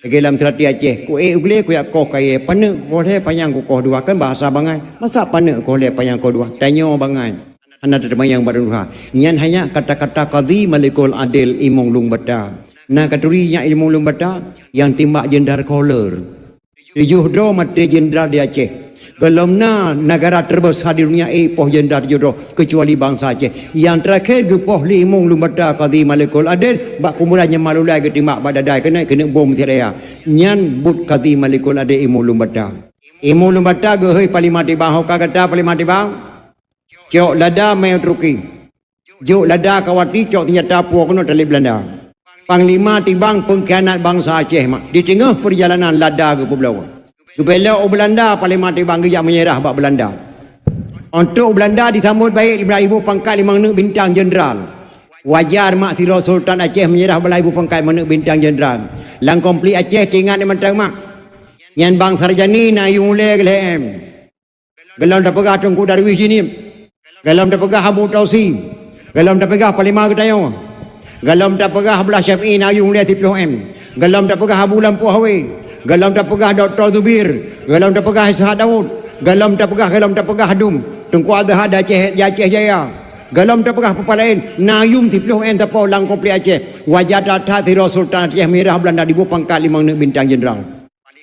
Dalam terati Aceh, ku ugle ku yak koh kaya panek ko le panjang ku koh dua kan bahasa bangai. Masa panek ko le panjang koh dua? Tanya bangai. Anda termayang baruha. Nyan hanya kata-kata qadhi malikul adil imong lung bata. Na katurinya imong lung bata yang timbak jendar koler. Tujuh do mati jendar di Aceh. Gelamna negara terbesar di dunia poh jendar jodoh kecuali bangsa Aceh. Yang terakhir gepoh limung lumata qadhi malikul adil bak kumulanya malulai ketimbak badadai kena bom tiraya. Nyan but qadhi malikul adil imung lumata. Imung lumata gehoi palimati bang hoka kata palimati bang. Cok lada mai truki. Jok lada kawati cok ternyata puak kena tali Belanda. Panglima tibang pengkhianat bangsa Aceh mak. Di tengah perjalanan lada ke Pulau Kepala Belanda paling mati bangga yang menyerah bak Belanda. Untuk Belanda disambut baik 5,000 pangkat 5 bintang jeneral. Wajar mak Siro Sultan Aceh menyerah 5,000 pangkat 5 bintang jeneral. Lang komplit Aceh tinggal di mentang mak. Yang bang Sarjani na yule gelem. Gelam dah pegah Tengku Darwis sini. Gelam dah pegah Abu Tausi. Gelam dah pegah Palima Getayo. Gelam dah pegah belah Syafi'i na yule TPM. Gelam dah pegah Abu Lampu Hawi. Galam tak pegah Dr. Zubir, galam tak pegah Ishaq Daud, galam tak pegah Hadum, Tengku Adha Aceh Jaya, galam tak pegah apa lain, Nayum tiploh en tapau lang komplit Aceh, wajah data Tiro Sultan Aceh Merah Belanda di pangkat 5 bintang jeneral.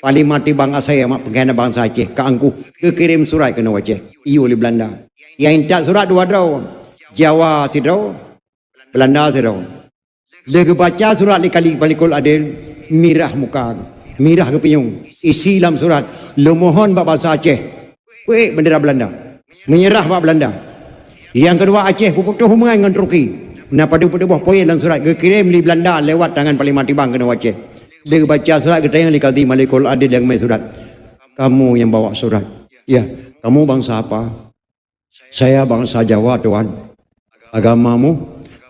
Paling mati bangsa saya mak pengkhianat bangsa Aceh ke angku kekirim surat kena Aceh, iyo oleh Belanda. Yang intak surat dua draw, Jawa sidraw, Belanda sidraw. Dia baca surat likali balikul adil mirah muka. Mirah ke pinyung isi dalam surat lemohon bak bahasa Aceh weh bendera Belanda menyerah bak Belanda. Yang kedua Aceh putus hubungan dengan Turki na padu buah poin dalam surat kirim di Belanda lewat tangan paling mati bang kena Aceh. Dia baca surat kita yang likati malikul adil yang mai surat kamu yang bawa surat ya kamu bangsa apa? Saya bangsa Jawa tuan. Agamamu?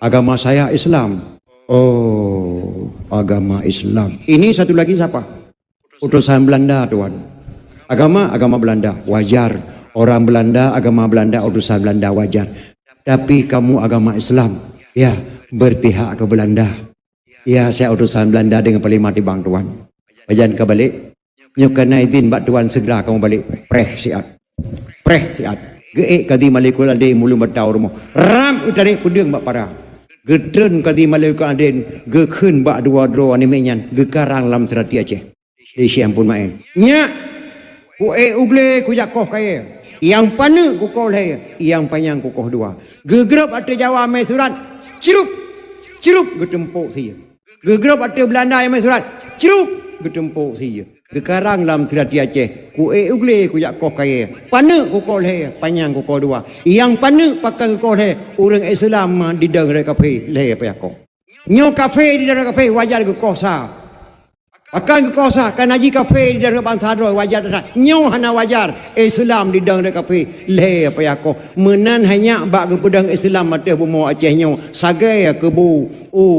Agama saya Islam. Oh, agama Islam. Ini satu lagi siapa? Utusan Belanda tuan. Agama Belanda wajar. Orang Belanda agama Belanda, utusan Belanda wajar. Tapi kamu agama Islam, ya berpihak ke Belanda. Ya saya utusan Belanda dengan paling mati bang tuan. Bajan ke balik. Nyukana izin bak tuan segera kamu balik. Preh siat. Geek kadi malikul adin mulu batau rumah. Ram utari pudeng bak parah. Gedren kadi malikul adin ge keun bak dua ni menyan ge karang lam serati Aceh. Di siang pun main. Nya ku ugle ku jakoh kaya. Yang pana ku kau leh, yang panjang ku kau dua. Gegrep ada Jawa mai surat. Cirup getempuk sia. Gegrep ada Belanda yang mai surat. Cirup getempuk sia. Gekarang lam serati Aceh. Ku ugle ku jakoh kaya. Pana ku kau leh, panjang ku kau dua. Yang pana pakai ku kau leh, orang Islam di dang kafe leh apa kau. Nyo kafe di dang kafe wajar ku kosa. Akan kosa kan haji kafe di dalam bangsa doi wajar dah nyo hana wajar Islam di dalam kafe le apa ya ko menan hanya bak ke pedang Islam mate bomo Aceh nyo sagai kebu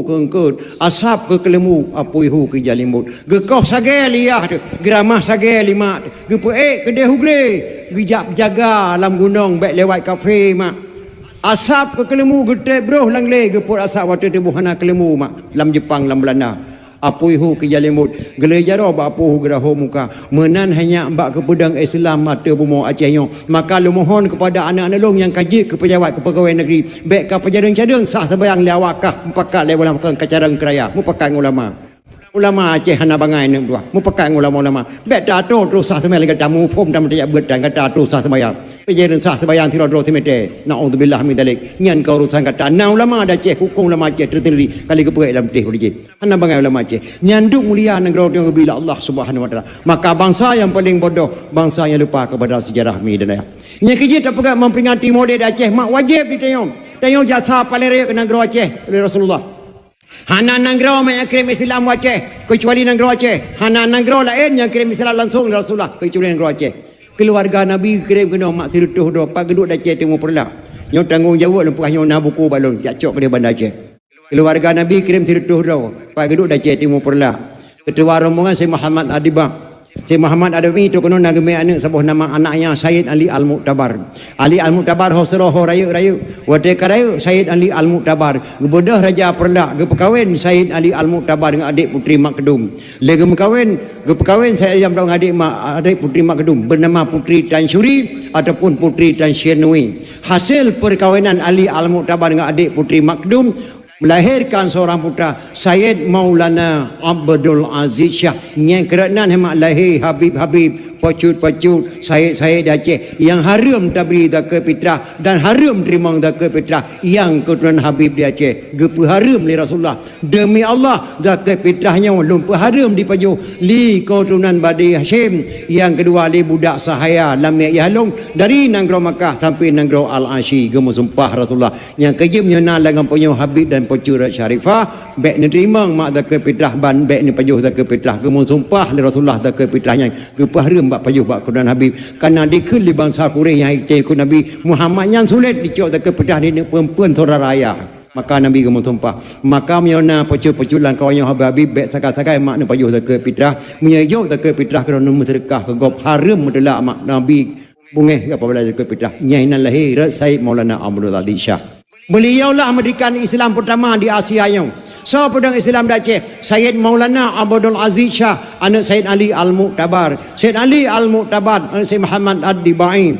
kengkut asap ke kelemu apui hu ke jalimut ge kau sagai liah tu geramah sagai lima ge pe ke de hugle ge jaga alam gunung baik lewat kafe mak Asap ke kelemu gede bro langle ke put asap waktu tu buhana kelemu mak lam Jepang lam Belanda. Apoi hu ke jalimut gelejaro ba apu geraho muka menan hanya mbak ke pedang Islam mata bumo Aceh yo maka lu mohon kepada anak-anak long yang kaji ke pejabat ke pegawai negeri baik ka pejaring-cadang sah sembayang lawakah pakat lewalang ke carang keraya mu pakat ulama Aceh hana bangai nem dua mu pakat ulama baik tato terus sah sembayang kata mu form tam dia buat dan kata terus sah sembayang pejaring sah sembayang tiro dro timete naudzubillah min dalik nyan kau urusan kata na ulama ada Aceh hukum ulama Aceh terdiri kali ke pegai dalam teh boleh hana bangai ulama Aceh nyanduk mulia negara yang bila Allah Subhanahu wa taala maka bangsa yang paling bodoh bangsa yang lupa kepada sejarah mi dan ayah nya kerja tak pegat memperingati Maulid Aceh mak wajib ditayong jasa paling raya ke negara Aceh oleh Rasulullah hana negara yang kirim Islam Aceh kecuali negara Aceh hana negara lain yang kirim Islam langsung Rasulullah kecuali negara Aceh keluarga Nabi kirim kena mak sirutuh do pak geduk Aceh tengok perla yang tanggungjawab lempah yang nak buku balon cacok ke dia bandar Aceh keluarga Nabi kirim sirutuh do pak geduk Aceh tengok perla ketua rombongan Syekh Muhammad Adibah Syekh Muhammad Adawi itu kena nak gemai anak sebuah nama anaknya Sayyid Ali Al-Muqtabar hosroh raya wate karaya Sayyid Ali Al-Muqtabar gebedah raja perla gepekawin Sayyid Ali Al-Muqtabar dengan adik putri Mak Kedum lagi gepekawin saya yang dengan adik putri Mak Kedum bernama Putri Tan Syuri ataupun Putri Tan Syenui hasil perkawinan Ali Al-Muqtabar dengan adik putri Mak Kedum melahirkan seorang putra Sayyid Maulana Abdul Aziz Shah yang kerana hemat lahir Habib pacut Sayyid Aceh yang harum tabri daka fitrah dan harum terima daka fitrah yang keturunan Habib di Aceh gepu harum li Rasulullah demi Allah daka fitrahnya lumpa harum di pajuh li keturunan Bani Hashim yang kedua li budak sahaya lamia yahlung dari negara Makkah sampai negara Al-Asyi gemu sumpah Rasulullah yang kerja menyenal dengan punya Habib dan pacut Syarifah baik ni terima mak daka fitrah ban baik ni pajuh daka fitrah gemu sumpah li Rasulullah daka fitrahnya gepu harum bak payuh bak kedan Habib karena dikul di bangsa Quraisy yang ikut Nabi Muhammad yang sulit dicok tak kepedah di perempuan saudara raya maka Nabi kamu tumpah maka miona pecul-peculan kawan yang Habib baik sakai-sakai makna payuh tak kepitrah menyayuk tak kepitrah kerana sedekah ke gop haram mudelak mak Nabi bungeh apabila tak kepitrah nyainan lahir Sayyid Maulana Abdul Aziz Shah beliaulah mendirikan Islam pertama di Asia yang so pedang Islam di Aceh Sayyid Maulana Abdul Aziz Shah anak Sayyid Ali Al-Muqtabar Sayyid Ali Al-Muqtabar anak Sayyid Muhammad Ad-Dibai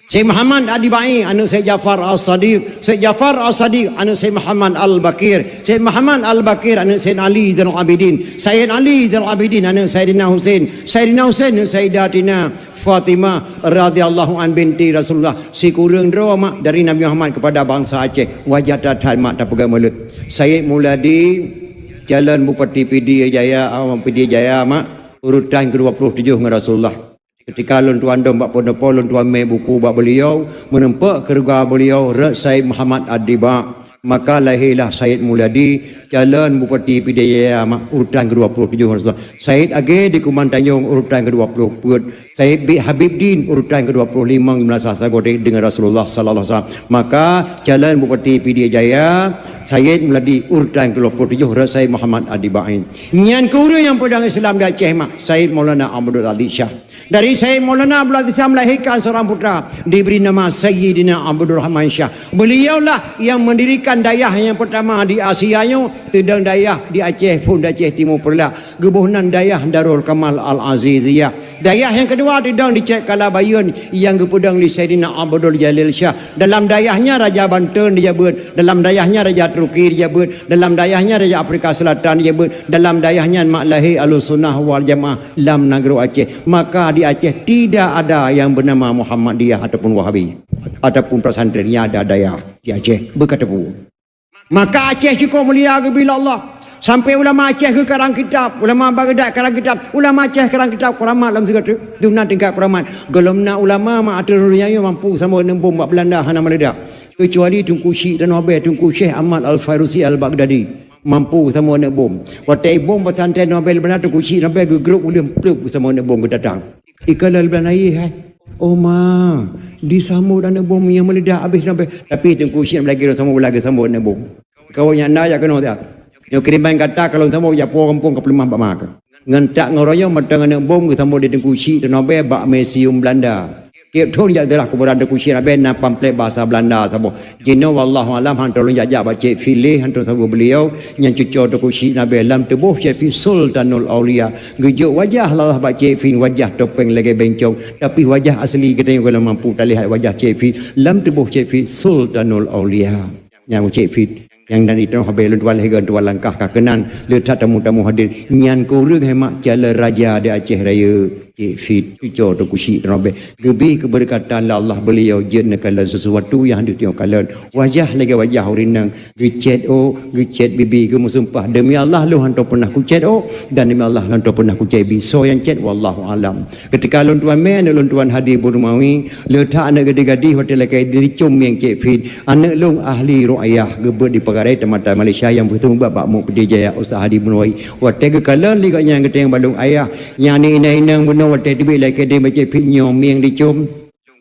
Sayyid Muhammad Ad-Dibai anak Sayyid Jafar As-Sadiq Sayyid Jafar As-Sadiq anak Sayyid Muhammad Al-Bakir Sayyid Muhammad Al-Bakir anak Sayyid Ali Zainul Abidin Sayyid Ali Zainul Abidin anak Sayyidina Husain Sayyidina Husain anak Sayyidatina Fatimah radhiyallahu an binti Rasulullah si kurang drama dari Nabi Muhammad kepada bangsa Aceh wajah tatal mak tak pegang mulut Sayyid Muladi Jalan Bupati PD Jaya mak urutan ke-27 dengan Rasulullah ketika lon tuan dom bak ponopo lon tuan me buku bak beliau menempak keluarga beliau Sayyid Muhammad Ad-Diba maka lahirlah Sayyid Muladi Jalan Bupati PD Jaya mak urutan ke-27 Rasulullah Sayyid Age di Kuman Tanjung urutan ke-20 Sayyid Habibuddin urutan ke-25 Sagode dengan Rasulullah sallallahu alaihi wasallam maka Jalan Bupati PD Jaya Sayyid Muladi urutan ke-27 Sayyid Muhammad Ad-Dibai nyan kurang yang pedang Islam di Aceh mak Sayyid Maulana Abdul Aziz Shah dari Sayyid Maulana Abdul Aziz Shah melahirkan seorang putra diberi nama Sayyidina Abdul Rahman Shah beliaulah yang mendirikan dayah yang pertama di Asia tedang dayah di Aceh pun di Aceh Timur Perla gebuhnan dayah Darul Kamal Al-Aziziyah dayah yang kedua tedang di Cek Kalabayun yang gepedang di Sayyidina Abdul Jalil Shah dalam dayahnya Raja Banten dijabat dalam dayahnya Raja Turki dijabat dalam dayahnya Raja Afrika Selatan dijabat dalam dayahnya Mak Lahir Ahlussunnah wal Jamaah lam negara Aceh maka di Aceh tidak ada yang bernama Muhammadiyah ataupun Wahabi ataupun pesantren yang ada dayah di Aceh berkata pun maka Aceh cukup mulia bila Allah sampai ulama Aceh ke karang kitab ulama Baghdad karang kitab ulama Aceh karang kitab keramat dalam segala dunia tingkat keramat gelamna ulama mak aturnya mampu sama nembom bak Belanda hana meledak kecuali Tunku Syekh dan Nabi Tunku Syekh Ahmad Al-Fairusi Al-Baghdadi mampu sama nak bom watai bom pesantren Nobel benar Tunku Syekh sampai gegrup ulim plup sama nak bom ke datang ikalal belai hai ma disambut dan bom yang meledak habis sampai tapi Tunku Syekh lagi sama nak bom kau yang nak ya kena tak yang kiriman kata kalau sama ya kampung ke pelemah bak mak ngentak ngoroyo matang anak bom ke sama di Tunku Syekh dan Nobel bak museum Belanda Tiap tahun ya adalah keberadaan kusi nabe na pamphlet bahasa Belanda sabo. Jino wallahu alam han tolong jajak baca filih han sabu beliau yang cucu de kusi nabe lam tubuh Cik Sultanul Aulia. Gejuk wajah lah baca fin wajah topeng lagi bencong tapi wajah asli kita yang kalau mampu tak lihat wajah Cik lam tubuh Cik Sultanul Aulia. Yang Cik yang dari itu habis tuan legan tuan langkah kakenan letak tamu-tamu hadir nyan kurang hemat jala raja di Aceh Raya Cik cucu tu kusi rabe gebi keberkatan Allah beliau jen kala sesuatu yang ditengok kalian wajah lagi wajah urinang gecet bibi ke musumpah demi Allah lu hantu pernah kucet dan demi Allah hantu pernah kucet bi so yang cet wallahu alam ketika lon tuan men lon tuan hadir Burmawi letak anak gede-gede hotel kai diri cum yang Cik Fit anak long ahli ruayah gebet di Pagarai Tematan Malaysia yang bertemu bapak mu Pedi Jaya usaha di Burmawi watega kala li yang gede yang balung ayah yang ni inang benar waktu dia lagi dia macam Fit nyom yang dicom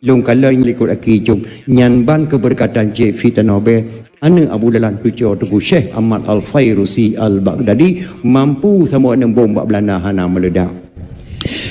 long kalau ikut aki cum nyanban keberkatan Cik Fit tanobe anak Abu Dalan cucu Tuku Syekh Ahmad Al-Fairusi Al-Baghdadi mampu sama dengan bom bak Belanda hana meledak.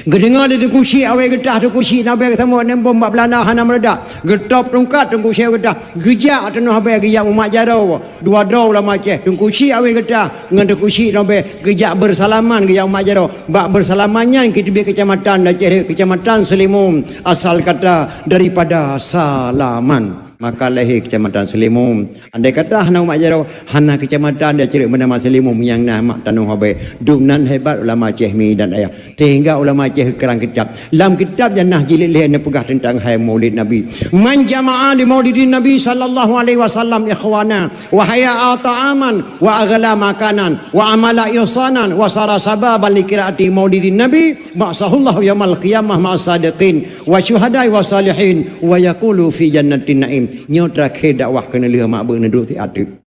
Gedengar dia Tuku Syekh awal getah Tuku Syekh nabe sama dengan bom bak Belanda hana meledak. Getop tungkat Tuku Syekh getah gejak tanu habis gejak umat jarau dua dau lah macam Tuku Syekh awal getah dengan Tuku Syekh nabe gejak bersalaman gejak umat jarau bak bersalamannya kita bi kecamatan Aceh kecamatan Selimum asal kata daripada salaman maka lahir kecamatan Selimum andai kata hana umat jarau hana kecamatan dia cerik bernama Selimum yang nama tanah habai dunan hebat ulama Aceh mi dan ayah sehingga ulama Aceh kerang kitab dalam kitab Jannah jilid lain pegah tentang hai maulid Nabi man jama'a li maulidin Nabi sallallahu alaihi wasallam ikhwana wa haya'a ta'aman wa aghla makanan wa amala ihsanan wa sara sababan li qiraati maulidin Nabi ba'sahullahu yaumil qiyamah ma'as sadiqin wa syuhada'i wa salihin wa yaqulu fi jannatin na'im nyo terakhir dakwah kena lihat mak berneduk ti atib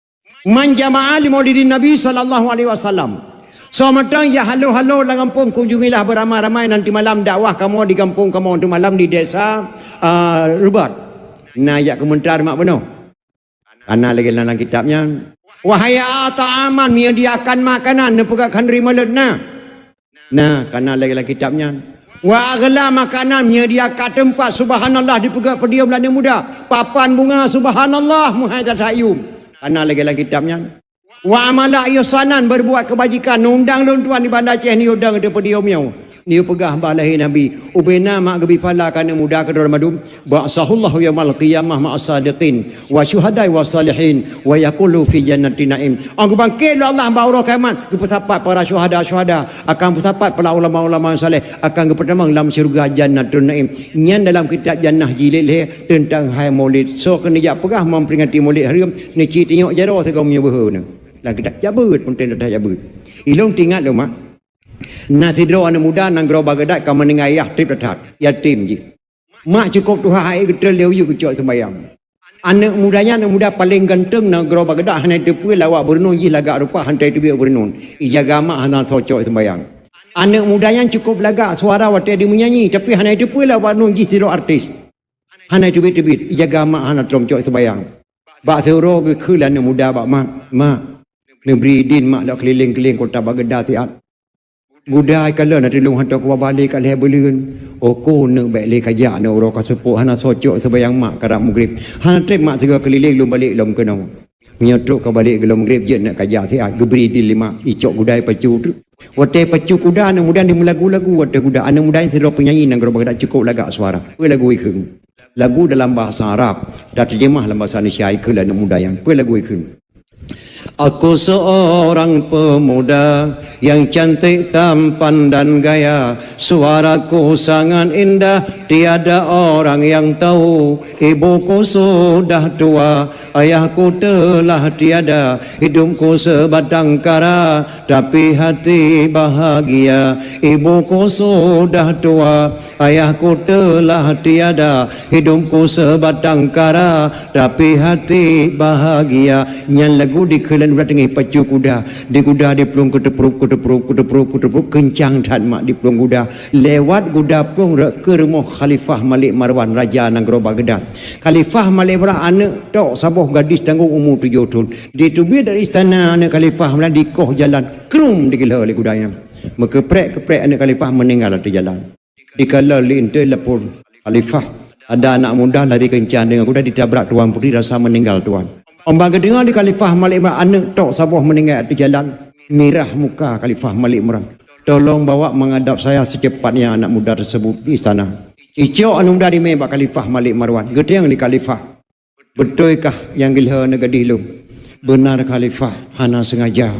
man jama'a li maulidin Nabi sallallahu alaihi wasallam so matang ya halo dalam kampung kunjungilah beramai-ramai nanti malam dakwah kamu di kampung kamu untuk malam di desa Rubat nah ya komentar mak benar karena lagi dalam kitabnya wahaya ta'aman menyediakan makanan nepegakkan terima ledna nah karena lagi dalam kitabnya wa aghla makanan menyediakan tempat subhanallah di pegak pediam Belanda muda papan bunga subhanallah muhajat hayum karena lagi dalam kitabnya wa amala ihsanan berbuat kebajikan undang lon tuan di Bandar Aceh ni undang de pediamnya ni pegah balahi Nabi ubena mak gebi fala kana muda ke dalam madum ba'sahullahu yaumil qiyamah ma'as sadiqin wa syuhada'i wa salihin wa yaqulu fi jannatin na'im aku bangkit Allah baura kiamat kepesapat para syuhada akan pesapat para ulama-ulama saleh akan kepertamang dalam syurga jannatun na'im nyan dalam kitab Jannah jilid tentang hai maulid so kena jak pegah memperingati maulid hari ni cik tengok jaro tegau punya behuna lah kita jabut pun dah jabut ilung tinggal lu mak nasidro anak muda nang gro bagadat kamu dengan ayah trip dekat yatim je mak cukup tu hai getel dia you kecok sembayang anak muda paling ganteng nang gro bagadat hanai tepu lawak bernun ji lagak rupa hantai tebi bernun ijaga mak hana cocok sembayang anak muda yang cukup lagak suara waktu dia menyanyi tapi hanai tepu lawak bernun ji siro artis hanai tebi ijaga mak hana cocok sembayang bak sero ke kelan anak muda bak mak negeri din mak dak keliling-keliling kota Baghdad tiap gudai kalau nak tolong hantar ke balik kat leher belen ko nak baik le kajak nak orang kasepuk hana socok sembayang mak karab maghrib hana trip mak tiga keliling lum balik lum kena menyotok ke balik gelum maghrib je nak kajak siat geberi di lima icok gudai pacu tu wate pacu kuda anak muda di lagu-lagu wate kuda anak muda yang sedang penyanyi nang gerobak dak cukup lagak suara lagu ikun lagu dalam bahasa Arab dah terjemah dalam bahasa Indonesia ikun anak muda yang lagu ikun aku seorang pemuda yang cantik tampan dan gaya suaraku sangat indah tiada orang yang tahu ibuku sudah tua ayahku telah tiada hidupku sebatang kara tapi hati bahagia ibuku sudah tua ayahku telah tiada hidupku sebatang kara tapi hati bahagia nyan lagu di kelan berdengi pacu kuda di kuda di pelung ketepruk kencang dan mak di pelung kuda lewat kuda pelung ke rumah Khalifah Malik Marwan Raja nang gerobak Baghdad Khalifah Malik Marwan anak tok sabuh gadis tanggung umur 7 tahun dia tubir dari istana anak Khalifah Malik di koh jalan krum digila oleh kudanya maka keprek anak Khalifah meninggal di jalan dikala lintai lepur Khalifah Ada anak muda lari kencan dengan kuda ditabrak Tuan Putri rasa meninggal Tuan. Ombang kedengar di Khalifah Malik Imran anak tok sabah meninggal di jalan. Mirah muka Khalifah Malik Imran. Tolong bawa menghadap saya secepatnya anak muda tersebut di sana. Icok anak muda di membak Khalifah Malik Marwan. Gedeng di Khalifah. Betulkah yang gila negadi lu? Benar Khalifah, hana sengaja.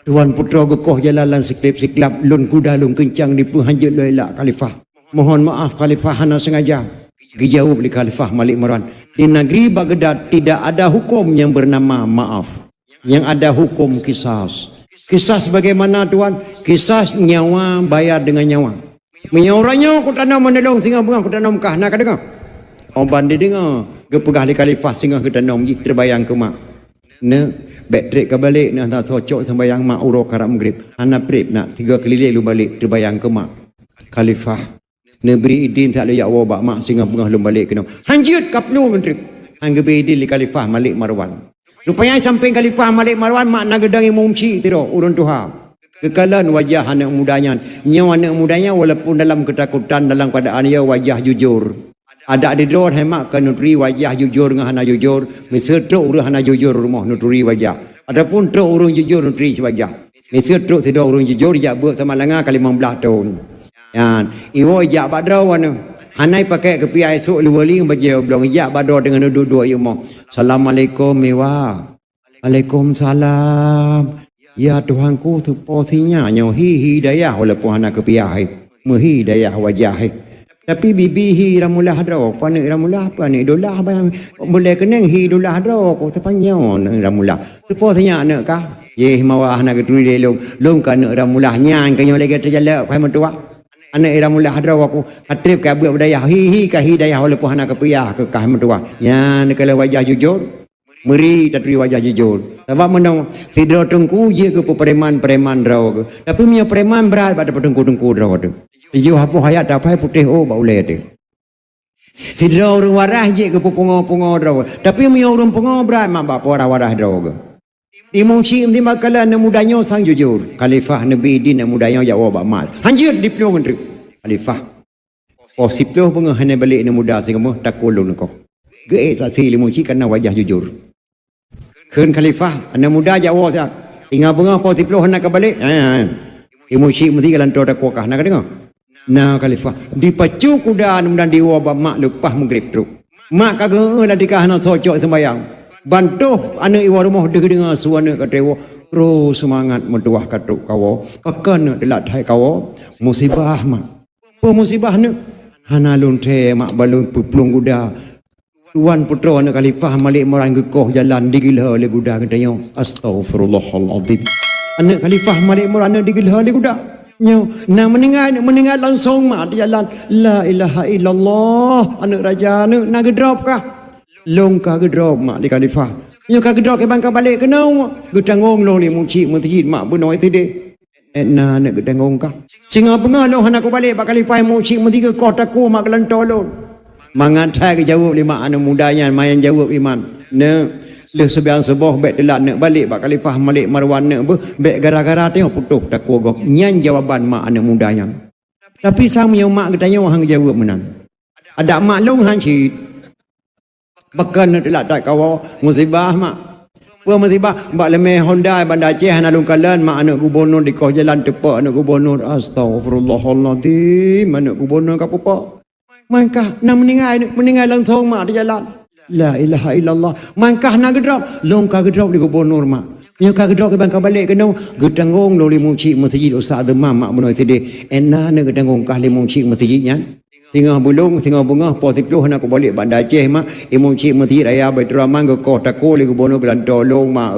Tuan Putra gekoh jalalan siklip-siklap lun kuda lun kencang di puhanjut loilak Khalifah. Mohon maaf Khalifah, hana sengaja. Dijawab oleh Khalifah Malik Marwan. Di negeri Baghdad tidak ada hukum yang bernama maaf. Yang ada hukum kisas. Kisas bagaimana Tuan? Kisas nyawa bayar dengan nyawa. Menyauranya aku tanam menelong singa bunga aku tanam kah nak dengar. Orang dia dengar. Gepegah di Khalifah singa ke tanam terbayang ke mak. Ne backtrack ke balik nak tak cocok sembayang mak urok karak maghrib. Anak prep nak 3 keliling lu balik terbayang ke mak. Khalifah ne beri idin tak layak wabak mak singa bunga lu balik kena. Hanjut kaplu menteri. Angge beri idin di Khalifah Malik Marwan. Rupanya sampai Khalifah Malik Marwan mak nak gedang mumci tiru urun Tuhan. Kekalan wajah anak mudanya. Nyawa anak mudanya walaupun dalam ketakutan dalam keadaan ia wajah jujur. Ada di dor hemak ke nutri wajah jujur dengan hana jujur. Misal truk urang hana jujur rumah nutri wajah. Adapun truk urang jujur nutri wajah. Misal truk tidak urang jujur jak buat tamalanga kali 15 tahun. Yan, iwo jak badrawan. Hanai pakai kepiai esok luwali baju belum jak badar dengan duduk ieu mo. Assalamualaikum mewa. Waalaikumsalam. Ya Tuhanku tu posinya nyo hi dayah walaupun hana kepiai. Mehi dayah wajah. Tapi bibi hi ramulah dro, panik ramulah panik dolah bayang boleh keneng hi dolah dro ko tepanyo ramulah. Tu posinya anak kah? Ye mawah nak ketuni lelong, long kan ramulah nyan kanyo lagi terjala pai mentua. Anak ramulah dro aku hatrip ka buat dayah hi ka hi dayah walaupun hana kepiah ke kah mentua. Nyan kalau wajah jujur meri tatri wajah jujur. Sebab menang sidro tengku je ke preman-preman draw ke. Tapi punya preman berat pada tengku-tengku draw tu. Ijo hapo hayat dapai putih oh bau le tu. Sidro orang warah je ke pungo-pungo draw. Tapi punya orang pungo berat mak bapa warah draw ke. Imam Syekh di makalah mudanya sang jujur. Khalifah Nabi Din mudanya jawab amal. Hanjut di pelong menteri. Khalifah. Oh si pelong pun hanya balik ni muda sehingga tak kolong kau. Geek saksi Imam Syekh kerana wajah jujur. Keun Khalifah anak muda jawab siap. Tinggal bunga po si pelong hendak balik. Imam Syekh mesti kalan tok kokah nak dengar. Nah Khalifah dipacu kuda dan diwabak mak lepas maghrib tu. Mak kagak lah dikah nak socok sembayang. Bantuh anak iwa rumah dengar suara katewa. Ro semangat menduah katuk kawo. Kakan delat hai kawo. Musibah mak. Apa musibah ni? Hana lunte mak balun pelung kuda. Tuan Putra anak Khalifah Malik Marwan gekoh jalan digila oleh kuda katanya. Astaghfirullahaladzim. Anak Khalifah Malik Marwan digila oleh kuda. Nak meninggal langsung mak di jalan. La ilaha illallah. Anak raja ni nak gedrop kah? Long kah gedrop mak di Khalifah. Nyo kah gedrop ke bangka balik kena mak. Gedangong long ni mucik mentijid mak benoi tadi. Etna nak gedangong kah? Singa pengalong anak aku balik bak Khalifah mucik mentiga kau taku mak kelantolon. Mangantai ke jawab lima anak mudanya main jawab iman. Ne le sebiang seboh bet delat nak balik bak Khalifah Malik Marwan nak bet gara-gara tengok putuh tak kuagok nyan jawaban mak anak mudanya. Tapi sang yang mak katanya hang jawab menang. Ada mak long hang cit. Bahkan delat tak kawa musibah mak. Apa musibah bak lemeh Honda Bandar Aceh hana lung kalan mak anak gubernur di kau jalan tepak anak gubernur. Astagfirullahaladzim anak gubernur ka apa? Mangkah nak meninggal langsung mak di jalan. La ilaha illallah. Mangkah nak gedrop. Long kah gedrop di gubernur mak. Yang kah gedrop ke bangka balik kena. Gedangong lo li muncik masjid Ustaz Demam mak menoi sedi. Enak nak gedangong kah li muncik masjidnya. Tinggal bulung, tinggal bunga. Posipluh nak aku balik Bandar Aceh mak. Muncik masjid raya Baitur Rahman ke kau takut li gubernur gelan tolong mak.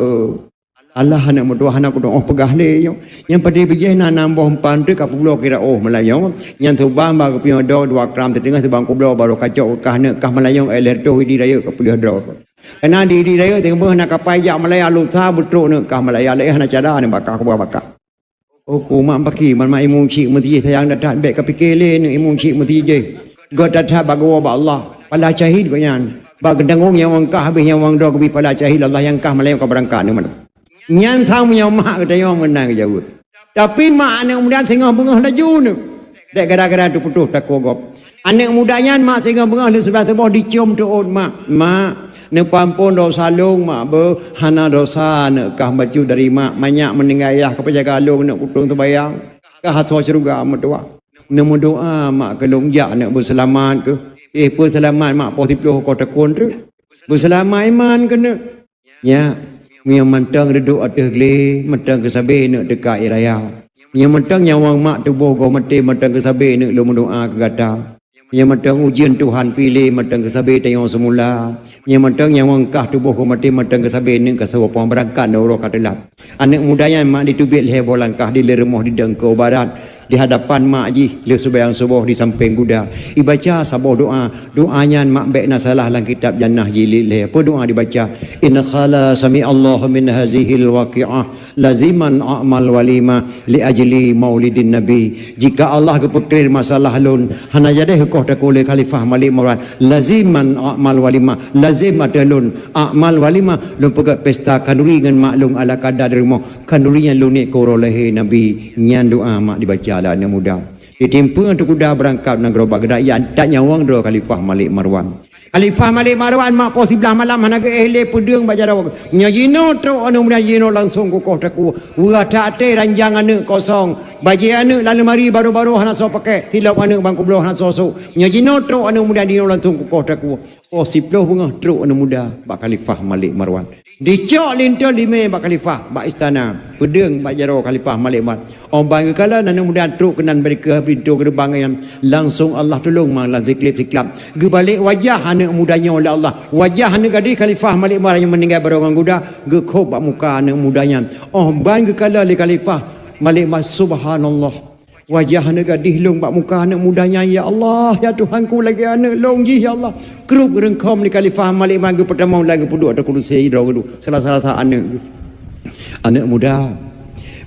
Allah nak berdoa nak doa pegah le yo. Yang pada begini nak nambah empan tu kapu pulau kira Melayong. Yang tu bang baru punya dua kram tengah tu bang pulau baru kacau kah nak kah Melayong air tu di raya kapu pulau. Karena di raya tengah nak kapai jak Malaya lusa betul nak kah Malaya le nak cara ni bakar ku bakar. Oh ku mak pagi man mak imum cik mesti sayang datang baik kapikir le ni imum cik mesti je. God datang bagawa ba Allah. Pala syahid banyak. Bag gendangong yang wang kah habis yang wang do kebi pala syahid Allah yang kah Melayong ka berangkat ni mana. Nyan thang punya mak katanya orang menang ke jawab. Tapi mak anak kemudian tengah bengah laju ni. Dek gara-gara tu putus tak kogop. Anak mudanya mak sehingga bengah di sebelah tebah dicium tuut mak ne pampun dosa long mak ber hana dosa ne kah baju dari mak banyak meninggal ayah ke penjaga long nak kutung terbayang kah hatwa ceruga mertua ne doa mak ke longjak nak berselamat ke berselamat mak po tiploh ko tekun tu berselamat iman kena ya yang mentang duduk atas le mentang ke sabe nak dekat raya yang mentang nyawang mak tubuh go mati mentang ke sabe nak lu doa ke gata yang mentang ujian Tuhan pilih mentang ke sabe tayong semula yang mentang yang wangkah tubuh ko mati mentang ke sabe ni ke sawapang berangkat no katelap anak mudanya mak ditubit hebo langkah di leremah di dengkau barat di hadapan mak ji le subayang subuh di samping kuda dibaca sabuh doanya mak baik nasalah dalam kitab jannah jilid le apa doa dibaca inna khala sami Allah min hazihil waqi'ah laziman a'mal walima li ajli maulidin nabi jika Allah kepekir masalah lun hana jadeh koh takule khalifah malik marwan laziman a'mal walima lazim adalun a'mal walima lun pegat pesta kanduri dengan maklum ala kadar rumah kandurinya lun ni korolahi nabi nyan doa mak dibaca lah anak muda ditimpa untuk kuda berangkat nak gerobak gedak ya tak nyawang dua khalifah Malik Marwan mak pos sebelah malam mana ke ehle pedeng baca dah nya jino tro anu muda jino langsung ku koh taku ura tak te ranjang anu kosong bagi anu lalu mari baru-baru hana so pakai tilap anu bangku belah hana so nya jino tro anu muda jino langsung ku koh taku pos siploh bunga tro anu muda bak khalifah Malik Marwan dicok lintel lima bak khalifah bak istana pedeng bak jaro khalifah Malik Marwan orang bangga kala nana muda truk kenan mereka pintu gerbang yang langsung Allah tolong malah ziklip gebalik wajah anak mudanya oleh Allah wajah anak gadis khalifah Malik Marwan yang meninggal berongan kuda gekop bak muka anak mudanya bangga kala li khalifah Malik Marwan subhanallah wajah anak gadis long bak muka anak mudanya ya Allah ya Tuhanku lagi anak long ji ya Allah kerup rengkom ni khalifah Malik Marwan pertama lagi puduk ada kursi hidro dulu salah anak muda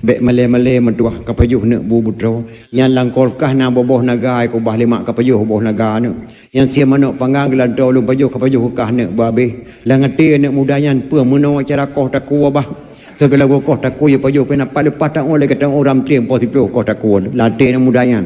bek malay mentuah kapayuh nak bu budro yang langkolkah na boboh naga ko bah lemak kapayuh boboh naga nak yang sia manok panggang gelantau lum payuh kapayuh kah nak babe langati anak mudanya pe meno cara koh taku bah segala koh taku ya payuh pena pada patang oleh kata orang triem po tiplo koh taku latih anak mudanya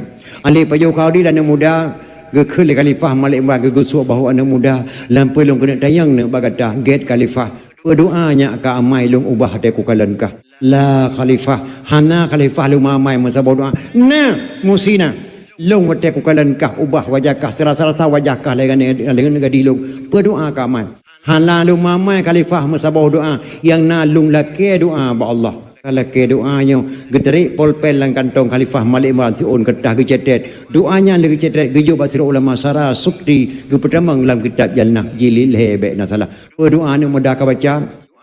ali payuh kau di anak muda ge khul khalifah Malik Marwan ge suap bahu anak muda lampai lum kena tayang nak bagata get khalifah berdoanya ka amai lum ubah te ku kalankah la khalifah hana khalifah lu mamai masa doa na musina long wate ku kalankah ubah wajahkah serasa-rasa wajahkah dengan gadi long berdoa ka amai hana lu mamai khalifah masa doa yang na lung lake doa ba Allah kalau ke doanya gederi polpen lang kantong khalifah Malik Marwan si on ketah gecetet doanya lagi cetet gejo basir ulama sara sukti ge pertama dalam kitab jannah jilid hebe na salah berdoa ni mudah ka baca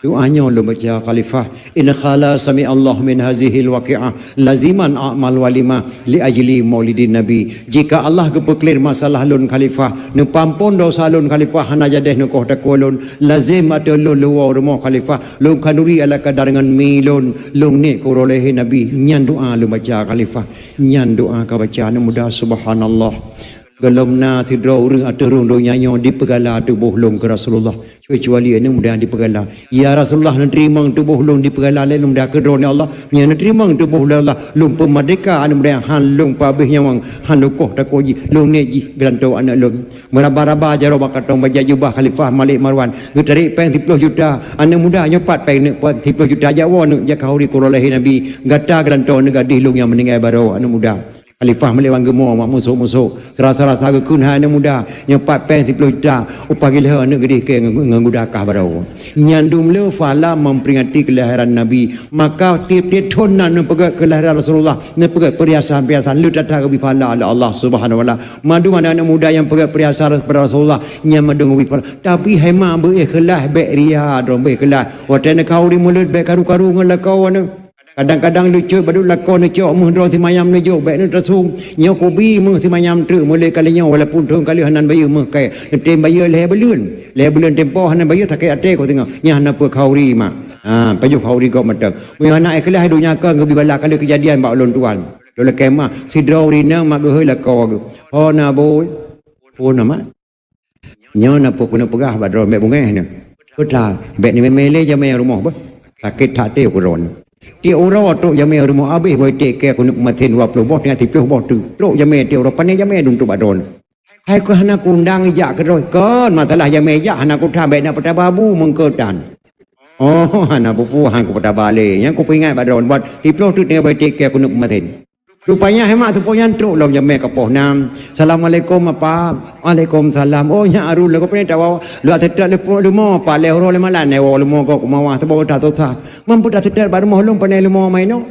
doanya lu baca khalifah in khala sami Allah min hazihil waqi'ah laziman a'mal walima li ajli maulidin nabi jika Allah kepeklir masalah lun khalifah ne pampun dosa lun khalifah hana jadeh ne koh takulun lazim ada lun luar rumah khalifah lun kanuri ala kadarangan milun lun ni kurolehi nabi nyan doa lu baca khalifah nyan doa ka baca ne mudah subhanallah galomna tidro urang aturung do nyanyo di pegala tubuh long ke Rasulullah kecuali ini mudah di pegala ya Rasulullah nan terima tubuh long di pegala lain mudah ke drone Allah nya nan terima tubuh Allah long pemerdeka anu mudah han long pabih nyawang han lokoh takoji long neji gelanto anak long meraba-raba jaro bakatong baja jubah khalifah Malik Marwan getari peng 30 juta anak muda nyopat peng 30 juta jawa nu jakauri kurolehi nabi gata gelanto negadi long yang meninggal baru anak muda khalifah Malik Marwan gemuk mak musuh serasa-rasa gekun anak muda yang 4 peng 10 juta upah gila anak gede ke ngudakah barau nyandum le fala memperingati kelahiran nabi maka tiap-tiap tonan ne pegat kelahiran Rasulullah ne pegat perhiasan-perhiasan lu datang ke fala Allah Subhanahu wa taala madu mana anak muda yang pegat perhiasan kepada Rasulullah nya madung wi tapi hema be ikhlas be ria do be ikhlas watene kau di mulut be karu-karu ngelakau anu kadang-kadang lucu badu lakon cok muh drong ti mayam ne jok baik ne tersung nyo kobi muh ti mayam tre mulai kalinya walaupun tong kali hanan bayu muh kai tem bayu le belun tempo hanan bayu tak ate ko tengok nya hanan pe khauri mak paju khauri ko matak mu anak ikhlas dunia ka ngebi bala kali kejadian bak ulun tuan dole kemah sidro rina mak ge lako oh na boy oh na mak nyo na po kuna pegah badro mek bungeh ne kutla bek ni memele jame rumah ba sakit tak te ko ron dia orang tu jamai rumah habis boleh take care kuno matin 20 bot dengan 30 bot tu. Truk jamai dia orang pandai jamai dun tu badon. Hai ku hana kundang ijak keroi kon masalah yang meja hana ku thabek nak pada babu mengketan. Oh hana pupu hang ku pada balik. Yang ku ingat badron buat tiplo tu tengah baik ke aku nak matin. Rupanya hemat tu poyan truk lom yang mek kapoh nam. Assalamualaikum apa? Waalaikumsalam. Oh nya arul la ko pe tawa lu atetak le po lumo pa le ro le malan ne wo lumo ko mawah tu bo ta tu sa. Mampu atetak bar mo lom panai lumo mai no.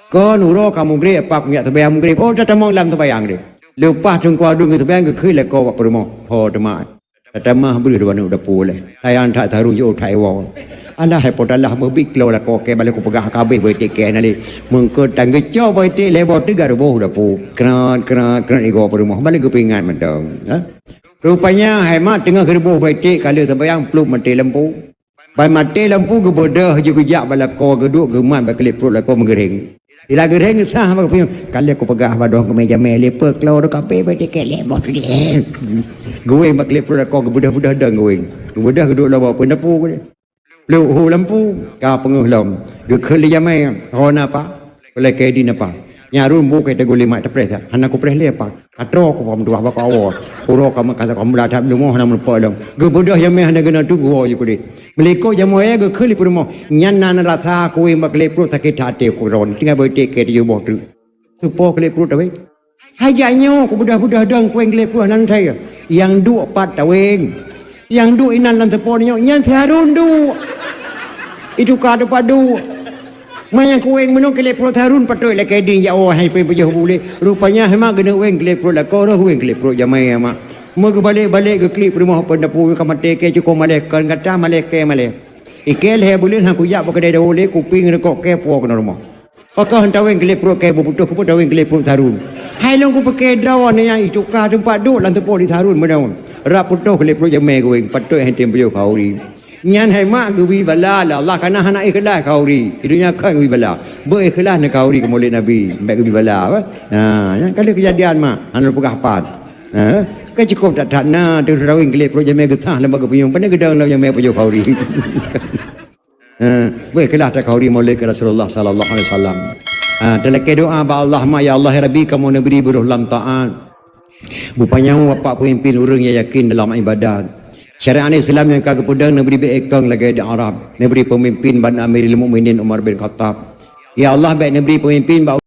Kon uro kamu gre pak nya tu bayam gre. Oh tatamong lam tu bayang de. Lepas tunggu adung itu bayang ke khơi lại co vào mo ho tama tama beri dua nu dapu le tayan tak taru yo thai wa Allah hai pot Allah mo big lo la ko ke bale ko pegah kabe boy te ke nali mengko tang ke cho boy te le bo tiga bo dapu kran ego per mo bale ke pingat mentong rupanya hai mat tengah gerbo boy te kali terbayang pluk mati lempu bai mati lempu ke bodoh je kejak bala ko ke duk ke man ba klip la ko mengereng ila gereng sah ba ko kali ko pegah ba dong ke meja mele pek lo do kape ba te ke le bo de gue ba klip la ko ke budah-budah dang gue budah ke duk la ba pun dapu ke lu hu lampu ka penguh lom ke kheli jamai hona pa oleh ke di napa nyarun bu ke te goli mak tepres hana ko pres le pa katro ko pom dua ba ko awo uro ka mak ka mula thap lu mo hana mun pa lom ge bodoh jamai hana gena tu go ju ko de meliko jamai ge kheli pur mo nyan nan ratha ko mak le pro sakit hati ko ron tinggal boy te ke di bo tu tu po ke le pro ta we hajanyo ko budah-budah dang ko le pro nan thai yang du pat ta weng yang du inan lan tepo nyo nyan tharun du itu ka do padu mayang kueng menong kele pro tharun patoi la keding ya oh hai pe pejah bule rupanya hema gena weng kele pro la ko ro weng kele pro jamai ama mo ke balik ke klip rumah pen dapu ka mate ke cuko male kan kata male ke male ikel he bulen ha ku ya ba kedai dole kuping ko ke po ke rumah ko hanta weng kele pro ke butuh ku weng kele pro tharun hai long ku peke draw ne ya itu ka tempat du lan tepo di tharun menong raputoh kele pro jamai ko weng patoi han tem pejah kauri nyan hai mak wi bala la Allah kana hana ikhlas kauri idunya kan wi bala ber ikhlas ne kauri ke maulid nabi mek wi bala apa ha kali kejadian mak anu pegah pat ha kan cukup tak na tu rawing kele pro jamai getah lembaga puyung pandai gedang la jamai pejah kauri ber ikhlas tak kauri maulid Rasulullah sallallahu alaihi wasallam dalam doa ba Allah ma ya Allah rabbi kamu neberi buruh lam taat bupanya bapak pemimpin orang yang yakin dalam ibadat syariat Islam yang kagak pedang negeri beekang lagi di Arab negeri pemimpin Ban Amirul Mukminin Umar bin Khattab ya Allah baik negeri pemimpin